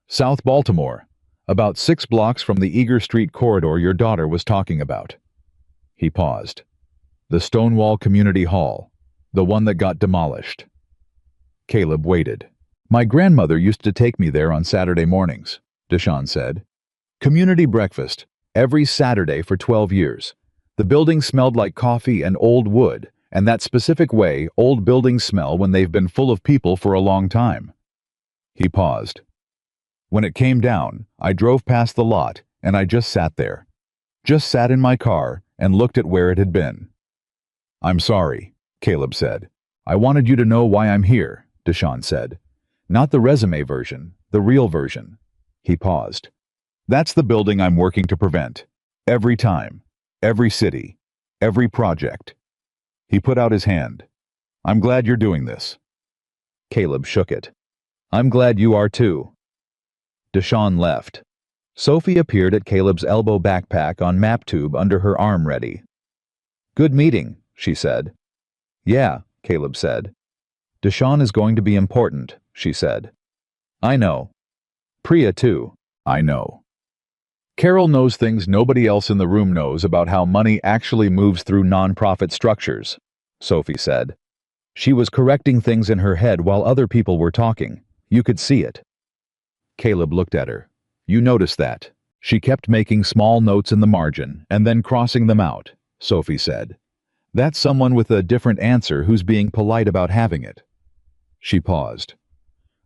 "South Baltimore, about 6 blocks from the Eager Street corridor your daughter was talking about." He paused. "The Stonewall Community Hall, the one that got demolished." Caleb waited. "My grandmother used to take me there on Saturday mornings," Deshawn said. "Community breakfast, every Saturday for 12 years. The building smelled like coffee and old wood, and that specific way old buildings smell when they've been full of people for a long time." He paused. "When it came down, I drove past the lot, and I just sat there. Just sat in my car and looked at where it had been." "I'm sorry," Caleb said. "I wanted you to know why I'm here," Deshawn said. "Not the resume version, the real version." He paused. "That's the building I'm working to prevent. Every time. Every city. Every project." He put out his hand. "I'm glad you're doing this." Caleb shook it. "I'm glad you are too." Deshawn left. Sophie appeared at Caleb's elbow, backpack on MapTube under her arm ready. "Good meeting," she said. "Yeah," Caleb said. "Deshawn is going to be important," she said. "I know. Priya too. I know." Carol knows things nobody else in the room knows about how money actually moves through nonprofit structures, Sophie said. She was correcting things in her head while other people were talking. You could see it. Caleb looked at her. "You noticed that." She kept making small notes in the margin and then crossing them out, Sophie said. "That's someone with a different answer who's being polite about having it." She paused.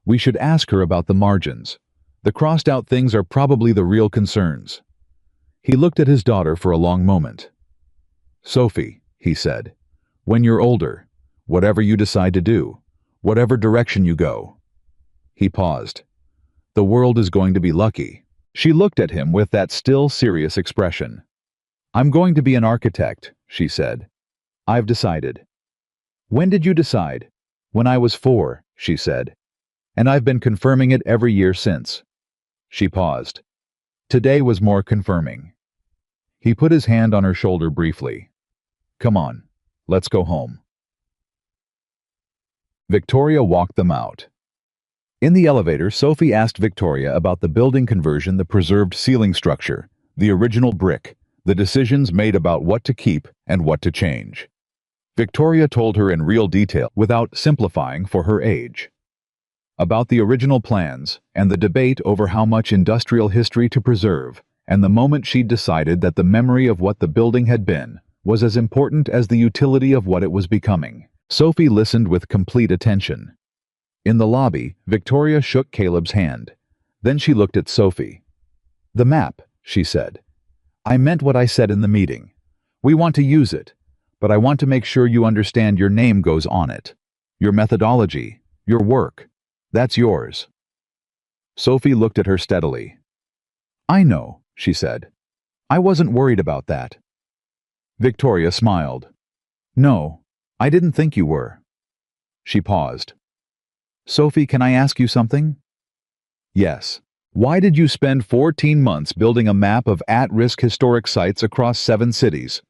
"We should ask her about the margins. The crossed-out things are probably the real concerns." He looked at his daughter for a long moment. "Sophie," he said, "when you're older, whatever you decide to do, whatever direction you go." He paused. "The world is going to be lucky." She looked at him with that still serious expression. "I'm going to be an architect," she said. "I've decided." "When did you decide?" "When I was 4, she said. "And I've been confirming it every year since." She paused. Today was more confirming. He put his hand on her shoulder briefly. Come on, let's go home. Victoria walked them out. In the elevator, Sophie asked Victoria about the building conversion, the preserved ceiling structure, the original brick, the decisions made about what to keep and what to change. Victoria told her in real detail without simplifying for her age. About the original plans and the debate over how much industrial history to preserve, and the moment she'd decided that the memory of what the building had been was as important as the utility of what it was becoming. Sophie listened with complete attention. In the lobby, Victoria shook Caleb's hand. Then she looked at Sophie. "The map," she said. "I meant what I said in the meeting. We want to use it, but I want to make sure you understand your name goes on it. Your methodology, your work, that's yours." Sophie looked at her steadily. "I know," she said. "I wasn't worried about that." Victoria smiled. "No, I didn't think you were." She paused. "Sophie, can I ask you something?" "Yes. Why did you spend 14 months building a map of at-risk historic sites across 7 cities?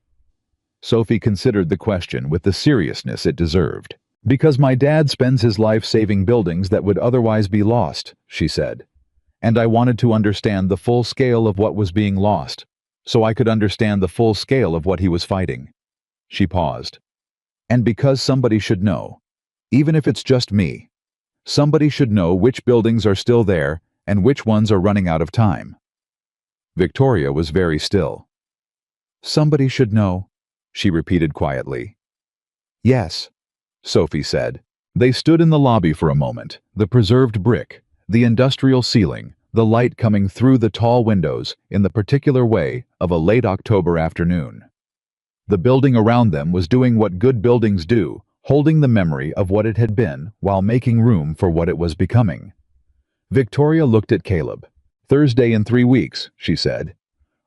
Sophie considered the question with the seriousness it deserved. "Because my dad spends his life saving buildings that would otherwise be lost," she said. "And I wanted to understand the full scale of what was being lost, so I could understand the full scale of what he was fighting." She paused. "And because somebody should know, even if it's just me, somebody should know which buildings are still there and which ones are running out of time." Victoria was very still. "Somebody should know," she repeated quietly. "Yes," Sophie said. They stood in the lobby for a moment, the preserved brick, the industrial ceiling, the light coming through the tall windows in the particular way of a late October afternoon. The building around them was doing what good buildings do, holding the memory of what it had been while making room for what it was becoming. Victoria looked at Caleb. "Thursday in 3 weeks," she said.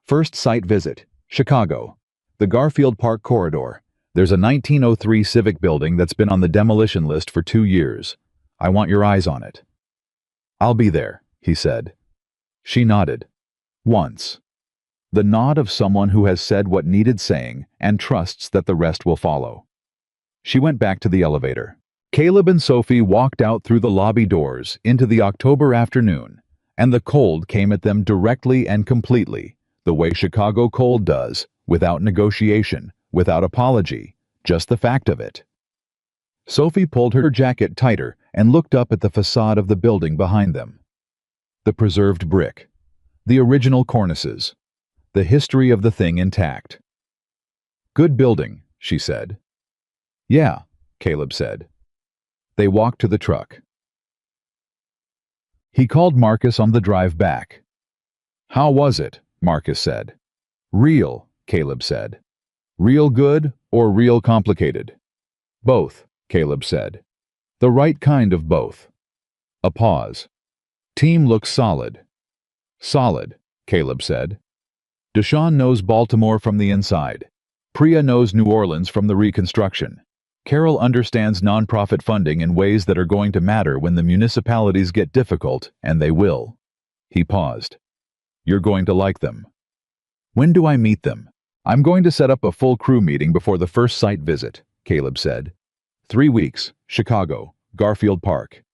"First site visit, Chicago. The Garfield Park corridor. There's a 1903 civic building that's been on the demolition list for 2 years. I want your eyes on it." "I'll be there," he said. She nodded. Once. The nod of someone who has said what needed saying and trusts that the rest will follow. She went back to the elevator. Caleb and Sophie walked out through the lobby doors into the October afternoon, and the cold came at them directly and completely, the way Chicago cold does, without negotiation, without apology, just the fact of it. Sophie pulled her jacket tighter and looked up at the facade of the building behind them. The preserved brick, the original cornices, the history of the thing intact. "Good building," she said. "Yeah," Caleb said. They walked to the truck. He called Marcus on the drive back. "How was it?" Marcus said. "Real," Caleb said. "Real good or real complicated?" "Both," Caleb said. "The right kind of both." A pause. "Team looks solid." "Solid," Caleb said. "Deshaun knows Baltimore from the inside. Priya knows New Orleans from the reconstruction. Carol understands nonprofit funding in ways that are going to matter when the municipalities get difficult, and they will." He paused. "You're going to like them." "When do I meet them?" "I'm going to set up a full crew meeting before the first site visit," Caleb said. 3 weeks, Chicago, Garfield Park."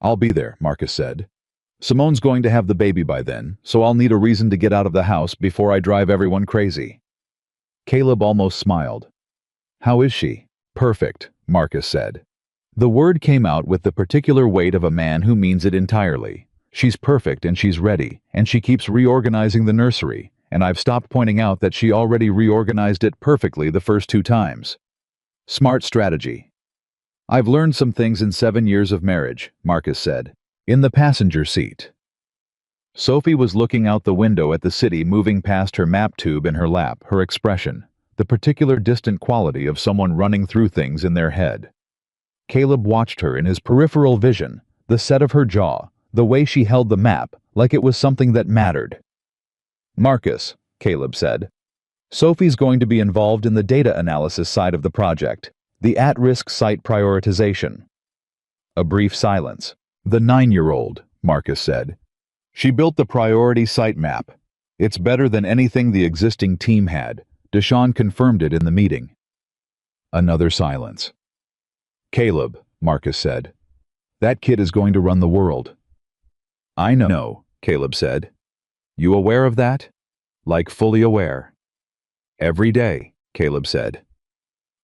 "I'll be there," Marcus said. "Simone's going to have the baby by then, so I'll need a reason to get out of the house before I drive everyone crazy." Caleb almost smiled. "How is she?" "Perfect," Marcus said. The word came out with the particular weight of a man who means it entirely. "She's perfect and she's ready, and she keeps reorganizing the nursery, and I've stopped pointing out that she already reorganized it perfectly the first 2 times. Smart strategy." "I've learned some things in 7 years of marriage," Marcus said. In the passenger seat. Sophie was looking out the window at the city moving past her map tube in her lap, her expression, the particular distant quality of someone running through things in their head. Caleb watched her in his peripheral vision, the set of her jaw, the way she held the map, like it was something that mattered. "Marcus," Caleb said. "Sophie's going to be involved in the data analysis side of the project, the at-risk site prioritization." A brief silence. "The 9-year-old," Marcus said. "She built the priority site map. It's better than anything the existing team had. Deshaun confirmed it in the meeting." Another silence. "Caleb," Marcus said. "That kid is going to run the world." "I know," Caleb said. "You aware of that?" "Like fully aware." "Every day," Caleb said.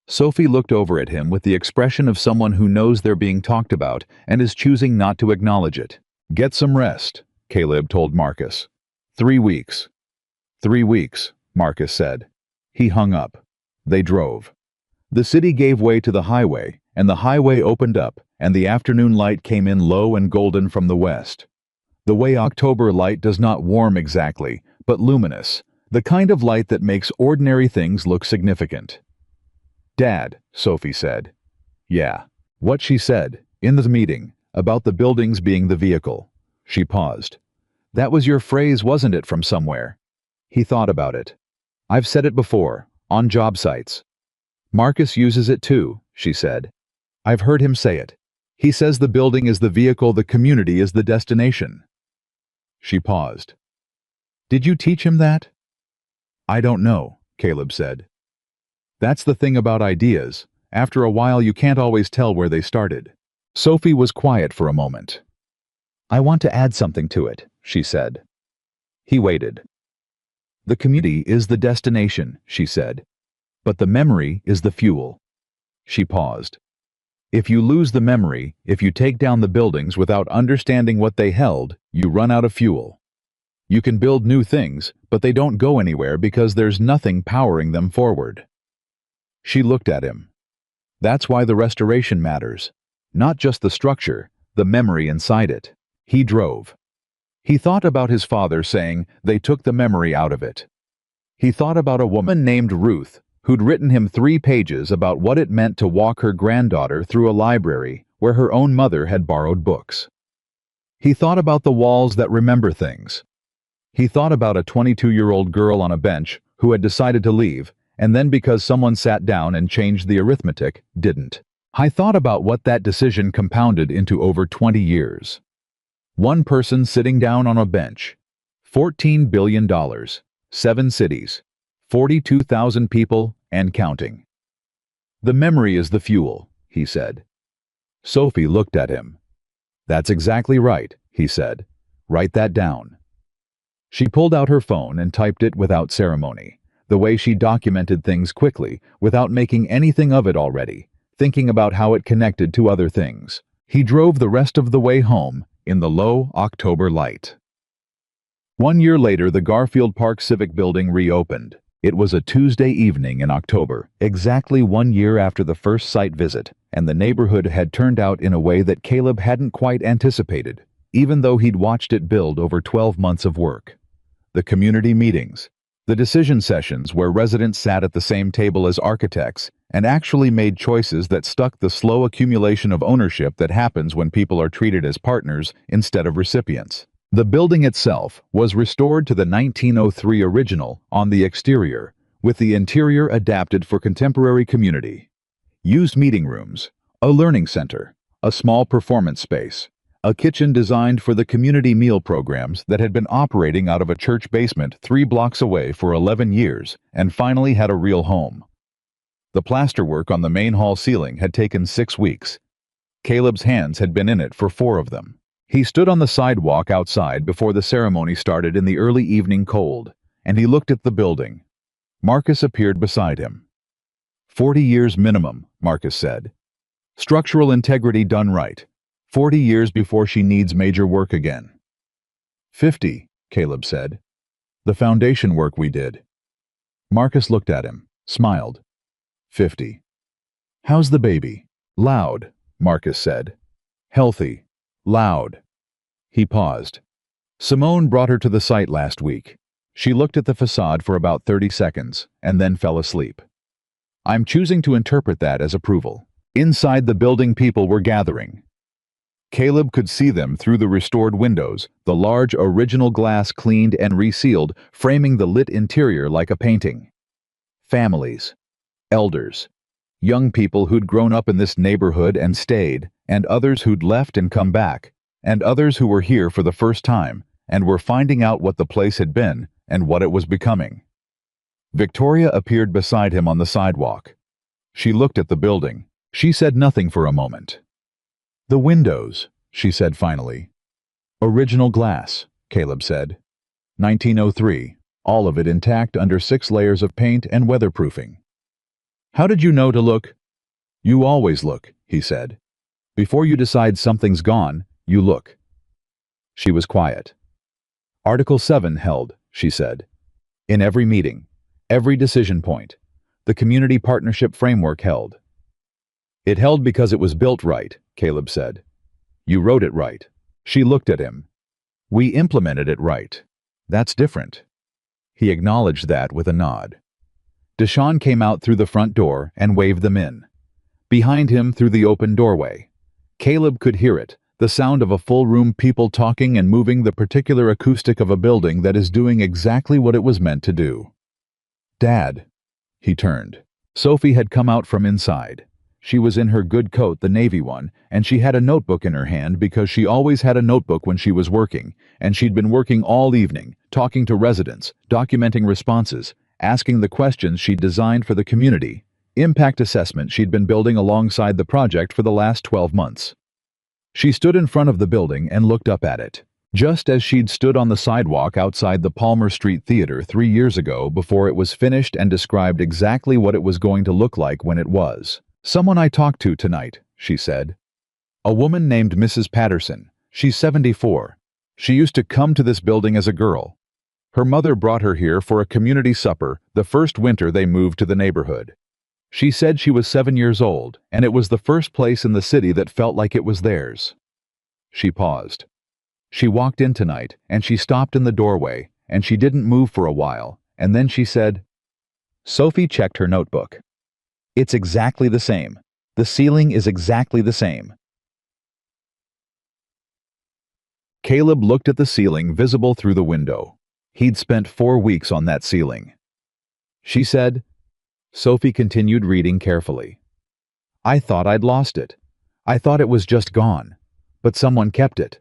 Sophie looked over at him with the expression of someone who knows they're being talked about and is choosing not to acknowledge it. "Get some rest," Caleb told Marcus. 3 weeks. 3 weeks, Marcus said. He hung up. They drove. The city gave way to the highway, and the highway opened up, and the afternoon light came in low and golden from the west. The way October light does not warm exactly, but luminous, the kind of light that makes ordinary things look significant. "Dad," Sophie said. "Yeah." What she said, in the meeting, about the buildings being the vehicle. She paused. "That was your phrase, wasn't it, from somewhere?" He thought about it. "I've said it before, on job sites." "Marcus uses it too," she said. "I've heard him say it. He says the building is the vehicle, the community is the destination." She paused. "Did you teach him that?" "I don't know," Caleb said. "That's the thing about ideas. After a while you can't always tell where they started." Sophie was quiet for a moment. "I want to add something to it," she said. He waited. "The community is the destination," she said. "But the memory is the fuel." She paused. "If you lose the memory, if you take down the buildings without understanding what they held, you run out of fuel. You can build new things, but they don't go anywhere because there's nothing powering them forward." She looked at him. "That's why the restoration matters. Not just the structure, the memory inside it." He drove. He thought about his father saying they took the memory out of it. He thought about a woman named Ruth, who'd written him 3 pages about what it meant to walk her granddaughter through a library where her own mother had borrowed books. He thought about the walls that remember things. He thought about a 22-year-old girl on a bench who had decided to leave, and then because someone sat down and changed the arithmetic, didn't. I thought about what that decision compounded into over 20 years. One person sitting down on a bench. $14 billion. 7 cities. 42,000 people and counting. "The memory is the fuel," he said. Sophie looked at him. "That's exactly right," he said. "Write that down." She pulled out her phone and typed it without ceremony, the way she documented things quickly, without making anything of it already, thinking about how it connected to other things. He drove the rest of the way home in the low October light. 1 year later, the Garfield Park Civic Building reopened. It was a Tuesday evening in October, exactly 1 year after the first site visit, and the neighborhood had turned out in a way that Caleb hadn't quite anticipated, even though he'd watched it build over 12 months of work. The community meetings, the decision sessions where residents sat at the same table as architects and actually made choices that stuck, the slow accumulation of ownership that happens when people are treated as partners instead of recipients. The building itself was restored to the 1903 original on the exterior, with the interior adapted for contemporary community. Used meeting rooms, a learning center, a small performance space, a kitchen designed for the community meal programs that had been operating out of a church basement 3 blocks away for 11 years and finally had a real home. The plasterwork on the main hall ceiling had taken 6 weeks. Caleb's hands had been in it for 4 of them. He stood on the sidewalk outside before the ceremony started in the early evening cold, and he looked at the building. Marcus appeared beside him. 40 years minimum, Marcus said. Structural integrity done right. 40 years before she needs major work again. 50, Caleb said. The foundation work we did. Marcus looked at him, smiled. 50. How's the baby? Loud, Marcus said. Healthy. Loud. He paused. Simone brought her to the site last week. She looked at the facade for about 30 seconds and then fell asleep. I'm choosing to interpret that as approval. Inside the building, people were gathering. Caleb could see them through the restored windows, the large original glass cleaned and resealed, framing the lit interior like a painting. Families. Elders. Young people who'd grown up in this neighborhood and stayed, and others who'd left and come back, and others who were here for the first time and were finding out what the place had been and what it was becoming. Victoria appeared beside him on the sidewalk. She looked at the building. She said nothing for a moment. "The windows," she said finally. "Original glass," Caleb said. 1903, all of it intact under 6 layers of paint and weatherproofing. "How did you know to look?" "You always look," he said. "Before you decide something's gone, you look." She was quiet. "Article 7 held," she said. "In every meeting, every decision point, the community partnership framework held." "It held because it was built right," Caleb said. "You wrote it right." She looked at him. "We implemented it right. That's different." He acknowledged that with a nod. Deshawn came out through the front door and waved them in. Behind him, through the open doorway, Caleb could hear it, the sound of a full room, people talking and moving, the particular acoustic of a building that is doing exactly what it was meant to do. "Dad." He turned. Sophie had come out from inside. She was in her good coat, the navy one, and she had a notebook in her hand because she always had a notebook when she was working, and she'd been working all evening, talking to residents, documenting responses, asking the questions she'd designed for the community, impact assessment she'd been building alongside the project for the last 12 months. She stood in front of the building and looked up at it, just as she'd stood on the sidewalk outside the Palmer Street Theater 3 years ago before it was finished, and described exactly what it was going to look like when it was. "Someone I talked to tonight," she said. "A woman named Mrs. Patterson. She's 74. She used to come to this building as a girl. Her mother brought her here for a community supper the first winter they moved to the neighborhood. She said she was 7 years old, and it was the first place in the city that felt like it was theirs." She paused. "She walked in tonight, and she stopped in the doorway, and she didn't move for a while, and then she said..." Sophie checked her notebook. "It's exactly the same. The ceiling is exactly the same." Caleb looked at the ceiling visible through the window. He'd spent 4 weeks on that ceiling. She said. Sophie continued reading carefully. "I thought I'd lost it. I thought it was just gone. But someone kept it."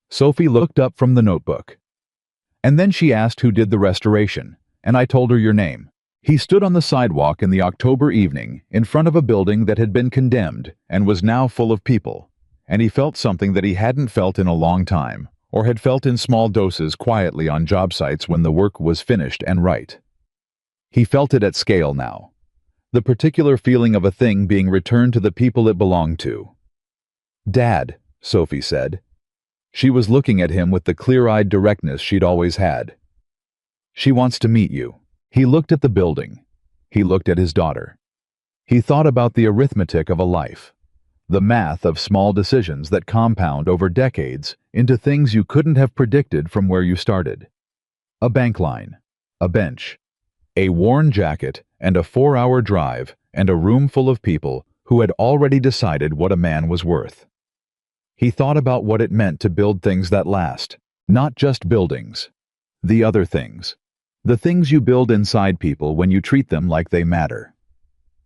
Sophie looked up from the notebook. "And then she asked who did the restoration, and I told her your name." He stood on the sidewalk in the October evening, in front of a building that had been condemned and was now full of people, and he felt something that he hadn't felt in a long time, or had felt in small doses quietly on job sites when the work was finished and right. He felt it at scale now, the particular feeling of a thing being returned to the people it belonged to. "Dad," Sophie said. She was looking at him with the clear-eyed directness she'd always had. "She wants to meet you." He looked at the building. He looked at his daughter. He thought about the arithmetic of a life, the math of small decisions that compound over decades into things you couldn't have predicted from where you started. A bank line, a bench, a worn jacket, and a 4-hour drive, and a room full of people who had already decided what a man was worth. He thought about what it meant to build things that last, not just buildings, the other things. The things you build inside people when you treat them like they matter.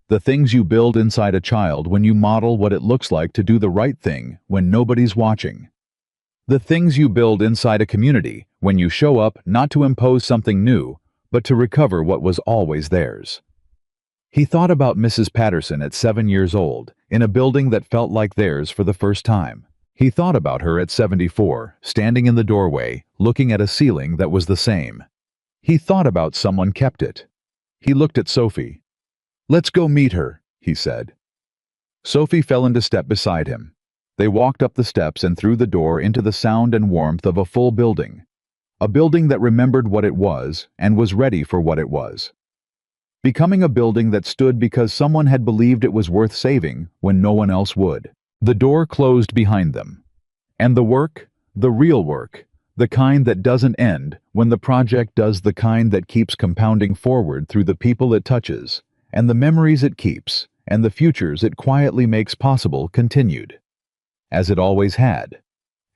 The things you build inside a child when you model what it looks like to do the right thing when nobody's watching. The things you build inside a community when you show up not to impose something new, but to recover what was always theirs. He thought about Mrs. Patterson at 7 years old, in a building that felt like theirs for the first time. He thought about her at 74, standing in the doorway, looking at a ceiling that was the same. He thought about someone kept it. He looked at Sophie. "Let's go meet her," he said. Sophie fell into step beside him. They walked up the steps and through the door into the sound and warmth of a full building. A building that remembered what it was and was ready for what it was. Becoming a building that stood because someone had believed it was worth saving when no one else would. The door closed behind them. And the work, the real work, the kind that doesn't end when the project does, the kind that keeps compounding forward through the people it touches, and the memories it keeps, and the futures it quietly makes possible, continued. As it always had.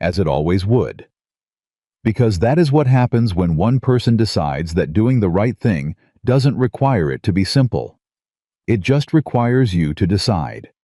As it always would. Because that is what happens when one person decides that doing the right thing doesn't require it to be simple. It just requires you to decide.